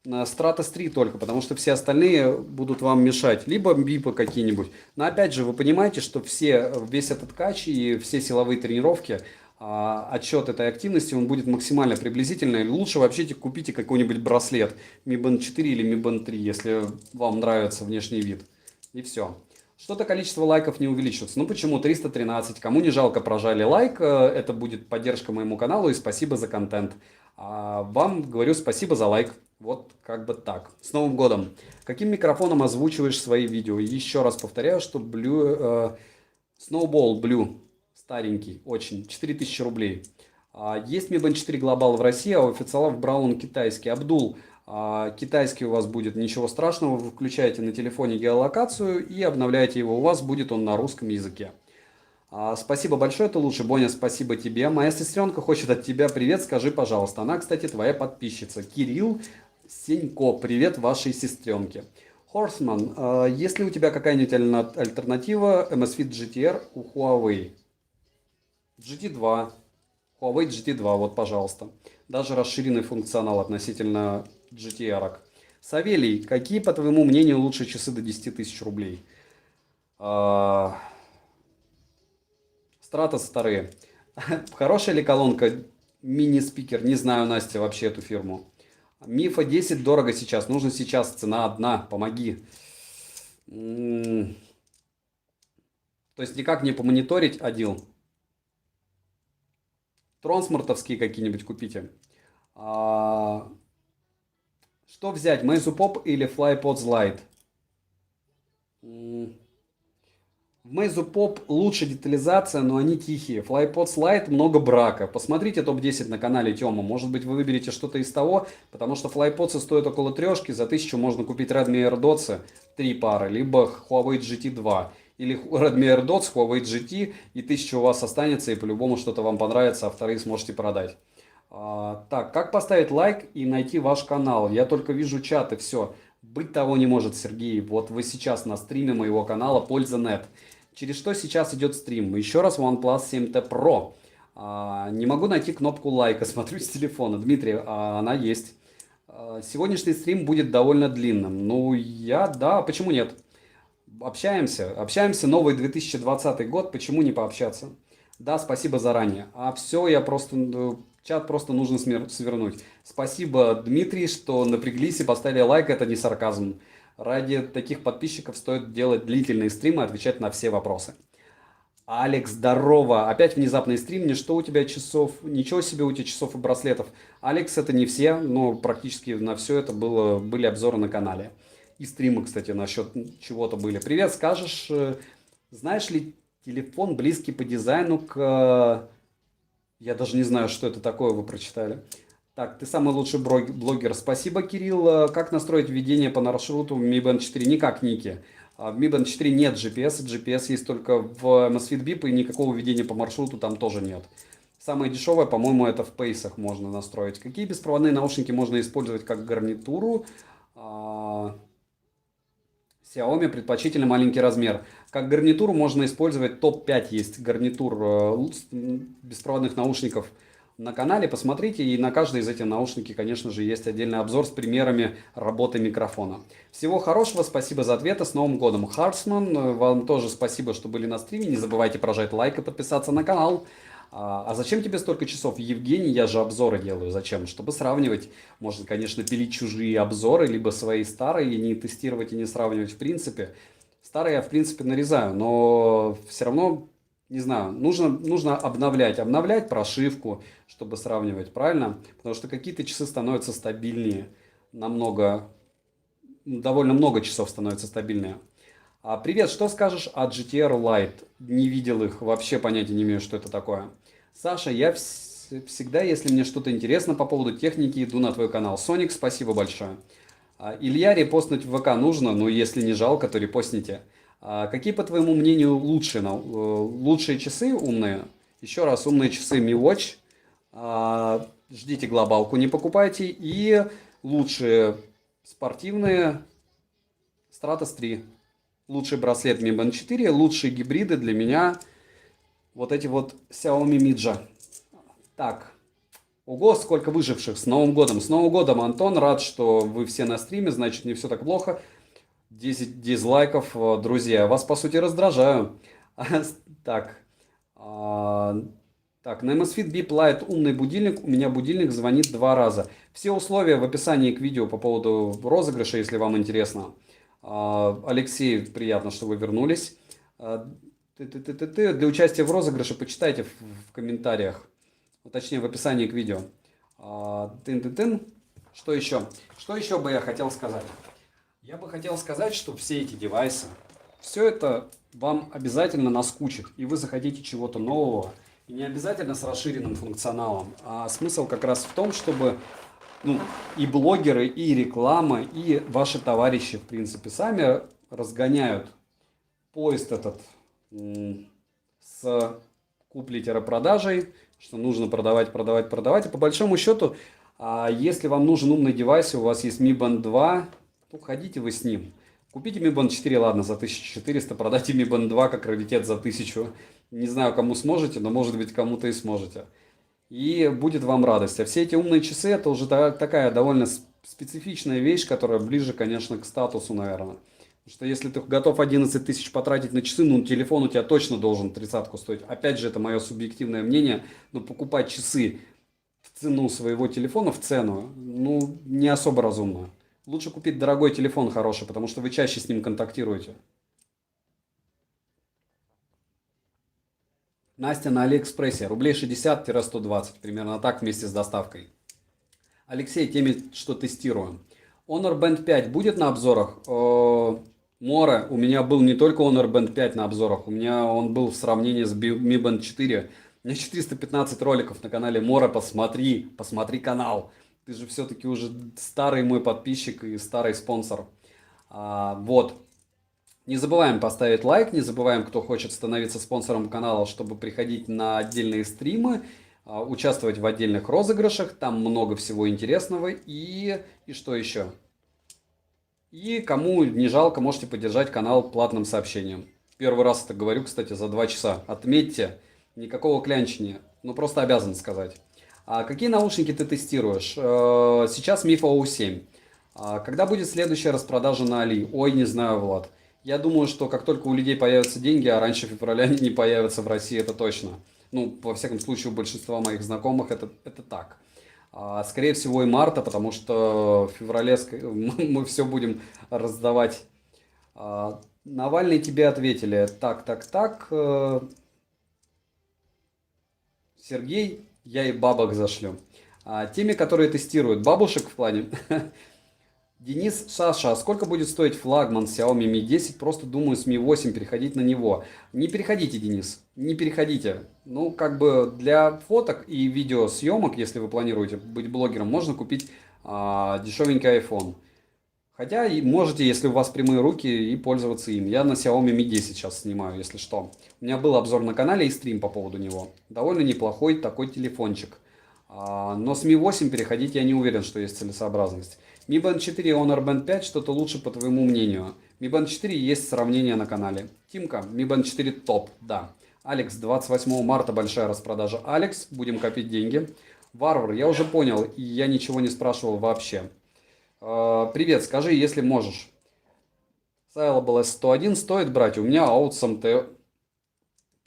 Stratos 3 только, потому что все остальные будут вам мешать. Либо бипы какие-нибудь. Но опять же, вы понимаете, что весь этот кач и все силовые тренировки, отчет этой активности, он будет максимально приблизительный. Лучше вообще купите какой-нибудь браслет Mi Band 4 или Mi Band 3, если вам нравится внешний вид. И все. Что-то количество лайков не увеличивается. Ну почему? 313. Кому не жалко, прожали лайк. Это будет поддержка моему каналу и спасибо за контент. А вам говорю спасибо за лайк. Вот как бы так. С Новым годом. Каким микрофоном озвучиваешь свои видео? Еще раз повторяю, что Snowball Blue. Старенький, очень. 4000 рублей. Есть Mi Band 4 Global в России, а у официалов Браун китайский. Абдул, китайский у вас будет, ничего страшного. Вы включаете на телефоне геолокацию и обновляете его. У вас будет он на русском языке. Спасибо большое, ты лучше. Боня, спасибо тебе. Моя сестренка хочет от тебя привет, скажи, пожалуйста. Она, кстати, твоя подписчица. Кирилл Сенько, привет вашей сестренке. Хорсман, есть ли у тебя какая-нибудь альтернатива MSFIT GTR у Huawei? GT2, Huawei GT2, вот, пожалуйста. Даже расширенный функционал относительно GTR. Савелий, какие, по твоему мнению, лучшие часы до 10 тысяч рублей? Stratos старые. Хорошая ли колонка? Мини-спикер. Не знаю, Настя, вообще эту фирму. Мифа 10 дорого сейчас. Нужно сейчас. Цена одна. Помоги. То есть никак не помониторить, Адил. Тронсмартовские какие-нибудь купите. Что взять? Meizu Pop или FlyPods Lite? В Meizu Pop лучше детализация, но они тихие. FlyPods Lite много брака. Посмотрите топ-10 на канале Тёма. Может быть, вы выберете что-то из того, потому что FlyPods стоят около трешки. За 1000 можно купить Redmi AirDots 3 пары, либо Huawei GT2. Или Redmi AirDots, Huawei GT, и 1000 у вас останется, и по-любому что-то вам понравится, а вторые сможете продать. Так, как поставить лайк и найти ваш канал? Я только вижу чат и все. Быть того не может, Сергей. Вот вы сейчас на стриме моего канала Польза.нет. Через что сейчас идет стрим? Еще раз OnePlus 7T Pro. Не могу найти кнопку лайка, смотрю с телефона. Дмитрий, она есть. Сегодняшний стрим будет довольно длинным. Ну, да, почему нет? Общаемся, новый 2020 год, почему не пообщаться? Да, спасибо заранее. Чат просто нужно свернуть. Спасибо, Дмитрий, что напряглись и поставили лайк, это не сарказм. Ради таких подписчиков стоит делать длительные стримы, отвечать на все вопросы. Алекс, здорово! Опять внезапный стрим, что у тебя часов? Ничего себе у тебя часов и браслетов. Алекс, это не все, но практически на все это были обзоры на канале. И стримы, кстати, насчет чего-то были. Привет, скажешь, знаешь ли телефон близкий по дизайну к... Я даже не знаю, что это такое, вы прочитали. Так, ты самый лучший блогер. Спасибо, Кирилл. Как настроить введение по маршруту в Mi Band 4? Никак, Ники. В Mi Band 4 нет GPS. GPS есть только в Amazfit Bip, и никакого введения по маршруту там тоже нет. Самое дешевое, по-моему, это в пейсах можно настроить. Какие беспроводные наушники можно использовать как гарнитуру? Xiaomi предпочтительно маленький размер. Как гарнитуру можно использовать топ-5 есть гарнитур беспроводных наушников на канале. Посмотрите, и на каждой из этих наушников, конечно же, есть отдельный обзор с примерами работы микрофона. Всего хорошего, спасибо за ответы, с Новым годом. Харсман, вам тоже спасибо, что были на стриме. Не забывайте прожать лайк и подписаться на канал. А зачем тебе столько часов? Евгений, я же обзоры делаю. Зачем? Чтобы сравнивать. Можно, конечно, пилить чужие обзоры, либо свои старые, и не тестировать и не сравнивать в принципе. Старые я, в принципе, нарезаю, но все равно, не знаю, нужно обновлять прошивку, чтобы сравнивать, правильно? Потому что какие-то часы становятся стабильнее, довольно много часов становится стабильнее. Привет, что скажешь о GTR Lite? Не видел их, вообще понятия не имею, что это такое. Саша, я всегда, если мне что-то интересно по поводу техники, иду на твой канал. Соник, спасибо большое. Илья, репостнуть в ВК нужно, но если не жалко, то репостните. Какие, по твоему мнению, лучшие часы умные? Еще раз, умные часы Mi Watch. Ждите глобалку, не покупайте. И лучшие спортивные Stratos 3. Лучший браслет Mi Band 4. Лучшие гибриды для меня вот эти вот Xiaomi Midja. Так. Ого, сколько выживших. С Новым годом. С Новым годом, Антон. Рад, что вы все на стриме. Значит, не все так плохо. 10 дизлайков. Друзья, вас, по сути, раздражаю. Так. Так, на Amazfit Bip Lite умный будильник. У меня будильник звонит 2 раза. Все условия в описании к видео по поводу розыгрыша, если вам интересно. Алексей, приятно, что вы вернулись. Для участия в розыгрыше почитайте в комментариях. Точнее, в описании к видео. Что еще? Что еще бы я хотел сказать? Я бы хотел сказать, что все эти девайсы, все это вам обязательно наскучит. И вы захотите чего-то нового. И не обязательно с расширенным функционалом. А смысл как раз в том, чтобы и блогеры, и реклама, и ваши товарищи, в принципе, сами разгоняют поезд этот с купли-продажей, что нужно продавать. И по большому счету, если вам нужен умный девайс, и у вас есть Mi Band 2, то ходите вы с ним. Купите Mi Band 4, ладно, за 1400, продайте Mi Band 2 как раритет за 1000. Не знаю, кому сможете, но может быть кому-то и сможете. И будет вам радость. А все эти умные часы, это уже такая довольно специфичная вещь, которая ближе, конечно, к статусу, наверное. Потому что если ты готов 11 тысяч потратить на часы, телефон у тебя точно должен 30-ку стоить. Опять же, это мое субъективное мнение, но покупать часы в цену своего телефона, в цену, не особо разумно. Лучше купить дорогой телефон хороший, потому что вы чаще с ним контактируете. Настя на Алиэкспрессе. Рублей 60-120. Примерно так вместе с доставкой. Алексей, теми, что тестируем. Honor Band 5 будет на обзорах? Море. У меня был не только Honor Band 5 на обзорах. У меня он был в сравнении с Mi Band 4. У меня 415 роликов на канале Море. Посмотри канал. Ты же все-таки уже старый мой подписчик и старый спонсор. Вот. Не забываем поставить лайк, не забываем, кто хочет становиться спонсором канала, чтобы приходить на отдельные стримы, участвовать в отдельных розыгрышах, там много всего интересного и что еще? И кому не жалко, можете поддержать канал платным сообщением. Первый раз это говорю, кстати, за 2 часа. Отметьте, никакого клянчения, просто обязан сказать. Какие наушники ты тестируешь? Сейчас Mifo O7. Когда будет следующая распродажа на Али? Ой, не знаю, Влад. Я думаю, что как только у людей появятся деньги, а раньше февраля они не появятся в России, это точно. Во всяком случае, у большинства моих знакомых это так. Скорее всего и марта, потому что в феврале мы все будем раздавать. Навальный тебе ответили. Так. Сергей, я и бабок зашлю. Теми, которые тестируют бабушек в плане... Денис, Саша, а сколько будет стоить флагман Xiaomi Mi 10? Просто думаю с Mi 8 переходить на него. Не переходите, Денис, не переходите. Для фоток и видеосъемок, если вы планируете быть блогером, можно купить дешевенький iPhone. Хотя и можете, если у вас прямые руки, и пользоваться им. Я на Xiaomi Mi 10 сейчас снимаю, если что. У меня был обзор на канале и стрим по поводу него. Довольно неплохой такой телефончик. Но с Mi 8 переходить я не уверен, что есть целесообразность. Mi Band 4 и Honor Band 5 что-то лучше, по твоему мнению. Mi Band 4 есть сравнение на канале. Тимка, Mi Band 4 топ, да. Алекс, 28 марта большая распродажа. Алекс, будем копить деньги. Варвар, я уже понял, и я ничего не спрашивал вообще. Привет, скажи, если можешь. Saleable S101 стоит брать? У меня Outsum TW01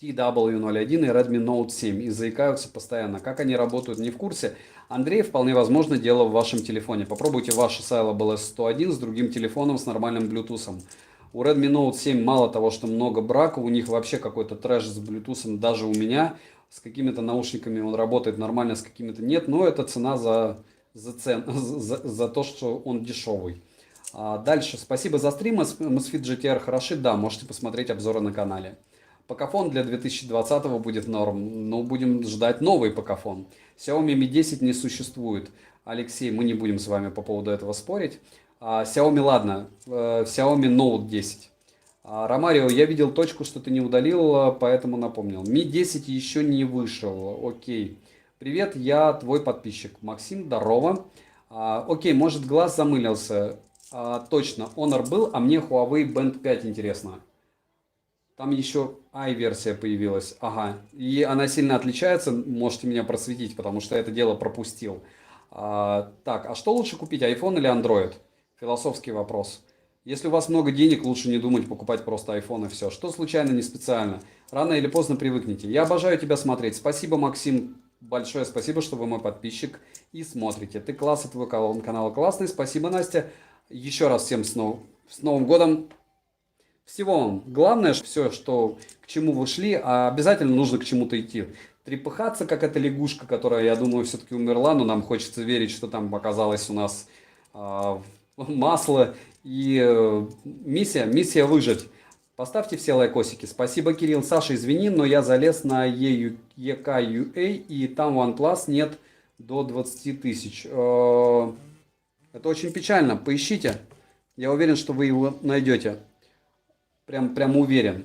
и Redmi Note 7 и заикаются постоянно. Как они работают, не в курсе. Андрей, вполне возможно, дело в вашем телефоне. Попробуйте ваш Saleable S101 с другим телефоном с нормальным Bluetooth. У Redmi Note 7 мало того, что много брака, у них вообще какой-то трэш с Bluetooth, даже у меня. С какими-то наушниками он работает нормально, с какими-то нет, но это цена за то, что он дешевый. Дальше, спасибо за стрим, Amazfit GTR хороши, да, можете посмотреть обзоры на канале. Покафон для 2020 будет норм, но будем ждать новый покафон. Xiaomi Mi 10 не существует. Алексей, мы не будем с вами по поводу этого спорить. Xiaomi, ладно, Xiaomi Note 10. Ромарио, я видел точку, что ты не удалил, поэтому напомнил. Mi 10 еще не вышел. Окей. Привет, я твой подписчик. Максим, здорово. Окей, может глаз замылился. Точно, Honor был, а мне Huawei Band 5 интересно. Там еще i-версия появилась. Ага. И она сильно отличается, можете меня просветить, потому что я это дело пропустил. Так, а что лучше купить, iPhone или Android? Философский вопрос. Если у вас много денег, лучше не думать покупать просто iPhone и все. Что случайно, не специально. Рано или поздно привыкнете. Я обожаю тебя смотреть. Спасибо, Максим. Большое спасибо, что вы мой подписчик и смотрите. Ты класс, и твой канал классный. Спасибо, Настя. Еще раз всем с Новым годом. Всего вам. Главное, все, что к чему вы шли, а обязательно нужно к чему-то идти. Трепыхаться, как эта лягушка, которая, я думаю, все-таки умерла, но нам хочется верить, что там оказалось у нас масло и миссия выжить. Поставьте все лайкосики. Спасибо, Кирилл. Саша, извини, но я залез на EKUA, и там OnePlus нет до 20 тысяч. Это очень печально. Поищите. Я уверен, что вы его найдете. Прям уверен.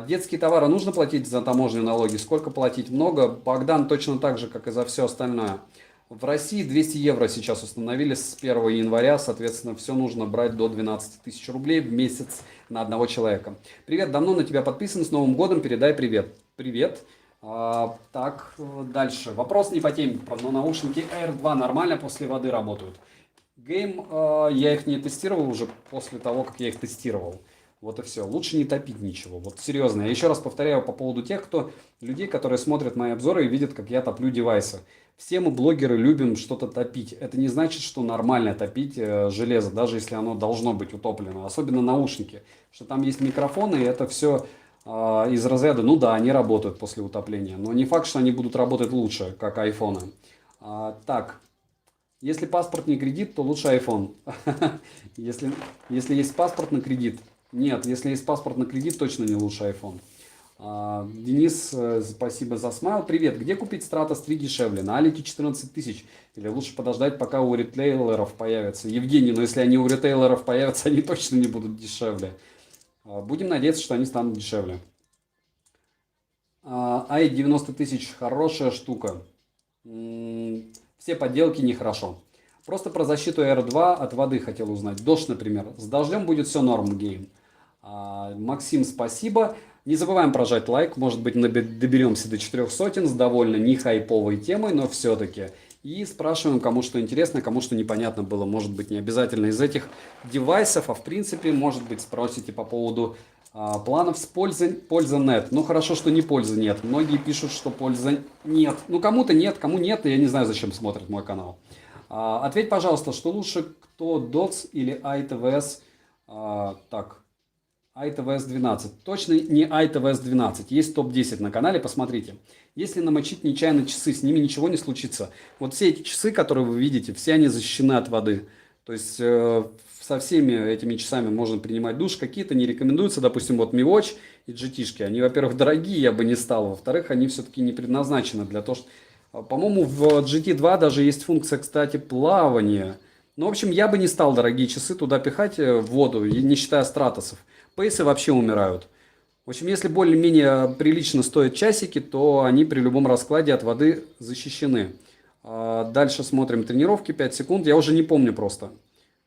Детские товары нужно платить за таможенные налоги? Сколько платить? Много. Богдан точно так же, как и за все остальное. В России 200 евро сейчас установили с 1 января. Соответственно, все нужно брать до 12 тысяч рублей в месяц на одного человека. Привет, давно на тебя подписан. С Новым годом передай привет. Привет. Так, дальше. Вопрос не по теме. Но наушники Air 2 нормально после воды работают? Гейм, я их не тестировал уже после того, как я их тестировал. Вот и все. Лучше не топить ничего. Вот серьезно. Я еще раз повторяю по поводу людей, которые смотрят мои обзоры и видят, как я топлю девайсы. Все мы, блогеры, любим что-то топить. Это не значит, что нормально топить железо, даже если оно должно быть утоплено. Особенно наушники. Что там есть микрофоны, и это все из разряда, ну да, они работают после утопления. Но не факт, что они будут работать лучше, как айфоны. Так. Если паспорт не кредит, то лучше iPhone. Если есть паспорт на кредит. Нет, если есть паспорт на кредит, точно не лучше iPhone. Денис, спасибо за смайл. Привет, где купить Stratos 3 дешевле? На Алике 14 тысяч. Или лучше подождать, пока у ритейлеров появятся? Евгений, но если они у ритейлеров появятся, они точно не будут дешевле. Будем надеяться, что они станут дешевле. i 90 тысяч хорошая штука. Все подделки нехорошо. Просто про защиту R2 от воды хотел узнать. Дождь, например. С дождем будет все норм, гейм. Максим, спасибо. Не забываем прожать лайк. Может быть, доберемся до 400 с довольно не хайповой темой, но все-таки. И спрашиваем, кому что интересно, кому что непонятно было. Может быть, не обязательно из этих девайсов, а в принципе, может быть, спросите по поводу планов с польза нет. Ну, хорошо, что не пользы нет. Многие пишут, что пользы нет. Ну, кому-то нет, кому нет, и я не знаю, зачем смотрят мой канал. Ответь, пожалуйста, что лучше, кто DOTS или ITVS? Так, ITVS 12. Точно не ITVS 12. Есть топ-10 на канале, посмотрите. Если намочить нечаянно часы, с ними ничего не случится. Вот все эти часы, которые вы видите, все они защищены от воды. То есть со всеми этими часами можно принимать душ. Какие-то не рекомендуются, допустим, вот Mi Watch и GT-шки. Они, во-первых, дорогие, я бы не стал. Во-вторых, они все-таки не предназначены для того, что... По-моему, в GT2 даже есть функция, кстати, плавания. Ну, в общем, я бы не стал дорогие часы туда пихать в воду, не считая стратосов. Пейсы вообще умирают. В общем, если более-менее прилично стоят часики, то они при любом раскладе от воды защищены. Дальше смотрим тренировки, 5 секунд. Я уже не помню просто,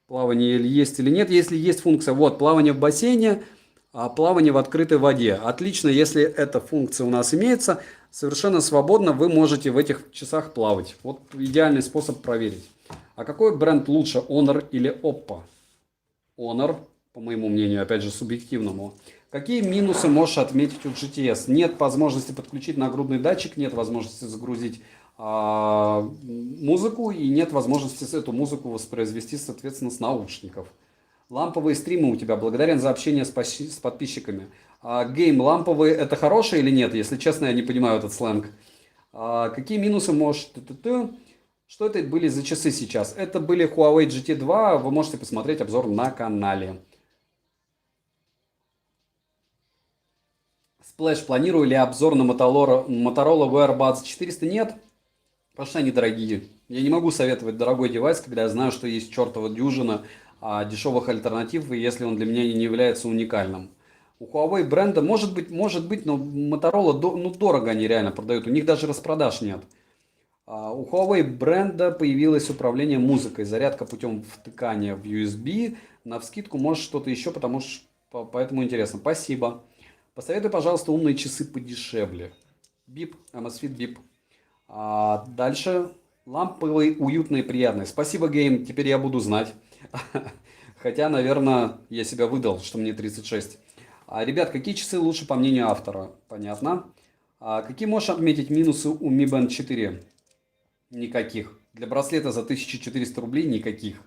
плавание есть или нет. Если есть функция, вот, плавание в бассейне, плавание в открытой воде. Отлично, если эта функция у нас имеется, совершенно свободно вы можете в этих часах плавать. Вот идеальный способ проверить. А какой бренд лучше, Honor или Oppo? Honor, по моему мнению, опять же субъективному. Какие минусы можешь отметить у GTS? Нет возможности подключить нагрудный датчик, нет возможности загрузить музыку и нет возможности эту музыку воспроизвести, соответственно, с наушников. Ламповые стримы у тебя. Благодарен за общение с подписчиками. Гейм ламповые это хорошее или нет? Если честно, я не понимаю этот сленг. Какие минусы можешь... Что это были за часы сейчас? Это были Huawei GT2. Вы можете посмотреть обзор на канале. Splash, планирую ли обзор на Motorola Wear Buds 400? Нет, потому что они дорогие. Я не могу советовать дорогой девайс, когда я знаю, что есть чертова дюжина дешевых альтернатив, если он для меня не является уникальным. У Huawei бренда может быть, но Motorola, ну, дорого они реально продают, у них даже распродаж нет. У Huawei бренда появилось управление музыкой, зарядка путем втыкания в USB. Навскидку, может, что-то еще, поэтому интересно. Спасибо. Посоветуй, пожалуйста, умные часы подешевле. Бип, Amazfit Бип. Дальше. Ламповые, уютные, приятные. Спасибо, Гейм, теперь я буду знать. Хотя, наверное, я себя выдал, что мне 36. Ребят, какие часы лучше по мнению автора? Понятно. Какие можешь отметить минусы у Mi Band 4? Никаких. Для браслета за 1400 рублей никаких.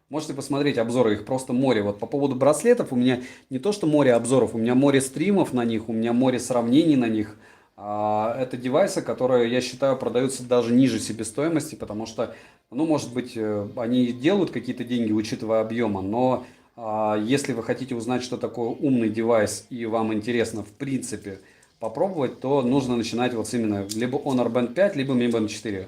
Можете посмотреть обзоры, их просто море. Вот по поводу браслетов у меня не то что море обзоров, у меня море стримов на них, у меня море сравнений на них. Это девайсы, которые, я считаю, продаются даже ниже себестоимости, потому что, ну, может быть, они делают какие-то деньги, учитывая объемы, но если вы хотите узнать, что такое умный девайс, и вам интересно, в принципе, попробовать, то нужно начинать вот именно либо Honor Band 5, либо Mi Band 4.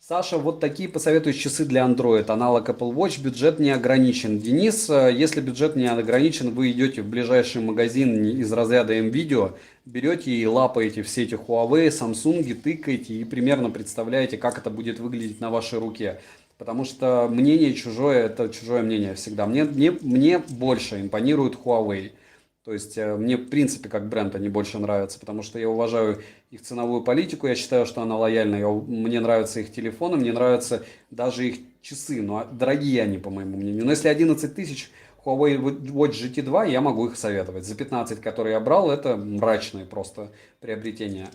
Саша, вот такие посоветуют часы для Android. Аналог Apple Watch, бюджет не ограничен. Денис, если бюджет не ограничен, вы идете в ближайший магазин из разряда MVideo, берете и лапаете все эти Huawei, Samsung, тыкаете и примерно представляете, как это будет выглядеть на вашей руке. Потому что мнение чужое – это чужое мнение всегда. Мне больше импонирует Huawei. То есть мне в принципе как бренд они больше нравятся, потому что я уважаю их ценовую политику, я считаю, что она лояльна, мне нравятся их телефоны, мне нравятся даже их часы, но дорогие они, по моему мнению. Но если 11 тысяч Huawei Watch GT2, я могу их советовать. За 15, которые я брал, это мрачное просто приобретение.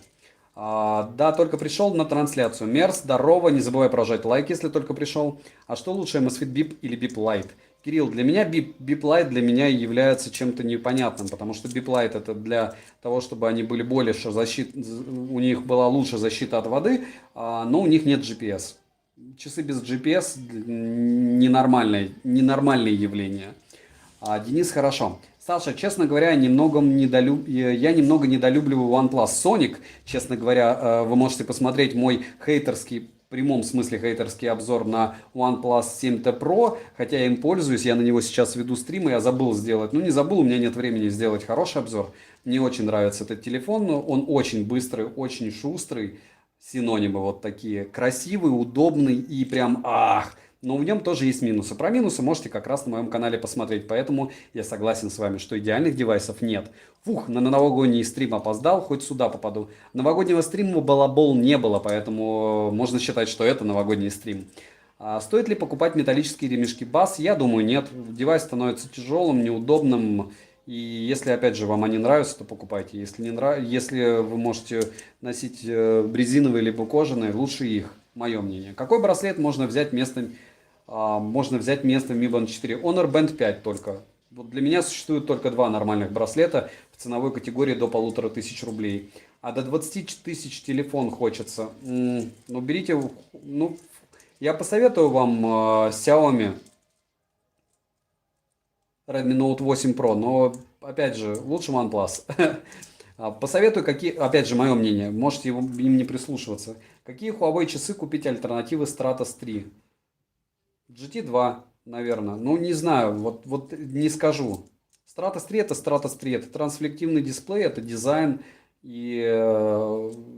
Да, только пришел на трансляцию. Мерс, здорово, не забывай прожать лайк, если только пришел. А что лучше, Amazfit Bip или Bip Lite? Кирилл, для меня Bip Lite для меня является чем-то непонятным, потому что Bip Lite это для того, чтобы они были более у них была лучше защита от воды, но у них нет GPS. Часы без GPS ненормальные явления. Денис, хорошо. Саша, честно говоря, я немного недолюбливаю OnePlus Sonic. Честно говоря, вы можете посмотреть мой хейтерский, в прямом смысле хейтерский обзор на OnePlus 7T Pro. Хотя я им пользуюсь, я на него сейчас веду стримы, я забыл сделать. Ну не забыл, у меня нет времени сделать хороший обзор. Мне очень нравится этот телефон, он очень быстрый, очень шустрый. Синонимы вот такие. Красивый, удобный и прям ах. Но в нем тоже есть минусы. Про минусы можете как раз на моем канале посмотреть. Поэтому я согласен с вами, что идеальных девайсов нет. Фух, на новогодний стрим опоздал, хоть сюда попаду. Новогоднего стрима балабол не было, поэтому можно считать, что это новогодний стрим. Стоит ли покупать металлические ремешки BAS? Я думаю, нет. Девайс становится тяжелым, неудобным. И если, опять же, вам они нравятся, то покупайте. Если вы можете носить резиновые либо кожаные, лучше их. Мое мнение. Какой браслет можно взять вместо Mi Band 4? Honor Band 5 только. Вот для меня существует только два нормальных браслета в ценовой категории до 1500 рублей. А до 20 тысяч телефон хочется. Ну, берите, ну, я посоветую вам Xiaomi Redmi Note 8 Pro, но, опять же, лучше OnePlus. Посоветую, опять же, мое мнение, можете им не прислушиваться. Какие Huawei часы купить альтернативы Stratos 3? GT2, наверное. Ну, не знаю, вот не скажу. Stratos 3 это Stratos 3, это трансфлективный дисплей, это дизайн. И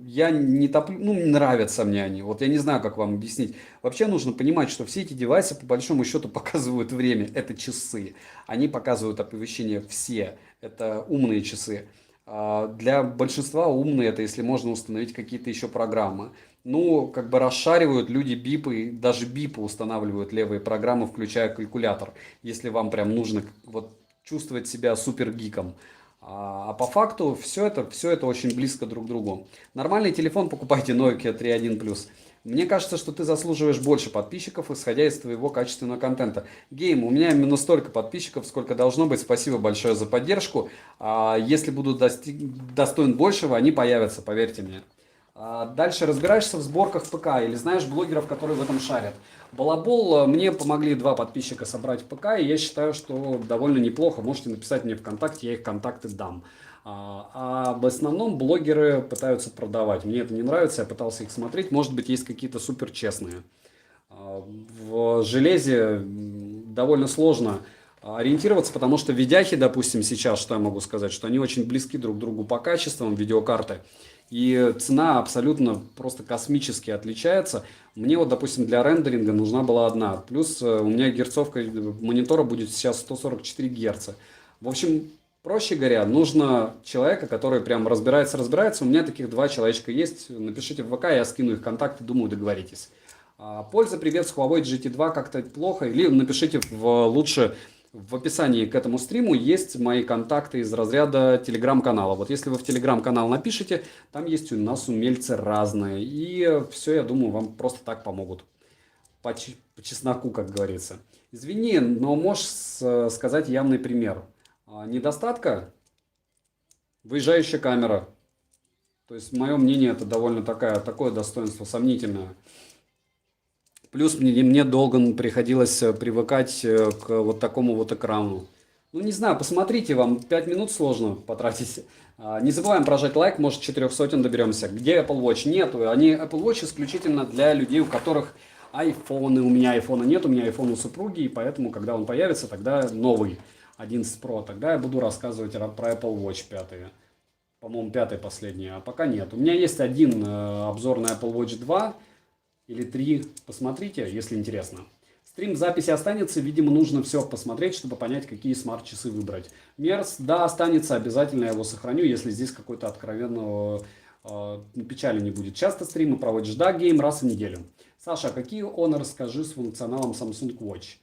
я не топлю, ну, не нравятся мне они. Вот я не знаю, как вам объяснить. Вообще нужно понимать, что все эти девайсы, по большому счету, показывают время. Это часы. Они показывают оповещения все. Это умные часы. Для большинства умные это, если можно установить какие-то еще программы. Ну, как бы расшаривают люди бипы, даже бипы устанавливают левые программы, включая калькулятор, если вам прям нужно вот чувствовать себя супер гиком. А по факту все это очень близко друг к другу. Нормальный телефон покупайте Nokia 3.1+. Мне кажется, что ты заслуживаешь больше подписчиков, исходя из твоего качественного контента. Гейм, у меня именно столько подписчиков, сколько должно быть. Спасибо большое за поддержку. Если буду достоин большего, они появятся, поверьте мне. Дальше разбираешься в сборках ПК или знаешь блогеров, которые в этом шарят. Балабол, мне помогли 2 подписчика собрать ПК, и я считаю, что довольно неплохо. Можете написать мне ВКонтакте, я их контакты дам. А в основном блогеры пытаются продавать. Мне это не нравится, я пытался их смотреть. Может быть, есть какие-то супер честные. В железе довольно сложно ориентироваться, потому что видяхи, допустим, сейчас, что я могу сказать, что они очень близки друг к другу по качествам видеокарты, и цена абсолютно просто космически отличается. Мне вот, допустим, для рендеринга нужна была одна, плюс у меня герцовка монитора будет сейчас 144 Гц. В общем, проще говоря, нужно человека, который прям разбирается. У меня таких два человечка есть. Напишите в ВК, я скину их контакты, думаю, договоритесь. Польза, привет, с Huawei GT2 как-то плохо. Или напишите лучше в описании к этому стриму есть мои контакты из разряда телеграм-канала. Вот если вы в телеграм-канал напишите, там есть у нас умельцы разные. И все, я думаю, вам просто так помогут. По чесноку, как говорится. Извини, но можешь сказать явный пример. Недостатка? Выезжающая камера. То есть, мое мнение, это довольно такое достоинство сомнительное. Плюс мне долго приходилось привыкать к вот такому вот экрану. Ну, не знаю, посмотрите, вам 5 минут сложно потратить. Не забываем прожать лайк, может 400 доберемся. Где Apple Watch? Нету. Они Apple Watch исключительно для людей, у которых айфоны. У меня айфона нет, у меня айфон у супруги, и поэтому, когда он появится, тогда новый 11 Pro, тогда я буду рассказывать про Apple Watch 5. По-моему, 5 последний, а пока нет. У меня есть один обзор на Apple Watch 2 или 3. Посмотрите, если интересно. Стрим записи останется. Видимо, нужно все посмотреть, чтобы понять, какие смарт-часы выбрать. Мерс, да, останется. Обязательно я его сохраню, если здесь какой-то откровенного печали не будет. Часто стримы проводишь? Да, гейм раз в неделю. Саша, а какие Honor, расскажи, с функционалом Samsung Watch?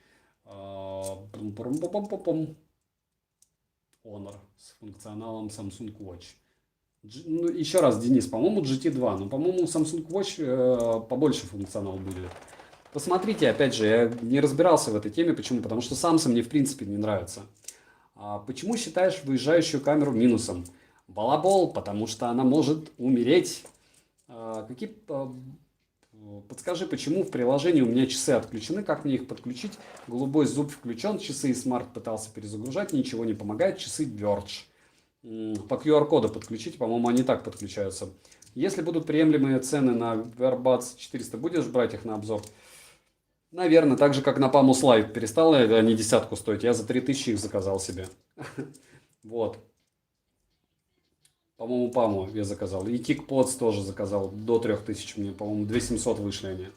Honor с функционалом Samsung Watch. Ну, еще раз, Денис, по-моему, GT2, но, по-моему, Samsung Watch побольше функционал будет. Посмотрите, опять же, я не разбирался в этой теме. Почему? Потому что Samsung мне, в принципе, не нравится. Почему считаешь выезжающую камеру минусом? Балабол, потому что она может умереть. Подскажи, почему в приложении у меня часы отключены, как мне их подключить? Голубой зуб включен, часы и смарт пытался перезагружать, ничего не помогает, часы Verge. По QR-коду подключите, по-моему, они так подключаются. Если будут приемлемые цены на AirBuds 400, будешь брать их на обзор? Наверное, так же, как на Pamus Live. Перестала они десятку стоить, я за 3000 их заказал себе. Вот. По-моему, Паму я заказал. И KickPods тоже заказал. До 3000 мне, по-моему, 2700 вышли они.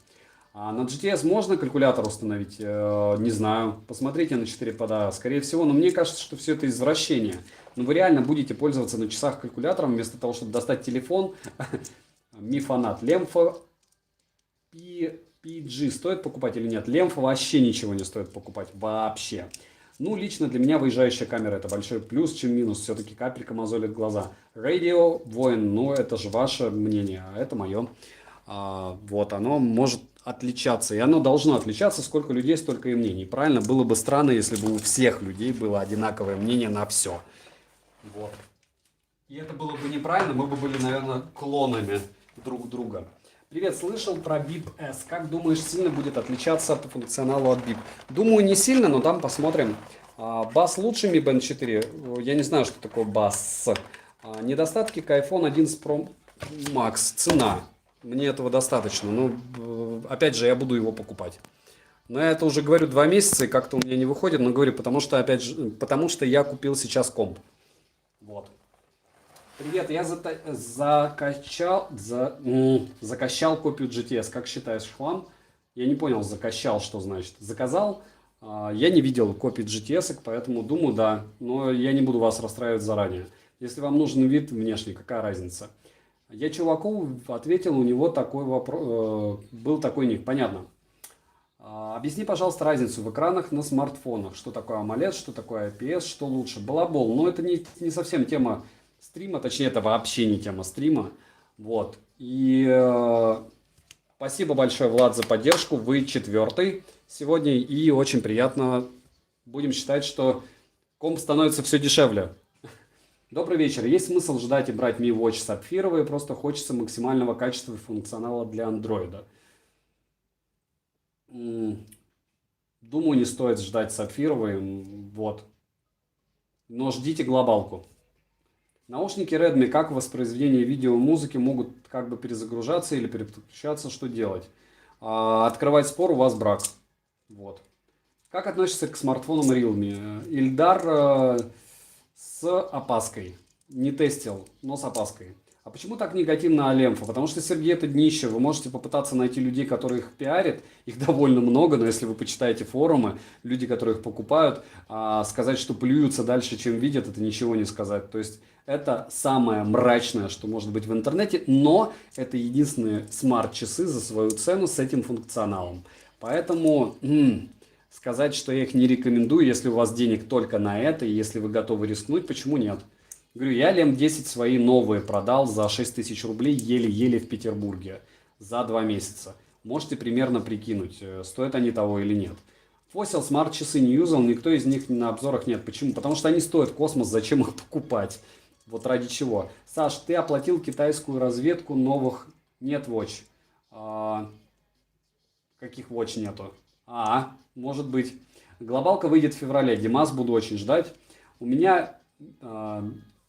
А на GTS можно калькулятор установить? Не знаю. Посмотрите на 4 пода. Скорее всего, но мне кажется, что все это извращение. Но вы реально будете пользоваться на часах калькулятором, вместо того, чтобы достать телефон. Мифанат. Лемфа PG стоит покупать или нет? Лемфа вообще ничего не стоит покупать. Вообще. Ну, лично для меня выезжающая камера это большой плюс, чем минус. Все-таки капелька мозолит глаза. Radio воин, ну это же ваше мнение, а это мое. Вот, оно может отличаться. И оно должно отличаться. Сколько людей, столько и мнений. Правильно? Было бы странно, если бы у всех людей было одинаковое мнение на все. Вот. И это было бы неправильно. Мы бы были, наверное, клонами друг друга. Привет, слышал про BIP S. Как думаешь, сильно будет отличаться по функционалу от BIP? Думаю, не сильно, но там посмотрим. Бас лучше Mi Band 4. Я не знаю, что такое бас. Недостатки к iPhone 11 Pro Max. Цена. Мне этого достаточно. Ну, опять же, я буду его покупать. Но я это уже говорю 2 месяца, и как-то у меня не выходит. Но говорю, потому что, опять же, потому что я купил сейчас комп. Вот. Привет, я закачал копию GTS. Как считаешь, хлам? Я не понял, закачал, что значит. Заказал. Я не видел копии GTS, поэтому думаю, да. Но я не буду вас расстраивать заранее. Если вам нужен вид внешний, какая разница? Я чуваку ответил, у него такой вопрос, был такой ник. Понятно. Объясни, пожалуйста, разницу в экранах на смартфонах. Что такое AMOLED, что такое IPS, что лучше. Балабол. Но это не совсем тема стрима, точнее, это вообще не тема стрима. Вот. И спасибо большое, Влад, за поддержку. Вы 4-й сегодня. И очень приятно. Будем считать, что комп становится все дешевле. Добрый вечер. Есть смысл ждать и брать Mi Watch сапфировые? Просто хочется максимального качества и функционала для андроида. Думаю, не стоит ждать сапфировые. Вот. Но ждите глобалку. Наушники Redmi, как воспроизведение видео и музыки могут как бы перезагружаться или переключаться, что делать? Открывать спор, у вас брак. Вот. Как относишься к смартфонам Realme? Ильдар с опаской. Не тестил, но с опаской. А почему так негативно о Лемфо? Потому что, Сергей, это днище. Вы можете попытаться найти людей, которые их пиарят. Их довольно много, но если вы почитаете форумы, люди, которые их покупают, сказать, что плюются дальше, чем видят, это ничего не сказать. То есть это самое мрачное, что может быть в интернете, но это единственные смарт-часы за свою цену с этим функционалом. Поэтому сказать, что я их не рекомендую, если у вас денег только на это, и если вы готовы рискнуть, почему нет? Говорю, я Лем 10 свои новые продал за 6 тысяч рублей еле-еле в Петербурге за 2 месяца. Можете примерно прикинуть, стоят они того или нет. Fossil Smart часы не юзал, никто из них на обзорах нет. Почему? Потому что они стоят космос, зачем их покупать? Вот ради чего. Саш, ты оплатил китайскую разведку новых... Нет Watch. Каких Watch нету? Может быть. Глобалка выйдет в феврале. Димас, буду очень ждать. У меня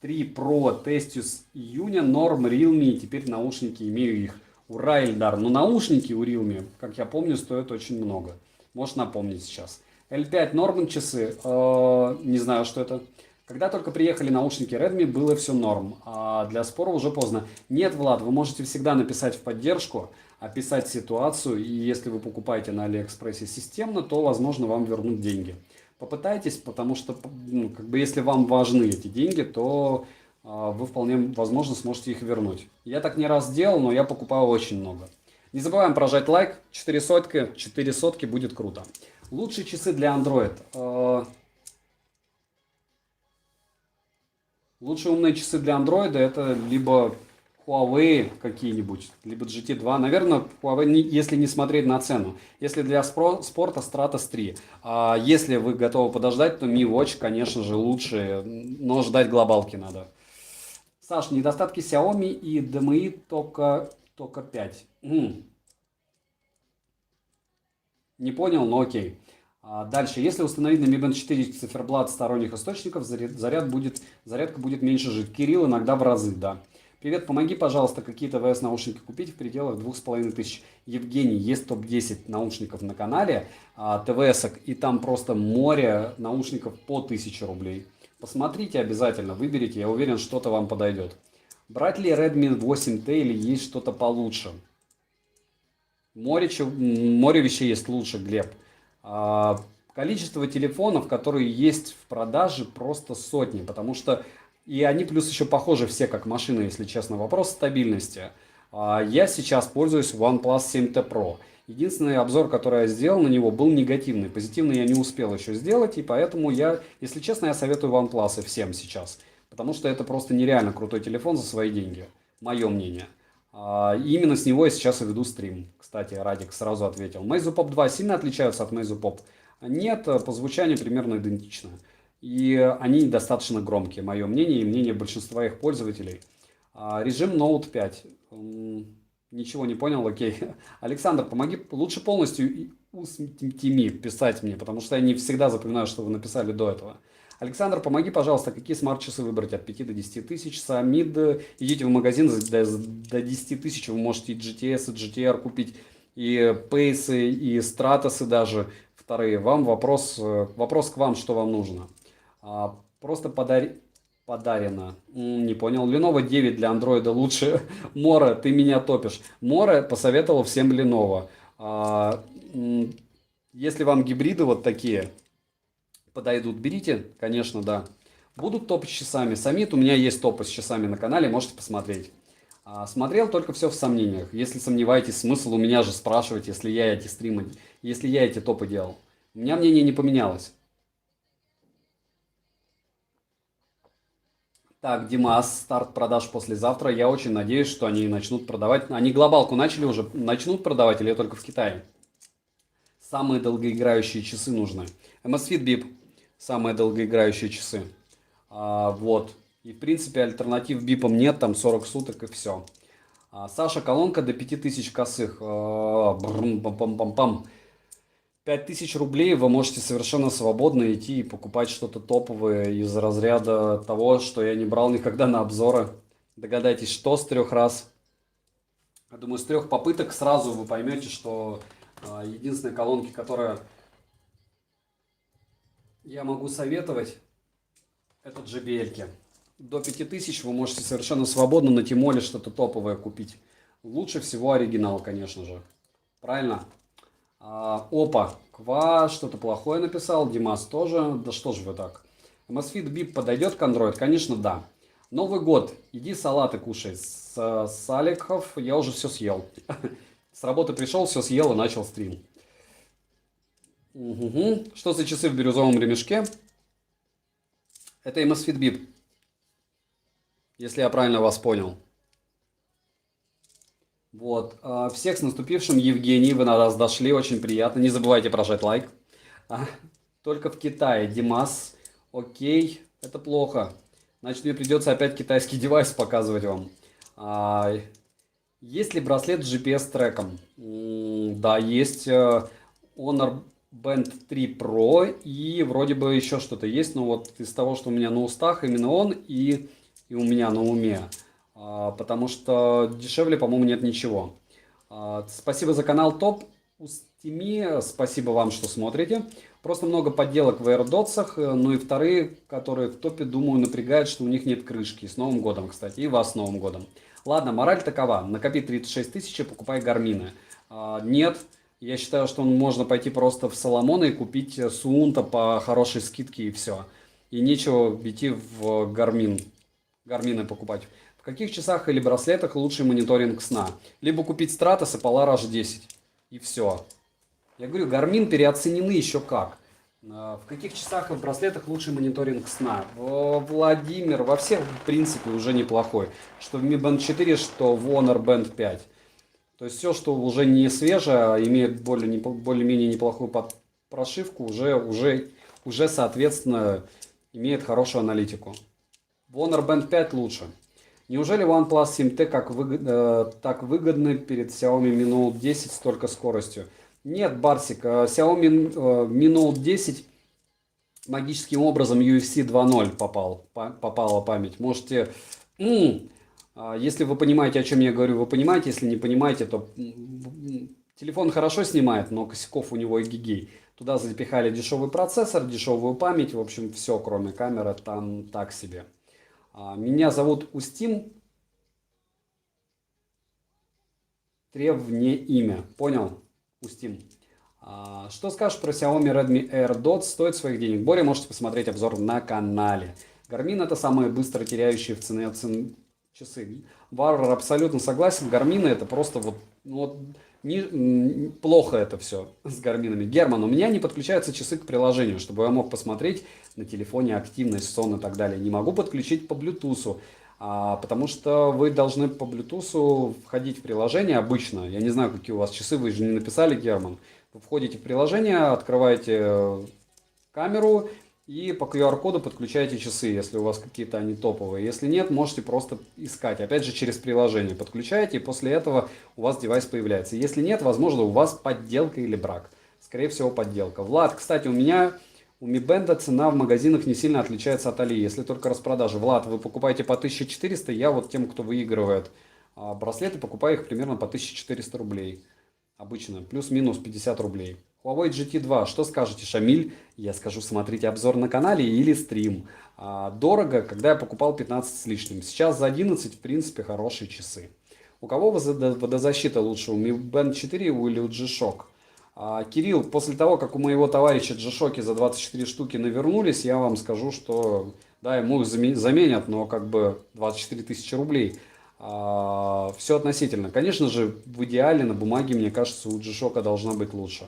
3 Pro тестю с июня, норм, Realme, теперь наушники, имею их. Ура, Ильдар. Но наушники у Realme, как я помню, стоят очень много. Можешь напомнить сейчас. L5 норм часы, не знаю, что это. Когда только приехали наушники Redmi, было все норм. А для спора уже поздно. Нет, Влад, вы можете всегда написать в поддержку, описать ситуацию, и если вы покупаете на Алиэкспрессе системно, то, возможно, вам вернут деньги. Попытайтесь, потому что, если вам важны эти деньги, то вы вполне возможно сможете их вернуть. Я так не раз делал, но я покупаю очень много. Не забываем прожать лайк. 4 сотки будет круто. Лучшие часы для Android. Лучшие умные часы для Android это либо Huawei какие-нибудь, либо GT2. Наверное, Huawei, если не смотреть на цену. Если для спорта, Stratos 3. А если вы готовы подождать, то Mi Watch, конечно же, лучше, но ждать глобалки надо. Саш, недостатки Xiaomi и DMI только 5. Не понял, но окей. Дальше, если установить на Mi Band 4 циферблат сторонних источников, зарядка будет меньше жить. Кирилл иногда в разы, да. Привет, помоги, пожалуйста, какие-то ТВС наушники купить в пределах 2500. Евгений, есть топ-10 наушников на канале, ТВСок, и там просто море наушников по 1000 рублей. Посмотрите обязательно, выберите, я уверен, что-то вам подойдет. Брать ли Redmi 8T или есть что-то получше? Море вещей есть лучше, Глеб. Количество телефонов, которые есть в продаже, просто сотни, потому что и они плюс еще похожи все как машины, если честно. Вопрос стабильности. Я сейчас пользуюсь OnePlus 7T Pro. Единственный обзор, который я сделал на него, был негативный. Позитивный я не успел еще сделать, и поэтому если честно, я советую OnePlus всем сейчас. Потому что это просто нереально крутой телефон за свои деньги. Мое мнение. И именно с него я сейчас и веду стрим. Кстати, Радик сразу ответил. Meizu Pop 2 сильно отличаются от Meizu Pop? Нет, по звучанию примерно идентично. И они достаточно громкие, мое мнение и мнение большинства их пользователей. Режим Note 5. Ничего не понял, окей. Александр, помоги лучше полностью устими писать мне, потому что я не всегда запоминаю, что вы написали до этого. Александр, помоги, пожалуйста, какие смарт-часы выбрать от 5 до 10 тысяч. Самид, идите в магазин до 10 тысяч, вы можете и GTS, и GTR купить, и Pace, и Stratos даже вторые. Вам вопрос к вам, что вам нужно. Просто подарено. Не понял. Lenovo 9 для Android лучше. Мора, ты меня топишь. Мора посоветовал всем Lenovo. Если вам гибриды вот такие подойдут, берите, конечно, да. Будут топы с часами. Самит, у меня есть топы с часами на канале, можете посмотреть. Смотрел только все в сомнениях. Если сомневаетесь, смысл у меня же спрашивать, если я эти топы делал. У меня мнение не поменялось. Так, Димас, старт продаж послезавтра. Я очень надеюсь, что они начнут продавать. Они глобалку начнут продавать или только в Китае? Самые долгоиграющие часы нужны. Amazfit Bip. Самые долгоиграющие часы. Вот. И в принципе альтернатив бипам нет, там 40 суток и все. Саша, колонка до 5000 косых. 5000 рублей вы можете совершенно свободно идти и покупать что-то топовое из разряда того, что я не брал никогда на обзоры. Догадайтесь, что с 3 раз. Я думаю, с 3 попыток сразу вы поймете, что единственные колонки, которые я могу советовать, это JBL-ки. До 5000 вы можете совершенно свободно на Тимоле что-то топовое купить. Лучше всего оригинал, конечно же. Правильно? Опа, Ква что-то плохое написал, Димас тоже. Да что же вы так? Amazfit Bip подойдет к Android? Конечно, да. Новый год. Иди салаты кушай. С Аликов я уже все съел. С работы пришел, все съел и начал стрим. Угу. Что за часы в бирюзовом ремешке? Это Amazfit Bip. Если я правильно вас понял. Вот. Всех с наступившим, Евгений, вы на нас дошли, очень приятно. Не забывайте прожать лайк. Только в Китае, Димас. Окей, это плохо. Значит, мне придется опять китайский девайс показывать вам. Есть ли браслет с GPS-треком? Да, есть Honor Band 3 Pro и вроде бы еще что-то есть. Но вот из того, что у меня на устах, именно он и у меня на уме. Потому что дешевле, по-моему, нет ничего. Спасибо за канал ТОП. Устими, спасибо вам, что смотрите. Просто много подделок в AirDots'ах, ну и вторые, которые в топе, думаю, напрягают, что у них нет крышки. С Новым годом, кстати, и вас с Новым годом. Ладно, мораль такова. Накопи 36 тысяч и покупай гармины. Нет, я считаю, что можно пойти просто в Соломона и купить Суунта по хорошей скидке и все. И нечего идти в гармины покупать. В каких часах или браслетах лучший мониторинг сна? Либо купить Stratos и Polar H10. И все. Я говорю, Garmin переоценены еще как. В каких часах и в браслетах лучший мониторинг сна? Владимир, во всех, в принципе, уже неплохой. Что в Mi Band 4, что в Honor Band 5. То есть все, что уже не свежее, имеет более-менее неплохую прошивку, уже соответственно, имеет хорошую аналитику. В Honor Band 5 лучше. Неужели OnePlus 7T так выгодны перед Xiaomi Mi Note 10 с только скоростью? Нет, Барсик, Xiaomi Mi Note 10 магическим образом UFC 2.0 попала память. Можете, если вы понимаете, о чем я говорю, вы понимаете. Если не понимаете, то телефон хорошо снимает, но косяков у него эгегей. Туда запихали дешевый процессор, дешевую память, в общем, все, кроме камеры, там так себе. Меня зовут Устим. Древнее имя. Понял? Устим. Что скажешь про Xiaomi Redmi AirDots? Стоит своих денег? Боря, можете посмотреть обзор на канале. Garmin это самые быстро теряющие в цене часы. Варвар абсолютно согласен. Гармины это просто плохо это все с гарминами. Герман, у меня не подключаются часы к приложению, чтобы я мог посмотреть на телефоне активность, сон и так далее. Не могу подключить по Bluetooth, потому что вы должны по Bluetooth входить в приложение обычно. Я не знаю, какие у вас часы, вы же не написали, Герман. Вы входите в приложение, открываете камеру и по QR-коду подключаете часы, если у вас какие-то они топовые. Если нет, можете просто искать. Опять же, через приложение подключаете, и после этого у вас девайс появляется. Если нет, возможно, у вас подделка или брак. Скорее всего, подделка. Влад, кстати, у Mi Band цена в магазинах не сильно отличается от Али, если только распродажи. Влад, вы покупаете по 1400, я вот тем, кто выигрывает браслеты, покупаю их примерно по 1400 рублей. Обычно, плюс-минус 50 рублей. Huawei GT2, что скажете, Шамиль? Я скажу, смотрите обзор на канале или стрим. Дорого, когда я покупал 15 с лишним. Сейчас за 11, в принципе, хорошие часы. У кого водозащита лучше, у Mi Band 4 или у G-Shock? Кирилл, после того, как у моего товарища G-Shock за 24 штуки навернулись, я вам скажу, что да, ему их заменят, но как бы 24 тысячи рублей. Все относительно. Конечно же, в идеале на бумаге, мне кажется, у G-Shock должна быть лучше.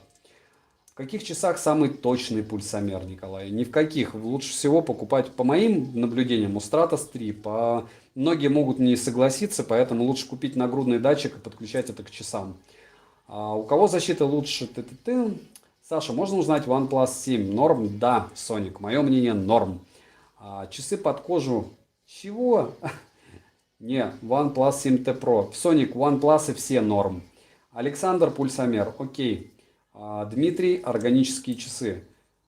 В каких часах самый точный пульсомер, Николай? Ни в каких. Лучше всего покупать, по моим наблюдениям, у Stratos 3. Многие могут не согласиться, поэтому лучше купить нагрудный датчик и подключать это к часам. У кого защита лучше? Саша, можно узнать OnePlus 7? Норм? Да, Соник. Мое мнение, норм. Часы под кожу. Чего? Не, OnePlus 7T Pro. Sonic, OnePlus все норм. Александр, пульсомер. Окей. Дмитрий, органические часы.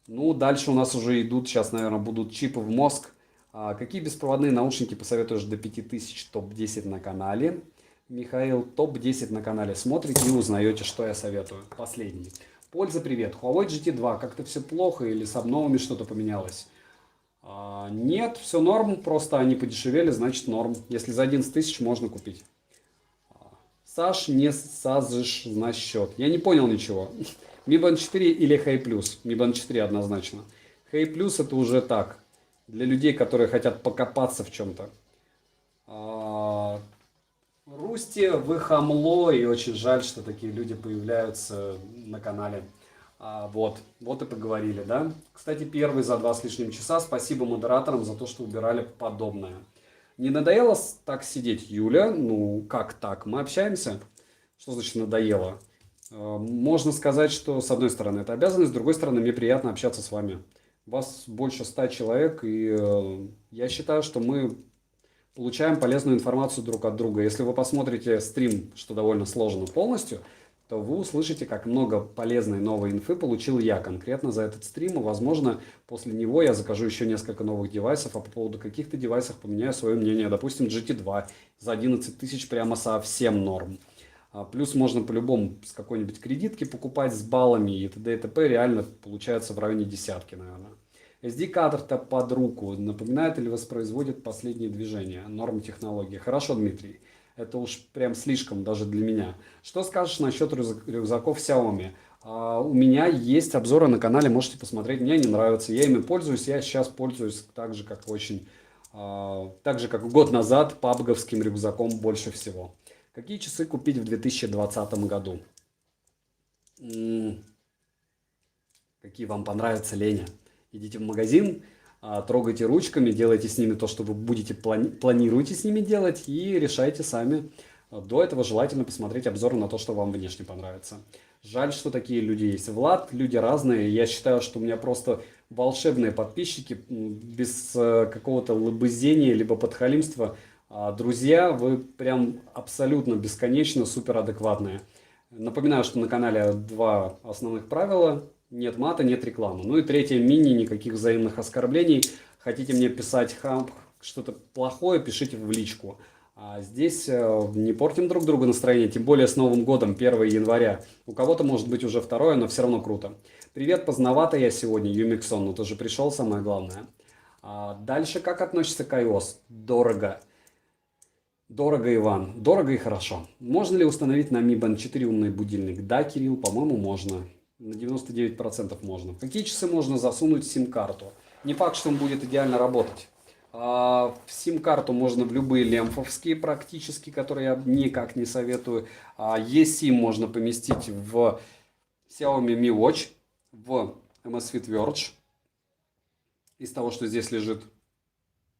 Ну, дальше у нас уже идут, сейчас, наверное, будут чипы в мозг. Какие беспроводные наушники посоветуешь до 5000? Топ-10 на канале. Михаил, топ-10 на канале смотрите и узнаете, что я советую. Последний. Польза, привет. Huawei GT2, как-то все плохо или с обновами что-то поменялось? Нет, все норм, просто они подешевели, значит норм. Если за 11 тысяч можно купить. Саш, не сазыш на счет. Я не понял ничего. Mi Band 4 или Hey Plus? Mi Band 4 однозначно. Hey Plus это уже так. Для людей, которые хотят покопаться в чем-то. Русти, вы хамло, и очень жаль, что такие люди появляются на канале. Вот и поговорили, да? Кстати, первый за 2 с лишним часа. Спасибо модераторам за то, что убирали подобное. Не надоело так сидеть, Юля? Ну, как так? Мы общаемся? Что значит надоело? Можно сказать, что с одной стороны это обязанность, с другой стороны мне приятно общаться с вами. Вас больше 100 человек, и я считаю, что мы получаем полезную информацию друг от друга. Если вы посмотрите стрим, что довольно сложно полностью, то вы услышите, как много полезной новой инфы получил я конкретно за этот стрим. И, возможно, после него я закажу еще несколько новых девайсов, а по поводу каких-то девайсов поменяю свое мнение. Допустим, GT2 за 11 тысяч прямо совсем норм. Плюс можно по-любому с какой-нибудь кредитки покупать с баллами и т.д. и т.п. Реально получается в районе десятки, наверное. SD-кадр-то под руку. Напоминает или воспроизводит последние движения? Норм технологии. Хорошо, Дмитрий. Это уж прям слишком даже для меня. Что скажешь насчет рюкзаков Xiaomi? У меня есть обзоры на канале, можете посмотреть. Мне они нравятся. Я ими пользуюсь. Я сейчас пользуюсь так же, как год назад пабговским рюкзаком больше всего. Какие часы купить в 2020 году? Какие вам понравятся, Леня? Идите в магазин, трогайте ручками, делайте с ними то, что вы планируете с ними делать, и решайте сами. До этого желательно посмотреть обзор на то, что вам внешне понравится. Жаль, что такие люди есть. Влад, люди разные. Я считаю, что у меня просто волшебные подписчики, без какого-то лобызения, либо подхалимства. Друзья, вы прям абсолютно бесконечно суперадекватные. Напоминаю, что на канале 2 основных правила. Нет мата, нет рекламы. Ну и третье, мини, никаких взаимных оскорблений. Хотите мне писать что-то плохое, пишите в личку. А здесь не портим друг другу настроение, тем более с Новым годом, 1 января. У кого-то может быть уже 2, но все равно круто. Привет, поздновато я сегодня, Юмиксон, но ты же пришел, самое главное. Дальше, как относишься к iOS? Дорого. Дорого, Иван. Дорого и хорошо. Можно ли установить на Mi Band 4 умный будильник? Да, Кирилл, по-моему, можно. На 99% можно. В какие часы можно засунуть сим-карту? Не факт, что он будет идеально работать. В сим-карту можно в любые лемфовские практически, которые я никак не советую. eSIM можно поместить в Xiaomi Mi Watch, в Amazfit Verge. Из того, что здесь лежит.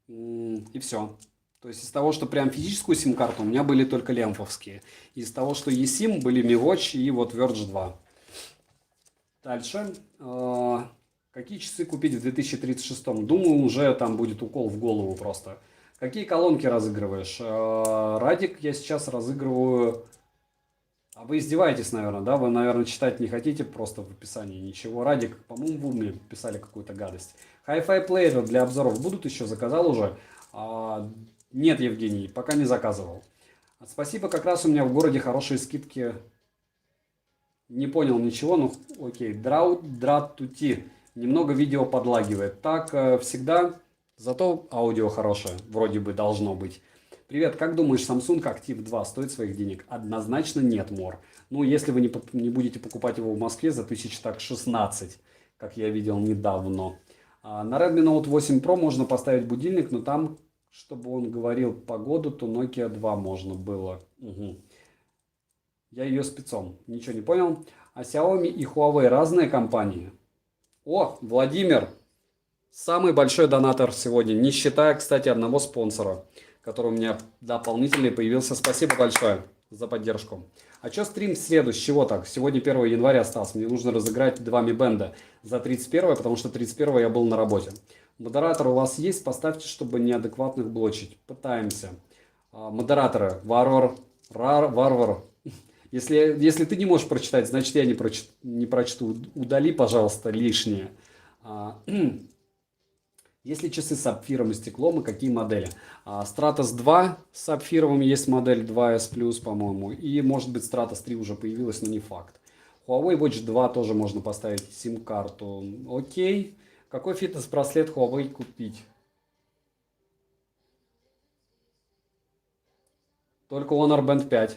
И все. То есть из того, что прям физическую сим-карту, у меня были только лемфовские. Из того, что eSIM, были Mi Watch и вот Verge 2. Дальше. Какие часы купить в 2036? Думаю, уже там будет укол в голову просто. Какие колонки разыгрываешь? Радик я сейчас разыгрываю... А вы издеваетесь, наверное, да? Вы, наверное, читать не хотите просто в описании ничего. Радик, по-моему, вы мне писали какую-то гадость. Hi-Fi плееры для обзоров будут еще? Заказал уже? Нет, Евгений, пока не заказывал. Спасибо, как раз у меня в городе хорошие скидки... Не понял ничего, ну окей. Дратути. Немного видео подлагивает. Так всегда, зато аудио хорошее. Вроде бы должно быть. Привет, как думаешь, Samsung Active 2 стоит своих денег? Однозначно нет, Мор. Ну, если вы не будете покупать его в Москве за 16, как я видел недавно. На Redmi Note 8 Pro можно поставить будильник, но там, чтобы он говорил погоду, то Nokia 2 можно было. Угу. Я ее спецом. Ничего не понял. А Xiaomi и Huawei разные компании. О, Владимир. Самый большой донатор сегодня. Не считая, кстати, одного спонсора, который у меня дополнительный появился. Спасибо большое за поддержку. А что стрим в среду? С чего так? Сегодня 1 января остался. Мне нужно разыграть 2 Mi Band за 31, потому что 31 я был на работе. Модератор у вас есть? Поставьте, чтобы неадекватных блочить. Пытаемся. Модераторы. Варвар. Если ты не можешь прочитать, значит я не прочту. Удали, пожалуйста, лишнее. Есть ли часы с сапфиром и стеклом и какие модели? Stratos 2 с сапфировым есть модель 2S+, по-моему. И может быть Stratos 3 уже появилась, но не факт. Huawei Watch 2 тоже можно поставить сим-карту. Окей. Какой фитнес-браслет Huawei купить? Только Honor Band 5.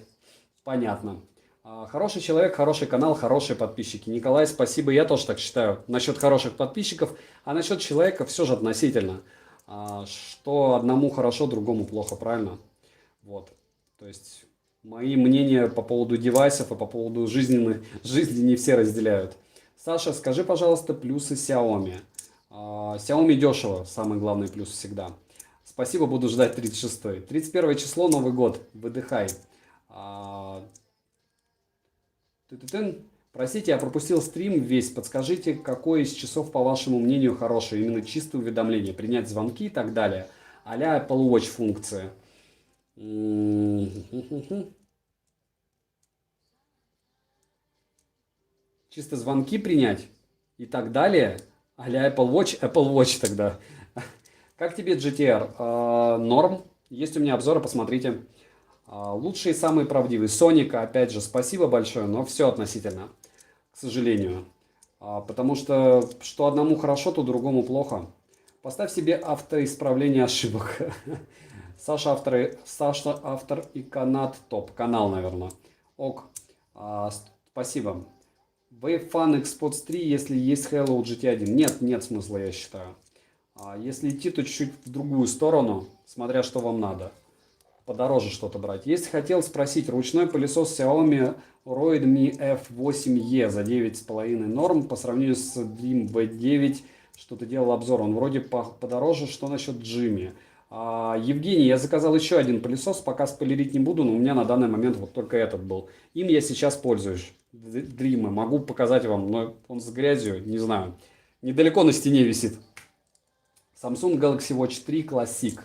Понятно. Хороший человек, хороший канал, хорошие подписчики. Николай, спасибо, я тоже так считаю. Насчет хороших подписчиков, а насчет человека все же относительно. Что одному хорошо, другому плохо, правильно? Вот. То есть мои мнения по поводу девайсов и по поводу жизни не все разделяют. Саша, скажи, пожалуйста, плюсы Xiaomi. Xiaomi дешево, самый главный плюс всегда. Спасибо, буду ждать 36-й. 31 число, Новый год, выдыхай. Простите, я пропустил стрим весь. Подскажите, какой из часов, по вашему мнению, хороший? Именно чистые уведомления, принять звонки и так далее. А-ля Apple Watch функция. Чисто звонки принять и так далее. А-ля Apple Watch тогда. Как тебе GTR? Норм. Есть у меня обзоры, посмотрите. Лучшие и самые правдивые. Соника, опять же, спасибо большое, но все относительно, к сожалению. Потому что одному хорошо, то другому плохо. Поставь себе автоисправление ошибок. Саша автор и канат топ. Канал, наверное. Ок. Спасибо. Wave Fun Xbox 3, если есть Hello GT1. Нет смысла, я считаю. Если идти, то чуть-чуть в другую сторону, смотря что вам надо. Подороже что-то брать. Если хотел спросить, ручной пылесос Xiaomi Roidme F8e за 9,5 норм по сравнению с Dream V9, что ты делал обзор, он вроде подороже, что насчет Jimmy? Евгений, я заказал еще один пылесос, пока спойлерить не буду, но у меня на данный момент вот только этот был. Им я сейчас пользуюсь. Dream, могу показать вам, но он с грязью, не знаю. Недалеко на стене висит. Samsung Galaxy Watch 3 Classic.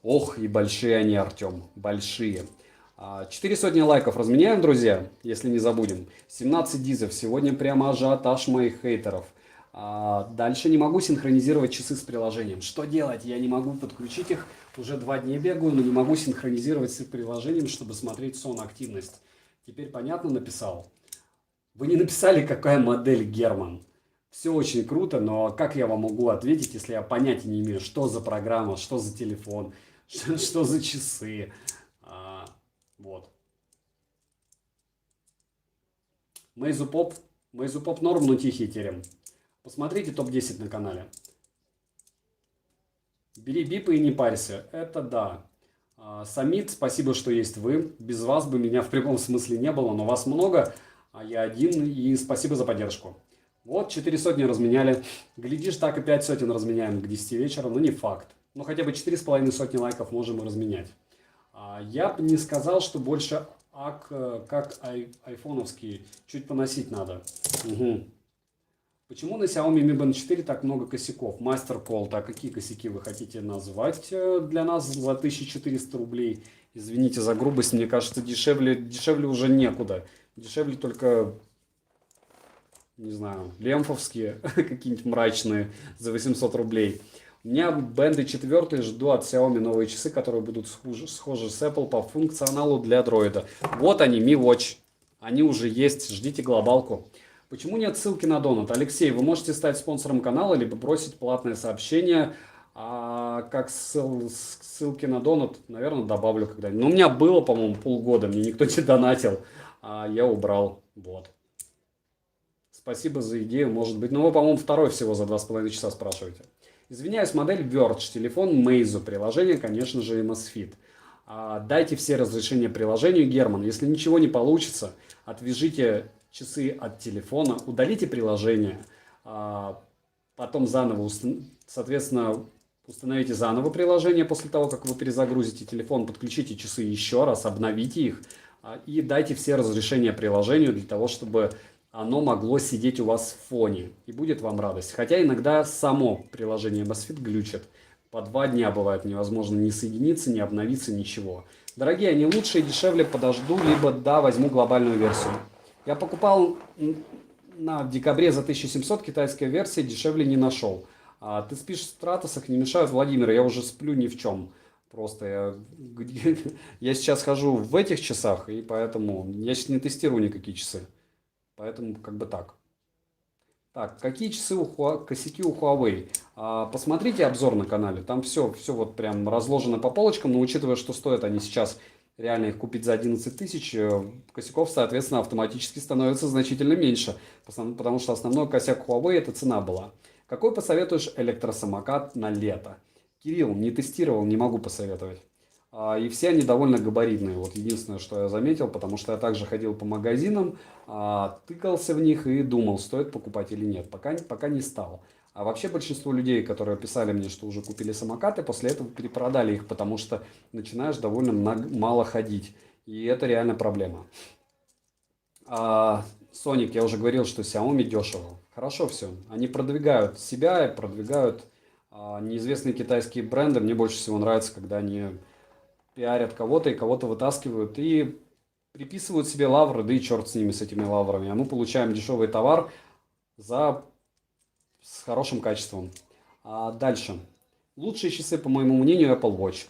Ох, и большие они, Артем, большие. 4 сотни лайков разменяем, друзья, если не забудем. 17 дизов, сегодня прямо ажиотаж моих хейтеров. Дальше не могу синхронизировать часы с приложением. Что делать? Я не могу подключить их. Уже 2 дня бегаю, но не могу синхронизировать с их приложением, чтобы смотреть сон-активность. Теперь понятно написал? Вы не написали, какая модель, Герман. Все очень круто, но как я вам могу ответить, если я понятия не имею, что за программа, что за телефон, что за часы. Вот. Meizu Pop норм, но тихий терем. Посмотрите топ-10 на канале. Бери бипы и не парься. Это да. Самит, спасибо, что есть вы. Без вас бы меня в прямом смысле не было, но вас много, а я один, и спасибо за поддержку. Вот, 4 сотни разменяли. Глядишь, так и 5 сотен разменяем к 10 вечера, но не факт. Но хотя бы 4,5 сотни лайков можем и разменять. Я бы не сказал, что больше как айфоновские. Чуть поносить надо. Угу. Почему на Xiaomi Mi Band 4 так много косяков? Мастер Колт, а какие косяки вы хотите назвать для нас за 1400 рублей? Извините за грубость, мне кажется, дешевле уже некуда. Дешевле только... не знаю, лемфовские, какие-нибудь мрачные за 800 рублей. У меня Band 4, жду от Xiaomi новые часы, которые будут схожи с Apple по функционалу для дроида. Вот они, Mi Watch. Они уже есть, ждите глобалку. Почему нет ссылки на донат? Алексей, вы можете стать спонсором канала, либо бросить платное сообщение. Как ссылки на донат, наверное, добавлю когда-нибудь. Но у меня было, по-моему, полгода, мне никто не донатил, а я убрал. Вот. Спасибо за идею, может быть. Но вы, по-моему, второй всего за 2,5 часа спрашиваете. Извиняюсь, модель Verge, телефон Meizu, приложение, конечно же, Amazfit. Дайте все разрешения приложению, Герман. Если ничего не получится, отвяжите часы от телефона, удалите приложение, потом заново, соответственно, установите заново приложение после того, как вы перезагрузите телефон, подключите часы еще раз, обновите их и дайте все разрешения приложению для того, чтобы оно могло сидеть у вас в фоне, и будет вам радость. Хотя иногда само приложение Amazfit глючит. По 2 дня бывает невозможно не соединиться, не обновиться, ничего. Дорогие, они лучше и дешевле, подожду, либо да, возьму глобальную версию. Я покупал в декабре за 1700, китайская версия, дешевле не нашел. Ты спишь в стратосах, не мешают, Владимир, я уже сплю ни в чем. Просто я сейчас хожу в этих часах, и поэтому я сейчас не тестирую никакие часы. Поэтому как бы так. Так, какие часы косяки у Huawei? Посмотрите обзор на канале, там все вот прям разложено по полочкам, но учитывая, что стоят они сейчас, реально их купить за 11 тысяч, косяков, соответственно, автоматически становится значительно меньше, потому что основной косяк Huawei это цена была. Какой посоветуешь электросамокат на лето? Кирилл, не тестировал, не могу посоветовать. И все они довольно габаритные. Вот единственное, что я заметил, потому что я также ходил по магазинам, тыкался в них и думал, стоит покупать или нет. Пока не стал. А вообще большинство людей, которые писали мне, что уже купили самокаты, после этого перепродали их, потому что начинаешь довольно мало ходить. И это реально проблема. Sonic, я уже говорил, что Xiaomi дешево. Хорошо все. Они продвигают себя и продвигают неизвестные китайские бренды. Мне больше всего нравится, когда они пиарят кого-то и кого-то вытаскивают и приписывают себе лавры, да и черт с ними, с этими лаврами. А мы получаем дешевый товар с хорошим качеством. Дальше. Лучшие часы, по моему мнению, Apple Watch.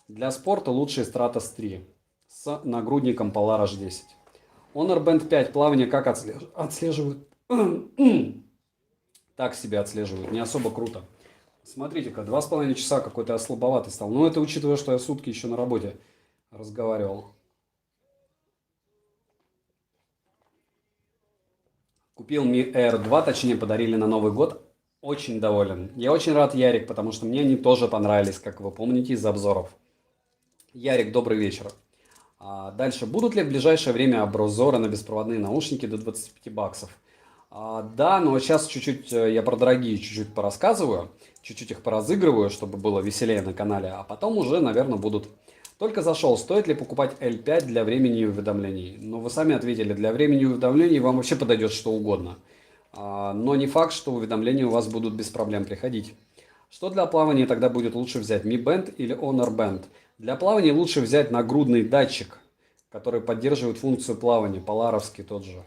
Для спорта лучшие Stratos 3 с нагрудником Polar H10. Honor Band 5 плавание как отслеживают? Так себя отслеживают, не особо круто. Смотрите-ка, 2,5 часа какой-то я слабоватый стал. Но это учитывая, что я сутки еще на работе разговаривал. Купил Mi Air 2, точнее подарили на Новый год. Очень доволен. Я очень рад, Ярик, потому что мне они тоже понравились, как вы помните из обзоров. Ярик, добрый вечер. Дальше. Будут ли в ближайшее время обзоры на беспроводные наушники до 25 баксов? Да, но сейчас чуть-чуть я про дорогие чуть-чуть порассказываю, чуть-чуть их поразыгрываю, чтобы было веселее на канале, а потом уже, наверное, будут. Только зашел, стоит ли покупать L5 для времени уведомлений? Ну, вы сами ответили, для времени уведомлений вам вообще подойдет что угодно. Но не факт, что уведомления у вас будут без проблем приходить. Что для плавания тогда будет лучше взять, Mi Band или Honor Band? Для плавания лучше взять нагрудный датчик, который поддерживает функцию плавания, поларовский тот же.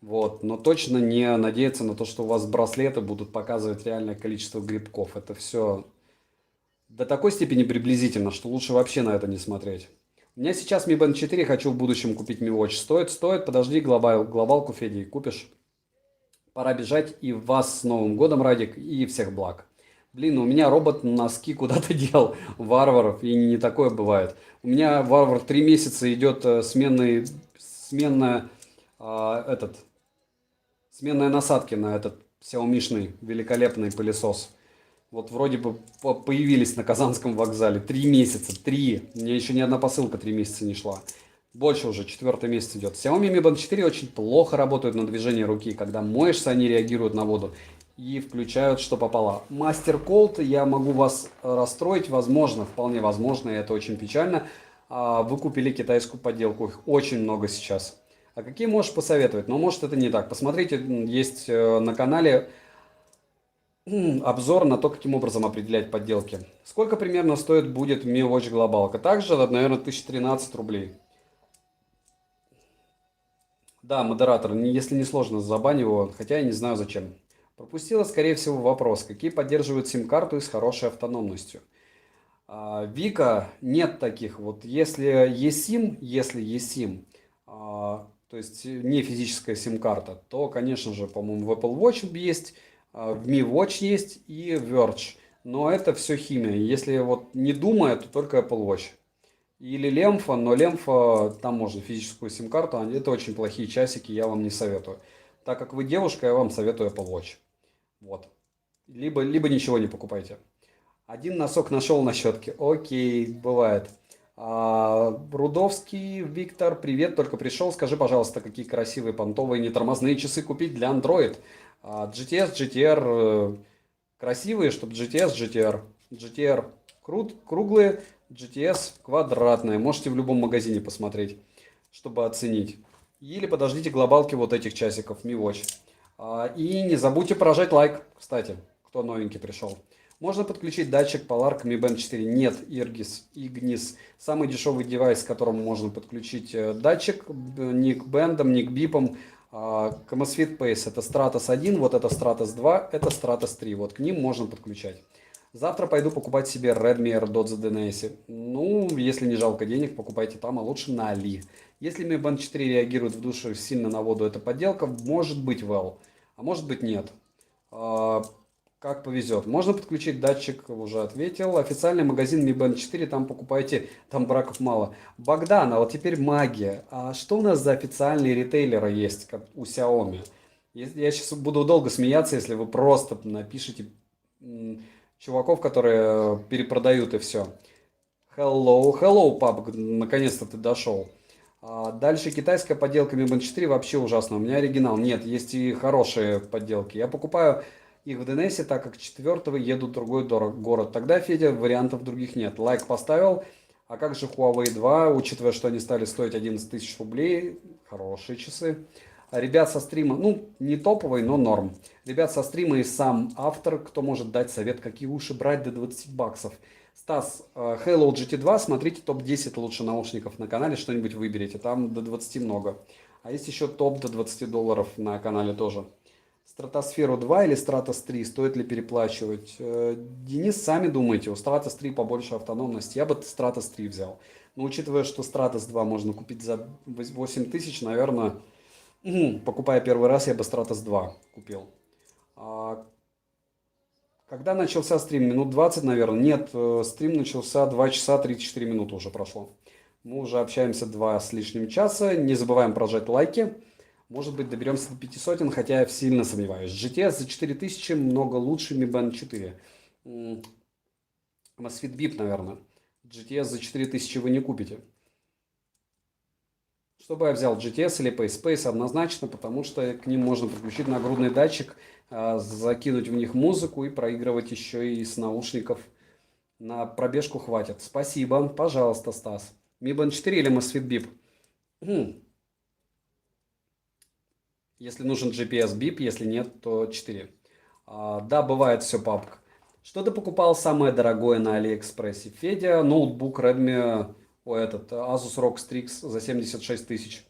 Вот, но точно не надеяться на то, что у вас браслеты будут показывать реальное количество грибков. Это все до такой степени приблизительно, что лучше вообще на это не смотреть. У меня сейчас Mi Band 4, хочу в будущем купить Mi Watch. Стоит, подожди, глобалку, Феди, купишь. Пора бежать, и вас с Новым годом, Радик, и всех благ. Блин, у меня робот носки куда-то дел, варваров, и не такое бывает. У меня варвар 3 месяца идет сменная насадки на этот Xiaomi-шный великолепный пылесос. Вот вроде бы появились на Казанском вокзале. 3 месяца, 3. У меня еще ни одна посылка 3 месяца не шла. Больше уже, 4-й месяц идет. Xiaomi Mi Band 4 очень плохо работают на движение руки. Когда моешься, они реагируют на воду и включают, что попало. Master Cold, я могу вас расстроить, возможно, вполне возможно, и это очень печально. Вы купили китайскую подделку, их очень много сейчас. А какие можешь посоветовать? Но может это не так. Посмотрите, есть на канале обзор на то, каким образом определять подделки. Сколько примерно стоит будет Mi Watch глобалка? Также, наверное, 1013 рублей. Да, модератор, если не сложно, забань его, хотя я не знаю зачем. Пропустила, скорее всего, вопрос. Какие поддерживают сим-карту и с хорошей автономностью? Вика, нет таких. Вот если eSIM, то есть не физическая сим-карта, то, конечно же, по-моему, в Apple Watch есть, в Mi Watch есть и Verge. Но это все химия. Если вот не думая, то только Apple Watch. Или лемфа, но лемфа, там можно физическую сим-карту, это очень плохие часики, я вам не советую. Так как вы девушка, я вам советую Apple Watch. Вот. Либо ничего не покупайте. Один носок нашел на щетке. Окей, бывает. Рудовский Виктор, привет, только пришел. Скажи, пожалуйста, какие красивые понтовые нетормозные часы купить для Android? GTS, GTR красивые, чтобы GTS, GTR. GTR круглые, GTS квадратные. Можете в любом магазине посмотреть, чтобы оценить. Или подождите глобалки вот этих часиков Mi Watch. И не забудьте прожать лайк, кстати, кто новенький пришел. Можно подключить датчик Polar к Mi Band 4? Нет, Ignis. Самый дешевый девайс, к которому можно подключить датчик ни к бендам, ни к бипам. Amazfit Pace это Stratos 1, вот это Stratos 2, это Stratos 3. Вот к ним можно подключать. Завтра пойду покупать себе Redmi AirDots DNS. Ну, если не жалко денег, покупайте там, а лучше на Али. Если Mi Band 4 реагирует в душе сильно на воду, это подделка, может быть well, а может быть нет. А, Как повезет. Можно подключить датчик, уже ответил. Официальный магазин Mi Band 4, там покупайте, там браков мало. Богдан, а вот теперь магия. А что у нас за официальные ритейлеры есть, как у Xiaomi? Я сейчас буду долго смеяться, если вы просто напишите чуваков, которые перепродают и все. Hello, пап, наконец-то ты дошел. Дальше китайская подделка Mi Band 4 вообще ужасно. У меня оригинал. Нет, есть и хорошие подделки. Я покупаю их в ДНС, так как 4-го еду в другой город. Тогда, Федя, вариантов других нет. Лайк поставил. А как же Huawei 2, учитывая, что они стали стоить 11 тысяч рублей? Хорошие часы. А ребят со стрима, ну, не топовый, но норм. Ребят со стрима и сам автор, кто может дать совет, какие уши брать до 20 баксов. Стас, Halo GT2, смотрите топ-10 лучше наушников на канале, что-нибудь выберите, там до 20 много. А есть еще топ до 20 долларов на канале тоже. Стратосферу 2 или Stratos 3, стоит ли переплачивать? Денис, сами думайте, у Stratos 3 побольше автономности, я бы Stratos 3 взял. Но учитывая, что Stratos 2 можно купить за 8 тысяч, наверное, покупая первый раз, я бы Stratos 2 купил. Когда начался стрим? Минут 20, наверное. Нет, стрим начался 2 часа 34 минуты уже прошло. Мы уже общаемся 2 с лишним часа. Не забываем прожать лайки. Может быть, доберемся до 500, хотя я сильно сомневаюсь. GTS за 4000 много лучше Mi Band 4. Amazfit VIP, наверное. GTS за 4000 вы не купите. Что бы я взял, GTS или PaySpace однозначно, потому что к ним можно подключить нагрудный датчик, закинуть в них музыку и проигрывать еще и с наушников. На пробежку хватит. Спасибо. Пожалуйста, Стас. Mi Band 4 или Amazfit BIP? Если нужен GPS BIP, если нет, то 4. Да, бывает все, папка. Что ты покупал самое дорогое на Алиэкспрессе? Федя, ноутбук Redmi, Asus ROG Strix за 76 тысяч.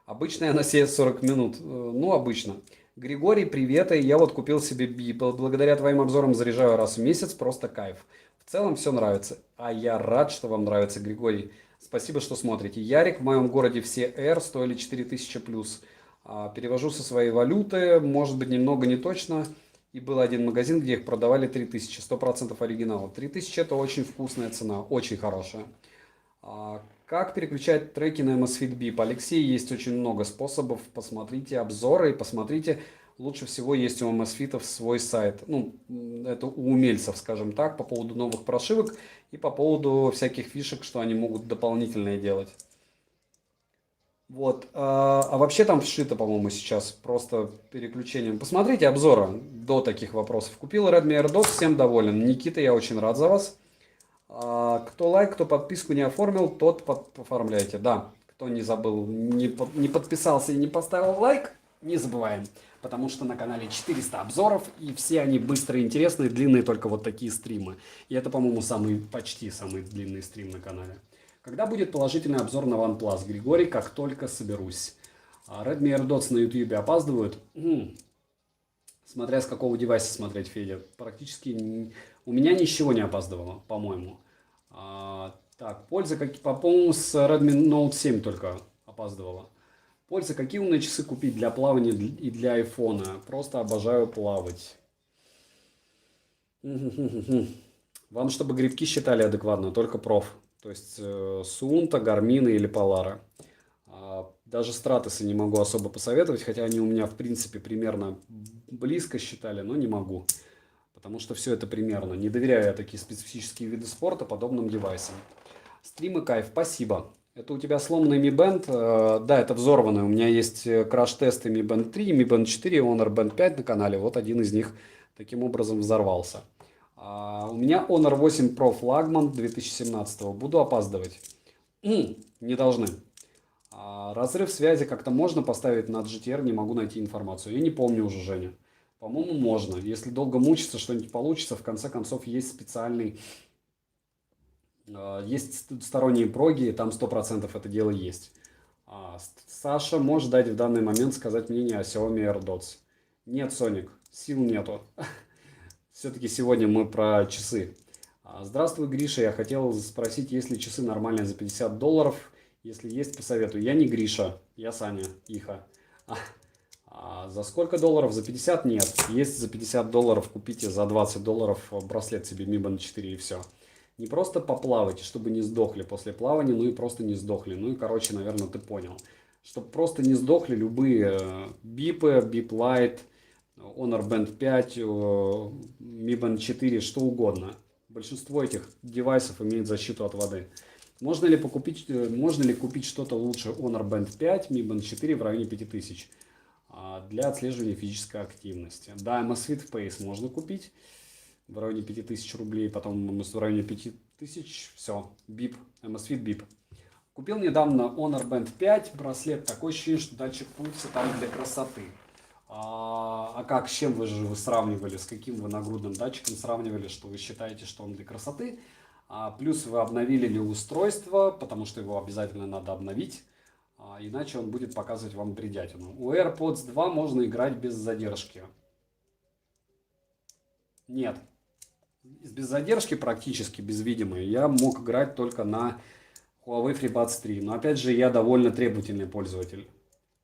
Обычная на все 40 минут. Ну, обычно. Григорий, привет. Я вот купил себе BIP. Благодаря твоим обзорам заряжаю раз в месяц. Просто кайф. В целом все нравится. А я рад, что вам нравится, Григорий. Спасибо, что смотрите. Ярик, в моем городе все R стоили 4000 плюс. Перевожу со своей валюты. Может быть, немного не точно. И был один магазин, где их продавали 3000. 100% оригинала. 3000 это очень вкусная цена. Очень хорошая. Как переключать треки на Amazfit BIP? Алексей, есть очень много способов. Посмотрите обзоры и посмотрите. Лучше всего есть у Amazfit свой сайт. Ну, это у умельцев, скажем так, по поводу новых прошивок и по поводу всяких фишек, что они могут дополнительные делать. Вот. А вообще там вшито, по-моему, сейчас просто переключением. Посмотрите обзоры до таких вопросов. Купил Redmi AirDots, всем доволен. Никита, я очень рад за вас. Кто лайк, кто подписку не оформил, тот оформляйте. Да, кто не забыл, не подписался и не поставил лайк, не забываем. Потому что на канале 400 обзоров, и все они быстрые, интересные, длинные, только вот такие стримы. И это, по-моему, почти самый длинный стрим на канале. Когда будет положительный обзор на OnePlus? Григорий, как только соберусь. Redmi AirDots на YouTube опаздывают. Смотря с какого девайса смотреть, Федя. Практически у меня ничего не опаздывало, по-моему. Так, польза, по-моему, с Redmi Note 7 только опаздывала. Польза, какие умные часы купить для плавания и для айфона? Просто обожаю плавать. Вам, чтобы грибки считали адекватно, только проф. То есть Сунта, Гармина или Полара. Даже Стратосы не могу особо посоветовать, хотя они у меня, в принципе, примерно близко считали, но не могу. Потому что все это примерно. Не доверяю я такие специфические виды спорта подобным девайсам. Стримы кайф, спасибо. Это у тебя сломанный Mi Band? Да, это взорванный. У меня есть краш-тесты Mi Band 3, Mi Band 4 и Honor Band 5 на канале. Вот один из них таким образом взорвался. У меня Honor 8 Pro флагман 2017. Буду опаздывать. Не должны. Разрыв связи как-то можно поставить на GTR, не могу найти информацию. Я не помню уже, Женя. По-моему, можно. Если долго мучиться, что-нибудь получится. В конце концов, есть специальный... Есть сторонние проги, там 100% это дело есть. Саша, можешь дать в данный момент сказать мнение о Xiaomi AirDots? Нет, Соник, сил нету. Все-таки сегодня мы про часы. Здравствуй, Гриша. Я хотел спросить, есть ли часы нормальные за 50 долларов Если есть, посоветую. Я не Гриша, я Саня Иха. За сколько долларов? За 50 нет. Есть за 50 долларов, купите за 20 долларов браслет себе Mi Band 4 и все. Не просто поплавайте, чтобы не сдохли после плавания, ну и просто не сдохли. Ну и, короче, наверное, ты понял. Чтобы просто не сдохли любые бипы, Bip Lite, Honor Band 5, Mi Band 4, что угодно. Большинство этих девайсов имеет защиту от воды. Можно ли купить что-то лучше Honor Band 5, Mi Band 4 в районе 5000 для отслеживания физической активности? Да, Amazfit Pace можно купить в районе 5000 рублей, потом в районе 5000, все, BIP, Amazfit BIP. Купил недавно Honor Band 5, браслет, такой ощущение, что датчик пульса там для красоты. А как, с чем вы сравнивали, с каким вы нагрудным датчиком сравнивали, что вы считаете, что он для красоты? Плюс вы обновили ли устройство, потому что его обязательно надо обновить, иначе он будет показывать вам бредятину. У AirPods 2 можно играть без задержки. Нет. Без задержки практически, без видимой, я мог играть только на Huawei FreeBuds 3. Но опять же, я довольно требовательный пользователь.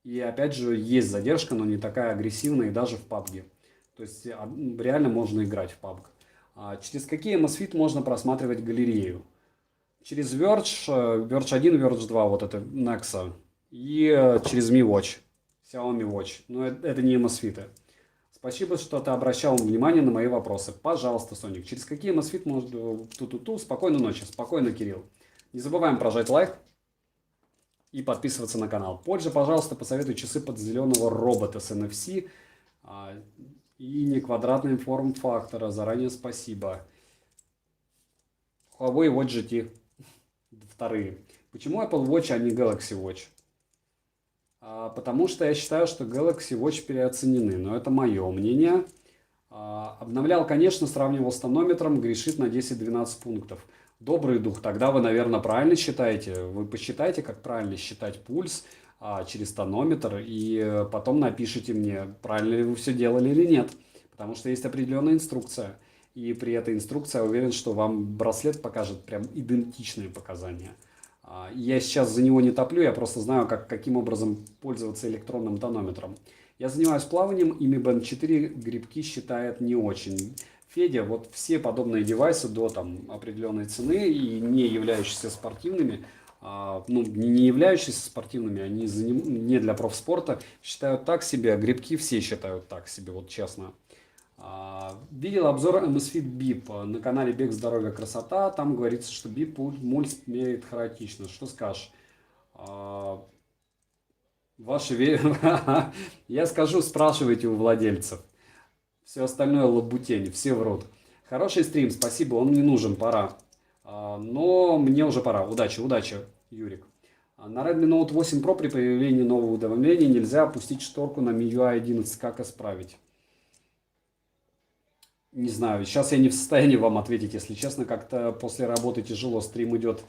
И опять же, есть задержка, но не такая агрессивная, и даже в PUBG. То есть реально можно играть в PUBG. Через какие Amazfit можно просматривать галерею? Через Verge 1, Verge 2, вот это Nexa. И через Mi Watch, Xiaomi Watch. Но это не Amazfit. Спасибо, что ты обращал внимание на мои вопросы. Пожалуйста, Соник. Через какие Amazfit можно... Ту-ту-ту. Спокойной ночи. Спокойно, Кирилл. Не забываем прожать лайк и подписываться на канал. Позже, пожалуйста, посоветуй часы под зеленого робота с NFC и не квадратным форм-фактора. Заранее спасибо. Huawei Watch GT. Вторые. Почему Apple Watch, а не Galaxy Watch? Потому что я считаю, что Galaxy Watch переоценены. Но это мое мнение. Обновлял, конечно, сравнивал с тонометром, грешит на 10-12 пунктов. Добрый дух, тогда вы, наверное, правильно считаете. Вы посчитайте, как правильно считать пульс через тонометр, и потом напишите мне, правильно ли вы все делали или нет. Потому что есть определенная инструкция. И при этой инструкции я уверен, что вам браслет покажет прям идентичные показания. Я сейчас за него не топлю, я просто знаю, каким образом пользоваться электронным тонометром. Я занимаюсь плаванием, и Mi Band 4 грибки считает не очень. Федя, вот все подобные девайсы до определенной цены и не являющиеся спортивными, не являющиеся спортивными, они не для профспорта, считают так себе, а грибки все считают так себе, вот честно. Видел обзор Amazfit BIP на канале Бег, Здоровье, Красота. Там говорится, что BIP пульс меряет хаотично. Что скажешь? Я скажу, спрашивайте у владельцев. Все остальное лабутень, все врут. Хороший стрим, спасибо, он не нужен, пора. Но мне уже пора. Удачи, удачи, Юрик. На Redmi Note 8 Pro при появлении нового уведомления нельзя опустить шторку на MIUI 11. Как исправить? Не знаю, сейчас я не в состоянии вам ответить, если честно, как-то после работы тяжело, стрим идет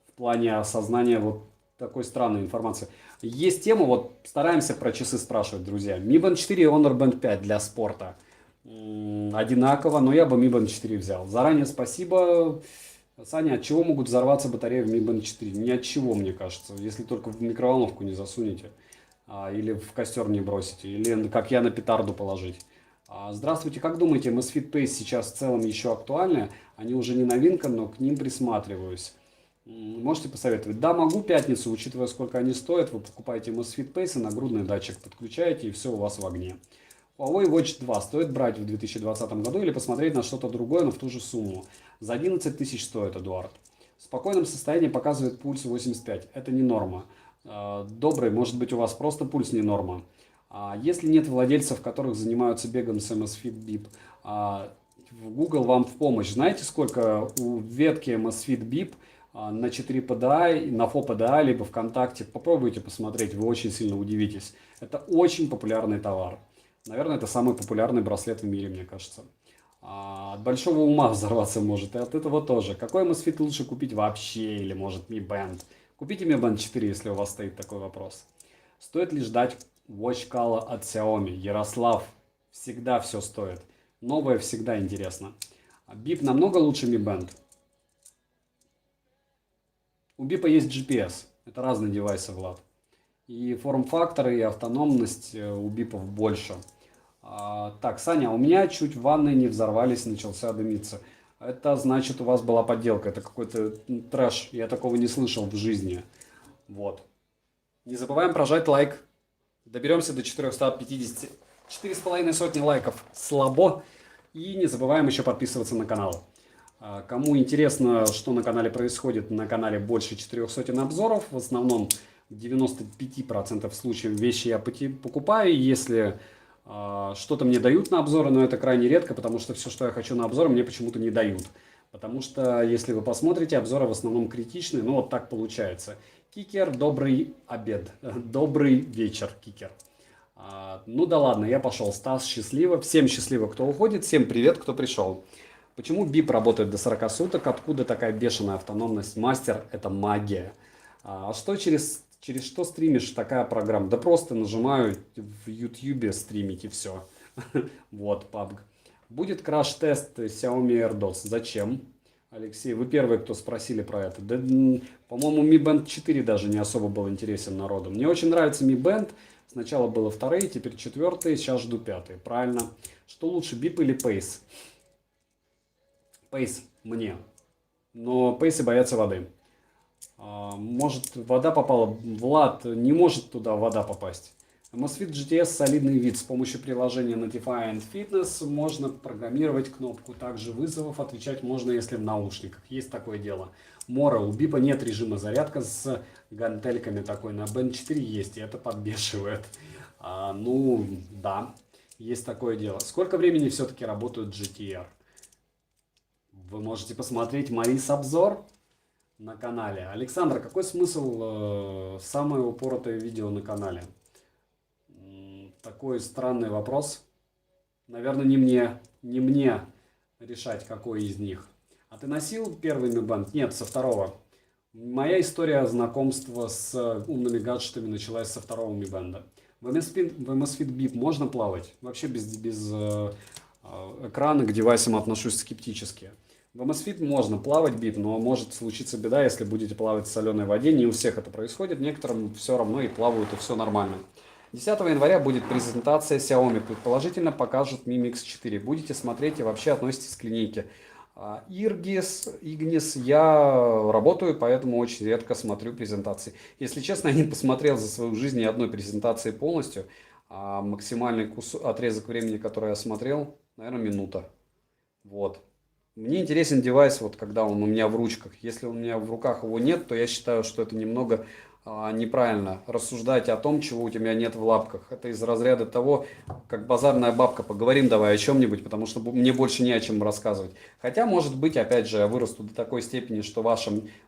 в плане осознания вот такой странной информации. Есть тема, вот стараемся про часы спрашивать, друзья. Mi Band 4 и Honor Band 5 для спорта. Одинаково, но я бы Mi Band 4 взял. Заранее спасибо. Саня, от чего могут взорваться батареи в Mi Band 4? Ни от чего, мне кажется, если только в микроволновку не засунете, или в костер не бросите, или как я на петарду положить. Здравствуйте, как думаете, Amazfit Pace сейчас в целом еще актуальны? Они уже не новинка, но к ним присматриваюсь. Можете посоветовать? Да, могу, пятницу, учитывая, сколько они стоят, вы покупаете Amazfit Pace, нагрудный датчик подключаете, и все у вас в огне. Huawei Watch 2 стоит брать в 2020 году или посмотреть на что-то другое, но в ту же сумму? За 11 тысяч стоит, Эдуард. В спокойном состоянии показывает пульс 85. Это не норма. Добрый, может быть, у вас просто пульс не норма. Если нет владельцев, которых занимаются бегом с Amazfit BIP, в Google вам в помощь. Знаете, сколько у ветки Amazfit BIP на 4 PDA, на FOPDA, либо ВКонтакте? Попробуйте посмотреть, вы очень сильно удивитесь. Это очень популярный товар. Наверное, это самый популярный браслет в мире, мне кажется. От большого ума взорваться может, и от этого тоже. Какой Amazfit лучше купить вообще, или может Mi Band? Купите Mi Band 4, если у вас стоит такой вопрос. Стоит ли ждать Watch Color от Xiaomi? Ярослав, всегда все стоит. Новое всегда интересно. BIP намного лучше Mi Band. У BIP есть GPS. Это разные девайсы, Влад. И форм-фактор, и автономность у бипов больше. Так, Саня, у меня чуть в ванной не взорвались, начался дымиться. Это значит, у вас была подделка. Это какой-то трэш. Я такого не слышал в жизни. Вот. Не забываем прожать лайк. Доберемся до 450. 4,5 лайков. Слабо. И не забываем еще подписываться на канал. Кому интересно, что на канале происходит, на канале больше 400 обзоров. В основном в 95% случаев вещи я покупаю. Если что-то мне дают на обзоры, но это крайне редко, потому что все, что я хочу на обзоры, мне почему-то не дают. Потому что, если вы посмотрите, обзоры в основном критичные, ну вот так получается. Кикер, добрый обед, добрый вечер, Кикер. Ну да ладно, я пошел. Стас, счастливо. Всем счастливо, кто уходит, всем привет, кто пришел. Почему бип работает до 40 суток? Откуда такая бешеная автономность? Мастер, это магия. А что через что стримишь такая программа? Да просто нажимаю в YouTube стримить и все. Вот, PUBG. Будет краш-тест Xiaomi AirDots. Зачем? Алексей, вы первые, кто спросили про это. Да, по-моему, Mi Band 4 даже не особо был интересен народу. Мне очень нравится Mi Band. Сначала было вторые, теперь четвертые, сейчас жду пятые. Правильно. Что лучше, бип или Pace? Pace мне. Но Pace боятся воды. Может, вода попала. Влад, не может туда вода попасть. Amazfit GTS солидный вид. С помощью приложения Notify and Fitness можно программировать кнопку. Также вызовов отвечать можно, если в наушниках. Есть такое дело. Мора, у бипа нет режима зарядка с гантельками такой. На Band 4 есть, и это подбешивает. Ну, да, есть такое дело. Сколько времени все-таки работают GTR? Вы можете посмотреть Марис обзор на канале. Александр, какой смысл самое упоротое видео на канале? Такой странный вопрос. Наверное, не мне решать, какой из них. А ты носил первый Mi Band? Нет, со второго. Моя история знакомства с умными гаджетами началась со второго Mi Band. В Amazfit Bip можно плавать? Вообще без экрана к девайсам отношусь скептически. В Amazfit можно плавать бип, но может случиться беда, если будете плавать в соленой воде. Не у всех это происходит, некоторым все равно и плавают, и все нормально. 10 января будет презентация Xiaomi, предположительно покажут Mi Mix 4. Будете смотреть и вообще относитесь к линейке. Игнис, я работаю, поэтому очень редко смотрю презентации. Если честно, я не посмотрел за свою жизнь ни одной презентации полностью. Максимальный отрезок времени, который я смотрел, наверное, минута. Вот. Мне интересен девайс, вот когда он у меня в ручках. Если у меня в руках его нет, то я считаю, что это немного неправильно рассуждать о том, чего у тебя нет в лапках. Это из разряда того, как базарная бабка, поговорим давай о чем-нибудь, потому что мне больше не о чем рассказывать. Хотя, может быть, опять же, я вырасту до такой степени, что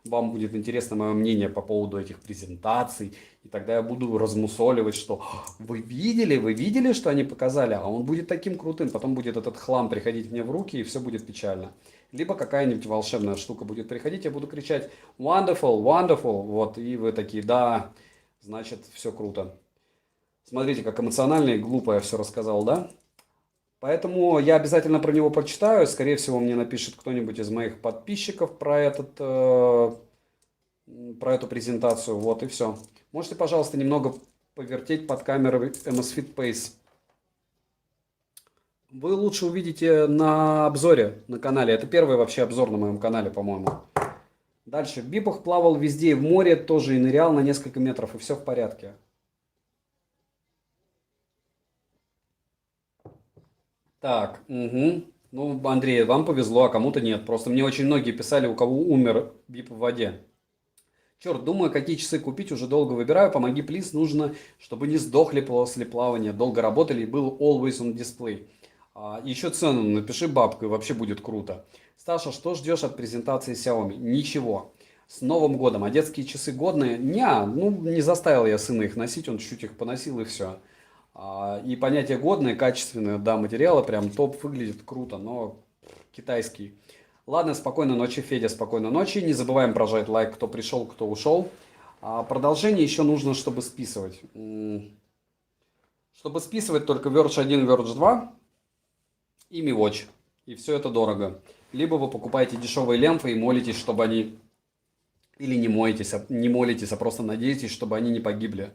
вам будет интересно мое мнение по поводу этих презентаций, и тогда я буду размусоливать, что вы видели, что они показали, а он будет таким крутым, потом будет этот хлам приходить мне в руки, и все будет печально. Либо какая-нибудь волшебная штука будет приходить, я буду кричать wonderful, wonderful, вот, и вы такие, да, значит, все круто. Смотрите, как эмоционально и глупо я все рассказал, да? Поэтому я обязательно про него прочитаю, скорее всего, мне напишет кто-нибудь из моих подписчиков про эту презентацию, вот, и все. Можете, пожалуйста, немного повертеть под камерой Amazfit Pace. Вы лучше увидите на обзоре на канале. Это первый вообще обзор на моем канале, по-моему. Дальше. В бипах плавал везде и в море, тоже и нырял на несколько метров, и все в порядке. Так, угу. Ну, Андрей, вам повезло, а кому-то нет. Просто мне очень многие писали, у кого умер бип в воде. Черт, думаю, какие часы купить, уже долго выбираю. Помоги, плиз, нужно, чтобы не сдохли после плавания. Долго работали и был always on display. Еще цену напиши, бабку, и вообще будет круто. Сташа, что ждешь от презентации Xiaomi? Ничего. С Новым годом. А детские часы годные? Не заставил я сына их носить, он чуть их поносил и все. И понятие годные, качественные, да, материалы прям топ, выглядит круто, но китайский. Ладно, спокойной ночи, Федя, спокойной ночи. Не забываем прожать лайк, кто пришел, кто ушел. Продолжение еще нужно, чтобы списывать. Чтобы списывать только Verge 1, Verge 2 и Mi Watch. И все это дорого. Либо вы покупаете дешевые лямфы и молитесь, чтобы они Или не моетесь, не молитесь, а просто надеетесь, чтобы они не погибли.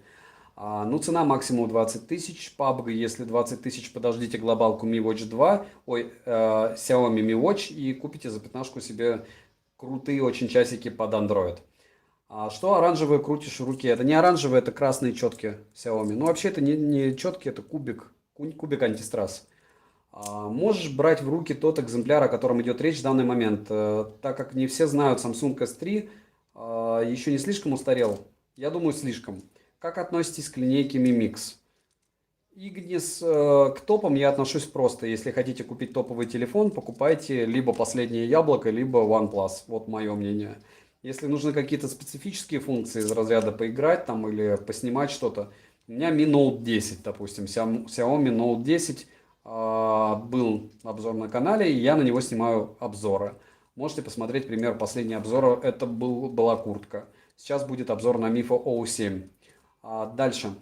Ну, цена максимум 20 тысяч. PUBG, если 20 тысяч, подождите глобалку Mi Watch 2, Xiaomi Mi Watch и купите за 15 себе крутые очень часики под Android. А что оранжевые крутишь в руке? Это не оранжевые, это красные четки Xiaomi. Ну, вообще это не четки, это кубик антистресс. Можешь брать в руки тот экземпляр, о котором идет речь в данный момент. Так как не все знают, Samsung S3 еще не слишком устарел? Я думаю, слишком. Как относитесь к линейке Mi Mix? Игнис, к топам я отношусь просто. Если хотите купить топовый телефон, покупайте либо последнее яблоко, либо OnePlus. Вот мое мнение. Если нужны какие-то специфические функции из разряда поиграть там или поснимать что-то, у меня Mi Note 10, допустим, Xiaomi Note 10 был обзор на канале, и я на него снимаю обзоры. Можете посмотреть пример последнего обзора, это была куртка. Сейчас будет обзор на Mifo O7. Дальше.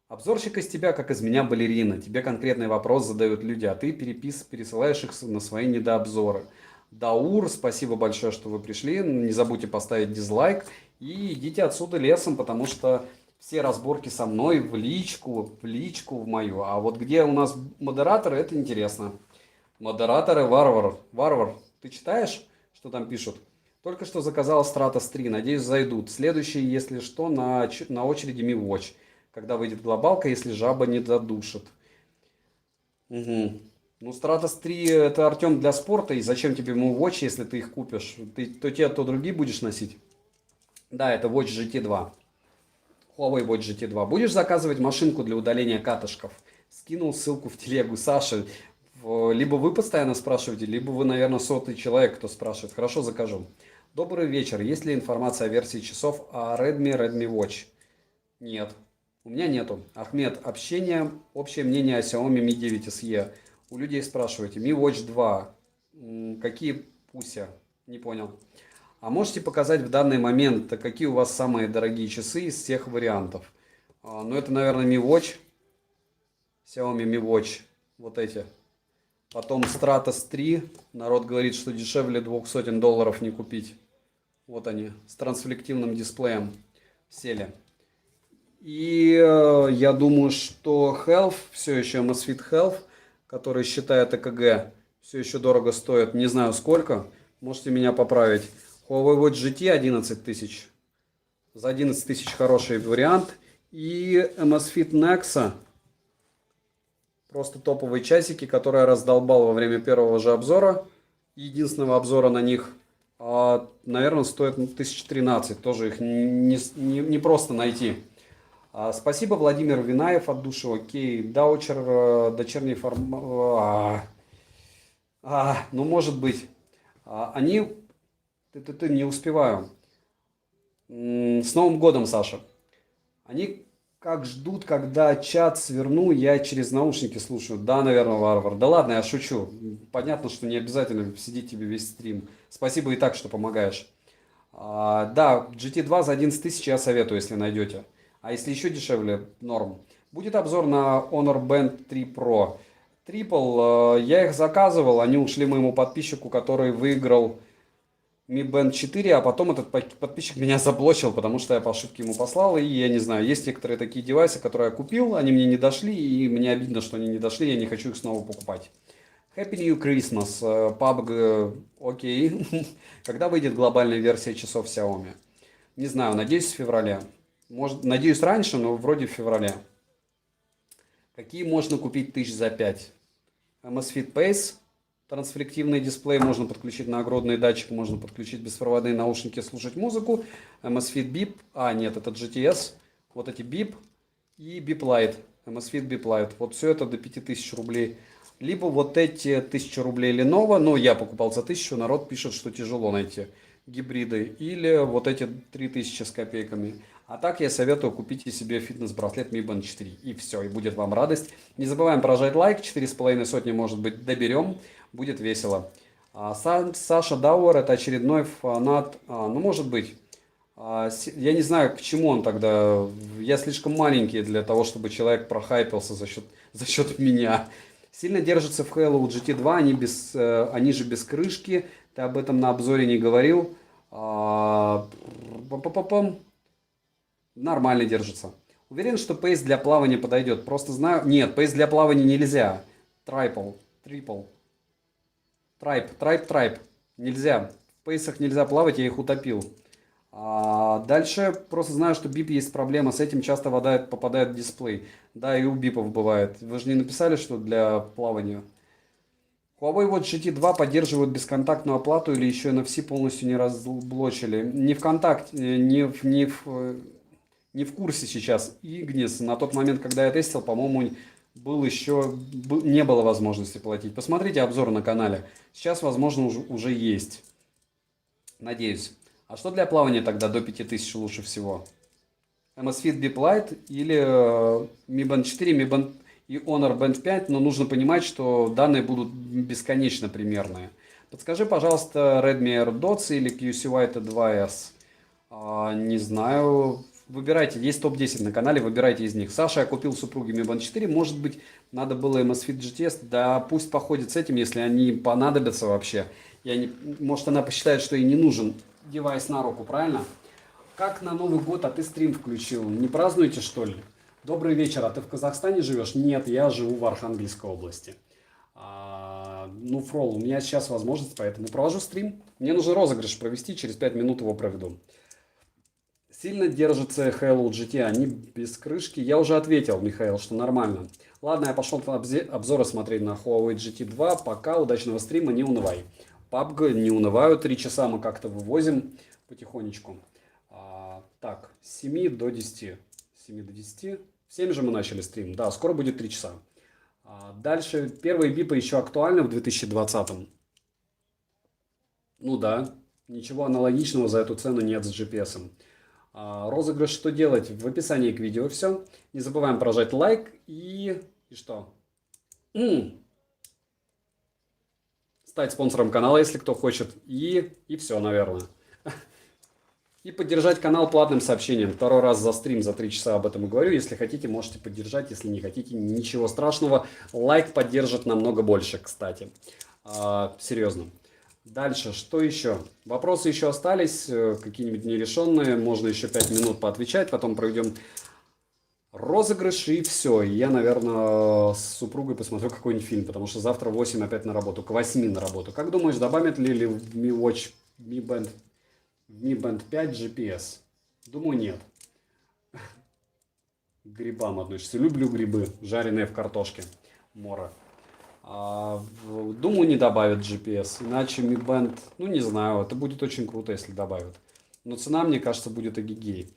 Обзорщик из тебя, как из меня балерина. Тебе конкретный вопрос задают люди, а ты пересылаешь их на свои недообзоры. Даур, спасибо большое, что вы пришли. Не забудьте поставить дизлайк. И идите отсюда лесом, потому что все разборки со мной в личку в мою. А вот где у нас модераторы, это интересно. Модераторы Варвар, ты читаешь, что там пишут? Только что заказал Stratos 3, надеюсь зайдут. Следующий, если что, на очереди Mi Watch. Когда выйдет глобалка, если жаба не задушит. Угу. Ну, Stratos 3 это, Артем, для спорта. И зачем тебе Mi Watch, если ты их купишь? Ты то те, то другие будешь носить. Да, это Watch GT2. Huawei Watch GT2. Будешь заказывать машинку для удаления катышков? Скинул ссылку в телегу Саши. Либо вы постоянно спрашиваете, либо вы, наверное, сотый человек, кто спрашивает. Хорошо, закажу. Добрый вечер. Есть ли информация о версии часов о Redmi Watch? Нет. У меня нету. Ахмед, общее мнение о Xiaomi Mi 9 SE. У людей спрашиваете. Mi Watch 2. Какие пуся? Не понял. А можете показать в данный момент, какие у вас самые дорогие часы из всех вариантов? Ну, это, наверное, Mi Watch. Xiaomi Mi Watch. Вот эти. Потом Stratos 3. Народ говорит, что дешевле $200 не купить. Вот они. С трансфлективным дисплеем. Сели. И я думаю, что Health, все еще Amazfit Health, который считает ЭКГ, все еще дорого стоит. Не знаю сколько. Можете меня поправить. Huawei Watch GT 11 тысяч. За 11 тысяч хороший вариант. И Amazfit Nexa. Просто топовые часики, которые я раздолбал во время первого же обзора. Единственного обзора на них, наверное, стоит 1013. Тоже их не просто найти. Спасибо, Владимир Винаев от души. Окей. Даучер, дочерний формат. Ну, может быть. Они... Ты не успеваю. С Новым годом, Саша. Они как ждут, когда чат сверну, я через наушники слушаю. Да, наверное, Варвар. Да ладно, я шучу. Понятно, что не обязательно сидеть тебе весь стрим. Спасибо и так, что помогаешь. Да, GT2 за 11 тысяч я советую, если найдете. А если еще дешевле, норм. Будет обзор на Honor Band 3 Pro. Triple, я их заказывал, они ушли моему подписчику, который выиграл Mi Band 4, а потом этот подписчик меня заблочил, потому что я по ошибке ему послал, и я не знаю, есть некоторые такие девайсы, которые я купил, они мне не дошли, и мне обидно, что они не дошли, я не хочу их снова покупать. Happy New Christmas, PUBG, окей. Когда выйдет глобальная версия часов Xiaomi? Не знаю, надеюсь, в феврале. Может, надеюсь, раньше, но вроде в феврале. Какие можно купить тысяч за 5? Amazfit Pace. Трансфлективный дисплей, можно подключить на огородный датчик, можно подключить беспроводные наушники, слушать музыку. Amazfit Beep, нет, это GTS. Вот эти Beep и Beep Lite. Amazfit Beep Lite. Вот все это до 5000 рублей. Либо вот эти 1000 рублей Lenovo, но я покупал за 1000, народ пишет, что тяжело найти гибриды. Или вот эти 3000 с копейками. А так я советую купите себе фитнес-браслет Mi Band 4. И все, и будет вам радость. Не забываем прожать лайк, 4,5 сотни, может быть, доберем. Будет весело. Саша Дауэр, это очередной фанат. Ну, может быть. Я не знаю, к чему он тогда. Я слишком маленький для того, чтобы человек прохайпился за счет меня. Сильно держится в Halo GT2, они же без крышки. Ты об этом на обзоре не говорил. Па-па-па-пам. Нормально держится. Уверен, что пейс для плавания подойдет. Просто знаю... Нет, пейс для плавания нельзя. Трипл. Трайп. Нельзя. В пейсах нельзя плавать, я их утопил. Дальше просто знаю, что бип есть проблема с этим. Часто вода попадает в дисплей. Да, и у бипов бывает. Вы же не написали, что для плавания? Huawei Watch GT2 поддерживают бесконтактную оплату или еще NFC полностью не разблочили? Не в контакте, не в курсе сейчас. Игнис на тот момент, когда я тестил, по-моему, не было возможности платить. Посмотрите обзор на канале. Сейчас, возможно, уже есть. Надеюсь. А что для плавания тогда до 5000 лучше всего? Amazfit Bip Lite или Mi Band 4, Mi Band и Honor Band 5, но нужно понимать, что данные будут бесконечно примерные. Подскажи, пожалуйста, Redmi AirDots или QCY T2S? Не знаю. Выбирайте, есть топ-10 на канале, выбирайте из них. Саша, я купил супруге Mi Band 4, может быть, надо было Amazfit GTS, да пусть походит с этим, если они понадобятся вообще. Может, она посчитает, что ей не нужен девайс на руку, правильно? Как на Новый год, а ты стрим включил? Не празднуете, что ли? Добрый вечер, а ты в Казахстане живешь? Нет, я живу в Архангельской области. Ну, Фрол, у меня сейчас возможность, поэтому провожу стрим. Мне нужно розыгрыш провести, через 5 минут его проведу. Сильно держится Hello GT, они без крышки. Я уже ответил, Михаил, что нормально. Ладно, я пошел обзоры смотреть на Huawei GT2. Пока, удачного стрима, не унывай. PUBG, не унываю, 3 часа мы как-то вывозим потихонечку. Так, с 7 до 10. 7 до 10. В 7 же мы начали стрим. Да, скоро будет 3 часа. Дальше, первые бипы еще актуальны в 2020. Ну да, ничего аналогичного за эту цену нет с GPS. Розыгрыш что делать? В описании к видео все. Не забываем прожать лайк и что? Стать спонсором канала, если кто хочет. И все, наверное. И поддержать канал платным сообщением. Второй раз за стрим, за 3 часа об этом и говорю. Если хотите, можете поддержать. Если не хотите, ничего страшного. Лайк поддержит намного больше, кстати. Серьезно. Дальше, что еще? Вопросы еще остались, какие-нибудь нерешенные. Можно еще 5 минут поотвечать. Потом проведем розыгрыш и все. И я, наверное, с супругой посмотрю какой-нибудь фильм. Потому что завтра в 8 опять на работу. К 8 на работу. Как думаешь, добавят ли в Mi Watch Mi Band 5 GPS? Думаю, нет. К грибам относишься. Люблю грибы, жареные в картошке. Мора. Думаю, не добавят GPS. Иначе Mi Band, ну не знаю, это будет очень круто, если добавят. Но цена, мне кажется, будет эгегей.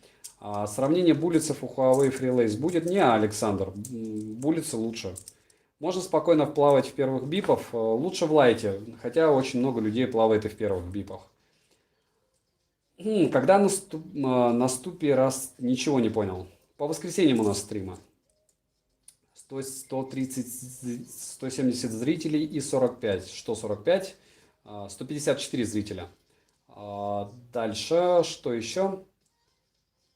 Сравнение буллицев у Huawei FreeLace будет? Не, Александр. Буллицы лучше. Можно спокойно плавать в первых бипах. Лучше в лайте. Хотя очень много людей плавает и в первых бипах. Когда наступит раз... Ничего не понял. По воскресеньям у нас стрима. 130, 170 зрителей и 45. Что 45? 154 зрителя. Дальше, что еще?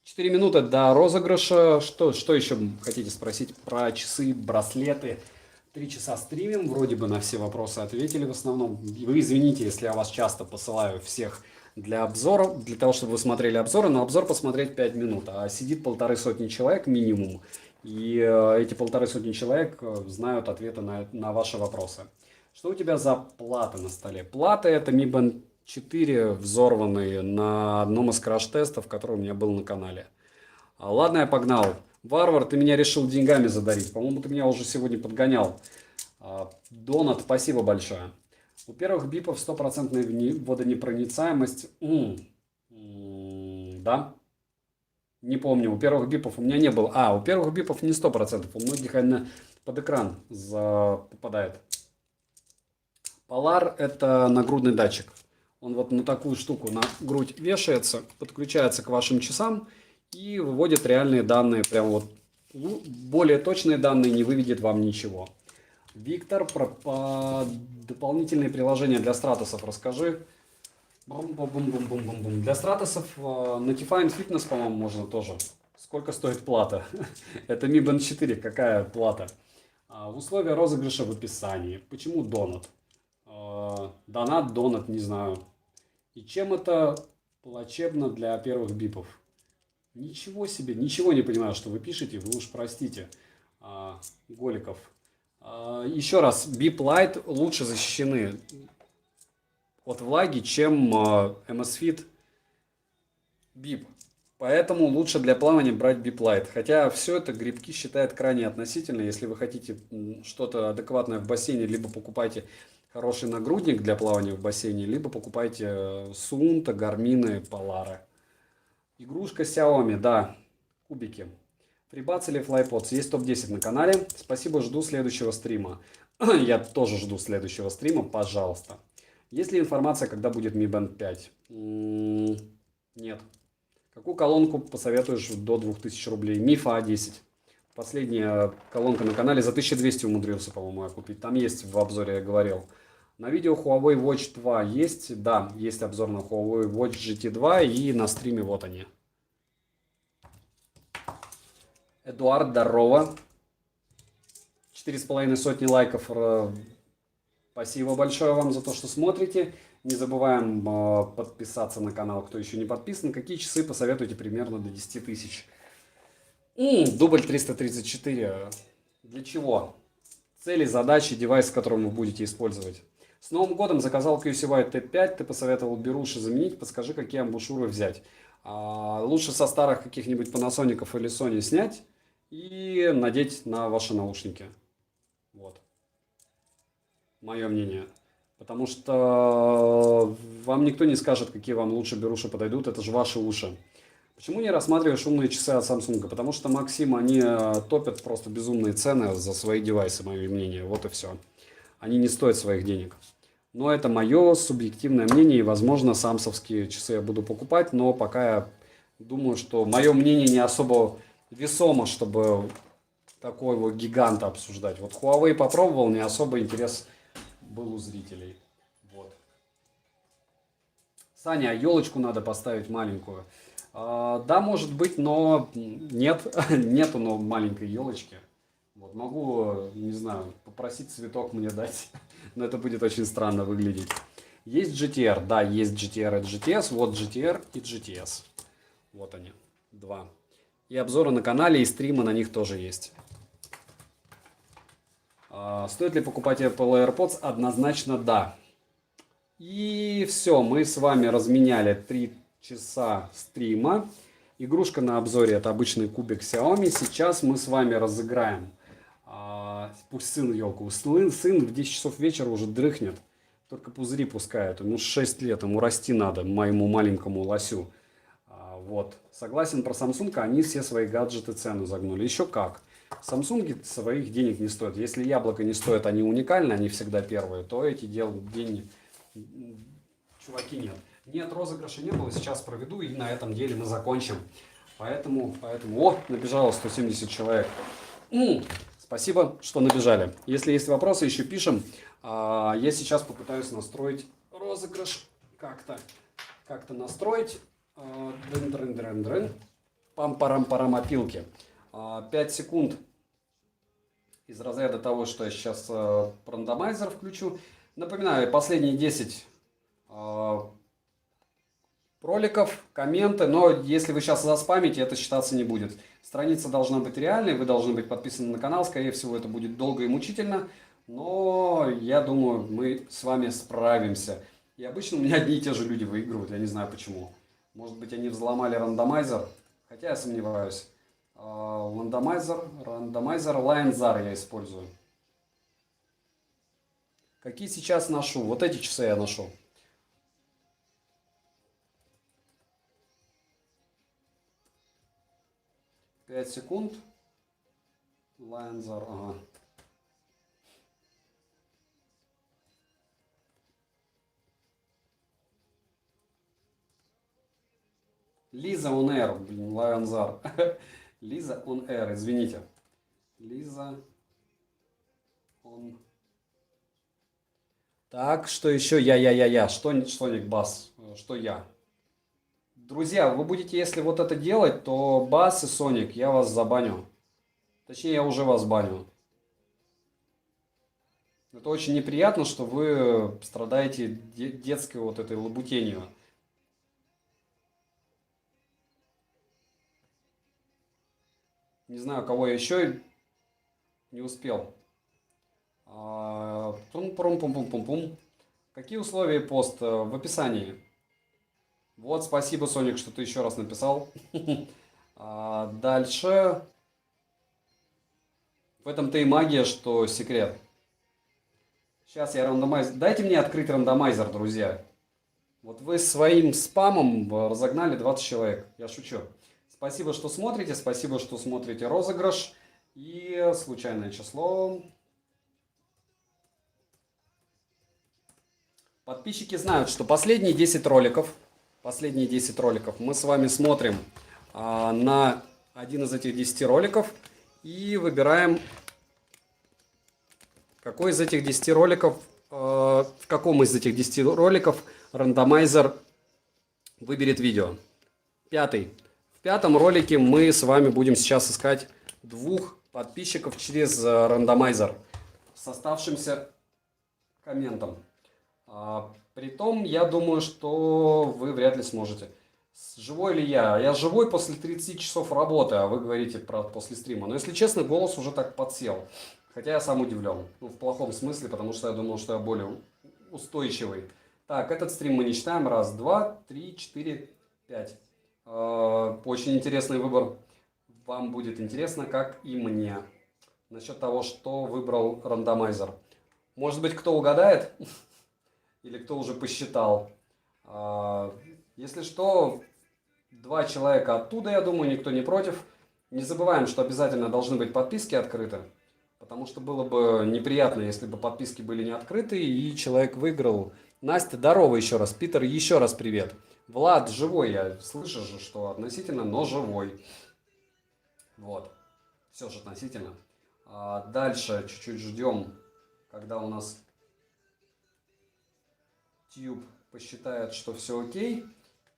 4 минуты до розыгрыша. Что еще хотите спросить про часы, браслеты? 3 часа стримим. Вроде бы на все вопросы ответили в основном. Вы извините, если я вас часто посылаю всех для обзоров, для того, чтобы вы смотрели обзоры. На обзор посмотреть 5 минут. А сидит 150 человек минимум. И эти 150 человек знают ответы на ваши вопросы. Что у тебя за плата на столе? Плата — это Mi Band 4, взорванные на одном из краш-тестов, который у меня был на канале. Ладно, я погнал. Варвар, ты меня решил деньгами задарить. По-моему, ты меня уже сегодня подгонял. Донат, спасибо большое. У первых бипов 100% водонепроницаемость. Да? Не помню, у первых бипов у меня не было. У первых бипов не 100%. У многих она под экран попадает. Polar — это нагрудный датчик. Он вот на такую штуку на грудь вешается, подключается к вашим часам и выводит реальные данные. Прям вот более точные данные не выведет вам ничего. Виктор, про дополнительные приложения для стратусов расскажи. Для стратусов Notifine Fitness, по-моему, можно тоже. Сколько стоит плата? Это Mi Band 4, какая плата? Условия розыгрыша в описании. Почему донат? Донат, не знаю. И чем это Плачебно для первых бипов. Ничего себе, ничего не понимаю, что вы пишете, вы уж простите, Голиков. Еще раз, бип Lite лучше защищены от влаги, чем MS Fit бип. Поэтому лучше для плавания брать бип Lite. Хотя все это грибки считают крайне относительно. Если вы хотите что-то адекватное в бассейне, либо покупайте хороший нагрудник для плавания в бассейне, либо покупайте Сунта, Гармины, Полары. Игрушка Xiaomi, да, кубики. Фрибац или FlyPods, есть топ-10 на канале. Спасибо, жду следующего стрима. Я тоже жду следующего стрима, пожалуйста. Есть ли информация, когда будет Mi Band 5? Нет. Какую колонку посоветуешь до 2000 рублей? Мифа А10. Последняя колонка на канале за 1200 умудрился, по-моему, я купить. Там есть в обзоре, я говорил. На видео Huawei Watch 2 есть? Да, есть обзор на Huawei Watch GT2 и на стриме вот они. Эдуард, здорово. 4,5 лайков. Спасибо большое вам за то, что смотрите. Не забываем подписаться на канал, кто еще не подписан. Какие часы посоветуете примерно до 10 тысяч? Дубль 334. Для чего? Цели, задачи, девайс, которым вы будете использовать. С Новым годом заказал QCY T5. Ты посоветовал беруши заменить. Подскажи, какие амбушюры взять. Лучше со старых каких-нибудь Panasonic или Sony снять и надеть на ваши наушники. Вот. Мое мнение. Потому что вам никто не скажет, какие вам лучше беруши подойдут. Это же ваши уши. Почему не рассматриваешь умные часы от Samsung? Потому что, Максим, они топят просто безумные цены за свои девайсы, мое мнение. Вот и все. Они не стоят своих денег. Но это мое субъективное мнение. И, возможно, самсовские часы я буду покупать. Но пока я думаю, что мое мнение не особо весомо, чтобы такой вот гиганта обсуждать. Вот Huawei попробовал, не особо интерес был у зрителей. Вот. Саня, а елочку надо поставить маленькую. Да, может быть, но нет, нету но маленькой елочки. Вот, могу, не знаю, попросить цветок мне дать, но это будет очень странно выглядеть. Есть GTR, да, есть GTR и GTS, вот GTR и GTS. Вот они, два. И обзоры на канале, и стримы на них тоже есть. Стоит ли покупать Apple AirPods? Однозначно да. И все, мы с вами разменяли 3 часа стрима. Игрушка на обзоре — это обычный кубик Xiaomi. Сейчас мы с вами разыграем. Пусть сын елку. Сын в 10 часов вечера уже дрыхнет. Только пузыри пускает. Ему 6 лет, ему расти надо, моему маленькому лосю. Вот. Согласен про Samsung, они все свои гаджеты цену загнули. Еще как. Samsung своих денег не стоят. Если яблоко не стоит, они уникальны, они всегда первые, то эти деньги чуваки нет. Нет, розыгрыша не было, сейчас проведу, и на этом деле мы закончим. Поэтому, о, набежало 170 человек. Спасибо, что набежали. Если есть вопросы, еще пишем. Я сейчас попытаюсь настроить розыгрыш. Как-то настроить. Пам-парам-парам опилки. 5 секунд из разряда того, что я сейчас рандомайзер включу. Напоминаю, последние 10 роликов, комменты, но если вы сейчас заспамите, это считаться не будет. Страница должна быть реальной, вы должны быть подписаны на канал, скорее всего это будет долго и мучительно, но я думаю, мы с вами справимся. И обычно у меня одни и те же люди выигрывают, я не знаю почему. Может быть, они взломали рандомайзер, хотя я рандомайзер Lionzar я использую. Какие сейчас ношу? Вот эти часы я ношу. Пять секунд. Lionzar, ага. Лиза on Air, блин, Lionzar. Лиза on Air, извините. Лиза on. Так, что еще? Я. Что Ник Бас? Что я? Друзья, вы будете, если вот это делать, то Бас и Соник, я вас забаню. Точнее, я уже вас баню. Это очень неприятно, что вы страдаете детской вот этой лабутенью. Не знаю, кого я еще не успел. Пум-пум-пум-пум-пум. Какие условия и пост в описании? Вот, спасибо, Соник, что ты еще раз написал. Дальше. В этом-то и магия, что секрет. Сейчас я рандомайзер. Дайте мне открыть рандомайзер, друзья. Вот вы своим спамом разогнали 20 человек. Я шучу. Спасибо, что смотрите розыгрыш. И случайное число. Подписчики знают, что последние 10 роликов мы с вами смотрим на один из этих 10 роликов и выбираем, какой из этих 10 роликов, в каком из этих 10 роликов рандомайзер выберет видео. Пятый. В пятом ролике мы с вами будем сейчас искать двух подписчиков через рандомайзер с оставшимся комментом. Притом, я думаю, что вы вряд ли сможете. Живой ли я? Я живой после 30 часов работы, а вы говорите про после стрима. Но, если честно, голос уже так подсел. Хотя я сам удивлен. Ну, в плохом смысле, потому что я думал, что я более устойчивый. Так, этот стрим мы не читаем. Раз, два, три, четыре, пять. Очень интересный выбор. Вам будет интересно, как и мне. Насчет того, что выбрал рандомайзер. Может быть, кто угадает? Или кто уже посчитал. Если что, 2 человека оттуда, я думаю, никто не против. Не забываем, что обязательно должны быть подписки открыты. Потому что было бы неприятно, если бы подписки были не открыты и человек выиграл. Настя, здорово еще раз. Питер, еще раз привет. Влад, живой я. Слышишь же, что относительно, но живой. Вот. Все же относительно. Дальше чуть-чуть ждем, когда у нас YouTube посчитает, что все окей,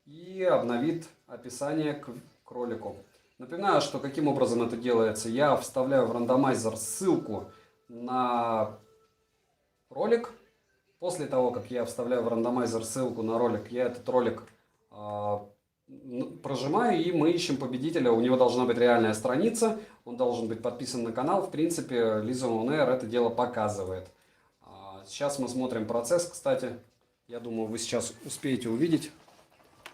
и обновит описание к ролику. Напоминаю, что каким образом это делается. Я вставляю в рандомайзер ссылку на ролик. После того, как я вставляю в рандомайзер ссылку на ролик, я этот ролик прожимаю, и мы ищем победителя. У него должна быть реальная страница, он должен быть подписан на канал. В принципе, Lizon On Air это дело показывает. Сейчас мы смотрим процесс, кстати. Я думаю, вы сейчас успеете увидеть.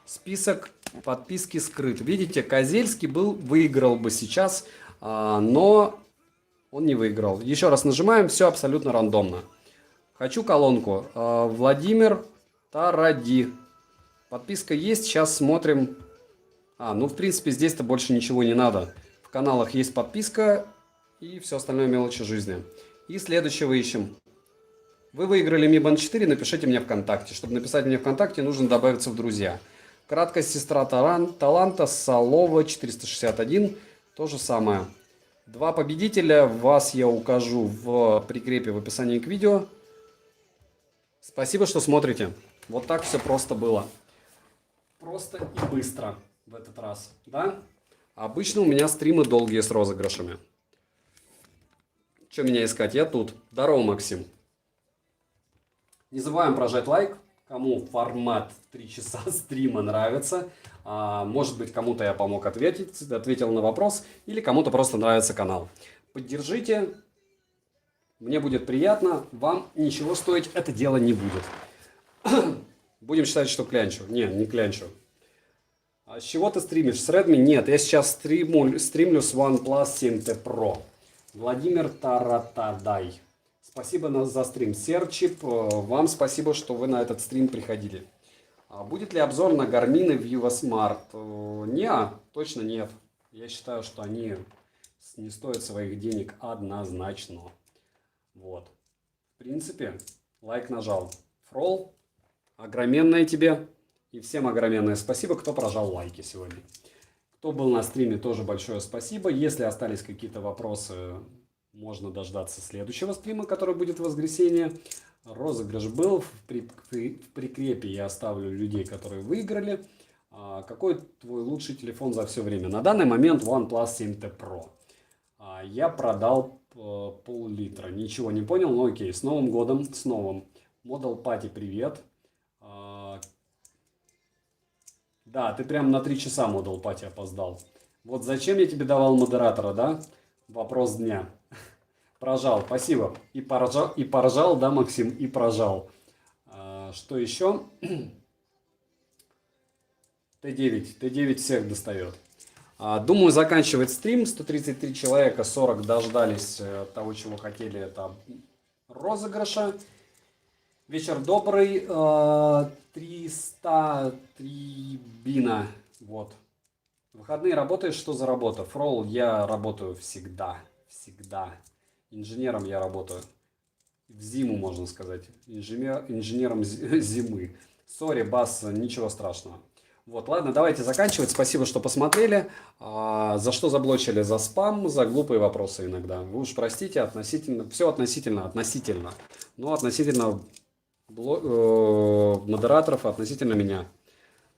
Список подписки скрыт. Видите, Козельский выиграл бы сейчас, но он не выиграл. Еще раз нажимаем, все абсолютно рандомно. Хочу колонку. Владимир Таради. Подписка есть, сейчас смотрим. Ну в принципе здесь-то больше ничего не надо. В каналах есть подписка и все остальное мелочи жизни. И следующего ищем. Вы выиграли Mi Band 4, напишите мне ВКонтакте. Чтобы написать мне ВКонтакте, нужно добавиться в друзья. Краткая сестра таланта, Солова 461. То же самое. 2 победителя. Вас я укажу в прикрепе в описании к видео. Спасибо, что смотрите. Вот так все просто было. Просто и быстро в этот раз. Да? Обычно у меня стримы долгие с розыгрышами. Что меня искать? Я тут. Здорово, Максим. Не забываем прожать лайк, кому формат 3 часа стрима нравится. Может быть, кому-то я помог ответил на вопрос, или кому-то просто нравится канал. Поддержите, мне будет приятно, вам ничего стоить это дело не будет. Будем считать, что клянчу. Не клянчу. А с чего ты стримишь? С Redmi? Нет, я сейчас стримлю с OnePlus 7T Pro. Владимир Таратадай. Спасибо за стрим. Серчип, вам спасибо, что вы на этот стрим приходили. Будет ли обзор на Garmin и Vivo Smart? Не, точно нет. Я считаю, что они не стоят своих денег однозначно. Вот. В принципе, лайк нажал. Фрол, огроменное тебе. И всем огроменное спасибо, кто прожал лайки сегодня. Кто был на стриме, тоже большое спасибо. Если остались какие-то вопросы, можно дождаться следующего стрима, который будет в воскресенье. Розыгрыш был. В прикрепе я оставлю людей, которые выиграли. Какой твой лучший телефон за все время? На данный момент OnePlus 7T Pro. Я продал пол-литра. Ничего не понял, но окей. С Новым годом, с новым. Model Party, привет. Да, ты прям на 3 часа Model Party опоздал. Вот зачем я тебе давал модератора, да? Вопрос дня. Прожал, спасибо. И поржал, да, Максим, и прожал. Что еще? Т9 всех достает. Думаю, заканчивать стрим. 133 человека, 40 дождались того, чего хотели, это розыгрыша. Вечер добрый. 303 бина. Вот. Выходные работаешь? Что за работа? Фрол, я работаю всегда. Всегда. Инженером я работаю. В зиму, можно сказать. Инженером зимы. Сори, Бас, ничего страшного. Вот, ладно, давайте заканчивать. Спасибо, что посмотрели. За что заблочили? За спам, за глупые вопросы иногда. Вы уж простите, относительно, все относительно. Но относительно модераторов, относительно меня.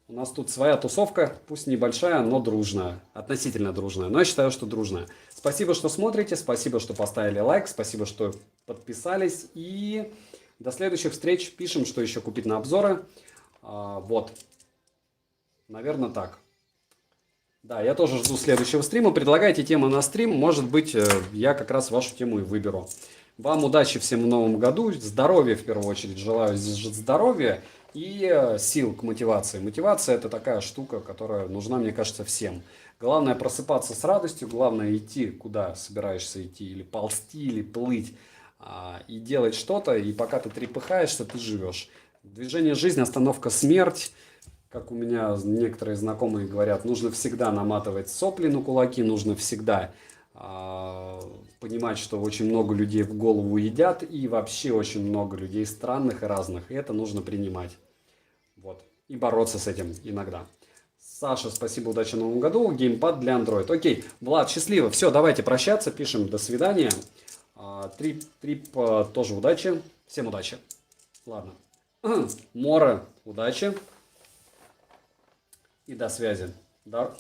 У нас тут своя тусовка, пусть небольшая, но дружная. Относительно дружная, но я считаю, что дружная. Спасибо, что смотрите, спасибо, что поставили лайк, спасибо, что подписались. И до следующих встреч. Пишем, что еще купить на обзоры. Вот. Наверное, так. Да, я тоже жду следующего стрима. Предлагайте темы на стрим. Может быть, я как раз вашу тему и выберу. Вам удачи всем в новом году. Здоровья, в первую очередь. Желаю здоровья и сил к мотивации. Мотивация – это такая штука, которая нужна, мне кажется, всем. Главное просыпаться с радостью. Главное идти, куда собираешься идти. Или ползти, или плыть. И делать что-то. И пока ты трепыхаешься, ты живешь. Движение жизни, остановка, смерть. Как у меня некоторые знакомые говорят, нужно всегда наматывать сопли на кулаки, нужно всегда понимать, что очень много людей в голову едят, и вообще очень много людей странных и разных, и это нужно принимать. Вот. И бороться с этим иногда. Саша, спасибо, удачи в новом году. Геймпад для Android. Окей, Влад, счастливо. Все, давайте прощаться, пишем до свидания. Трип тоже удачи. Всем удачи. Ладно. Мора, удачи. И до связи. Да.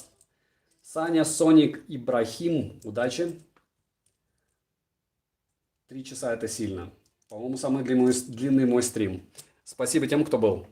Саня, Соник, Ибрахим, удачи. 3 часа это сильно. По-моему, самый длинный мой стрим. Спасибо тем, кто был.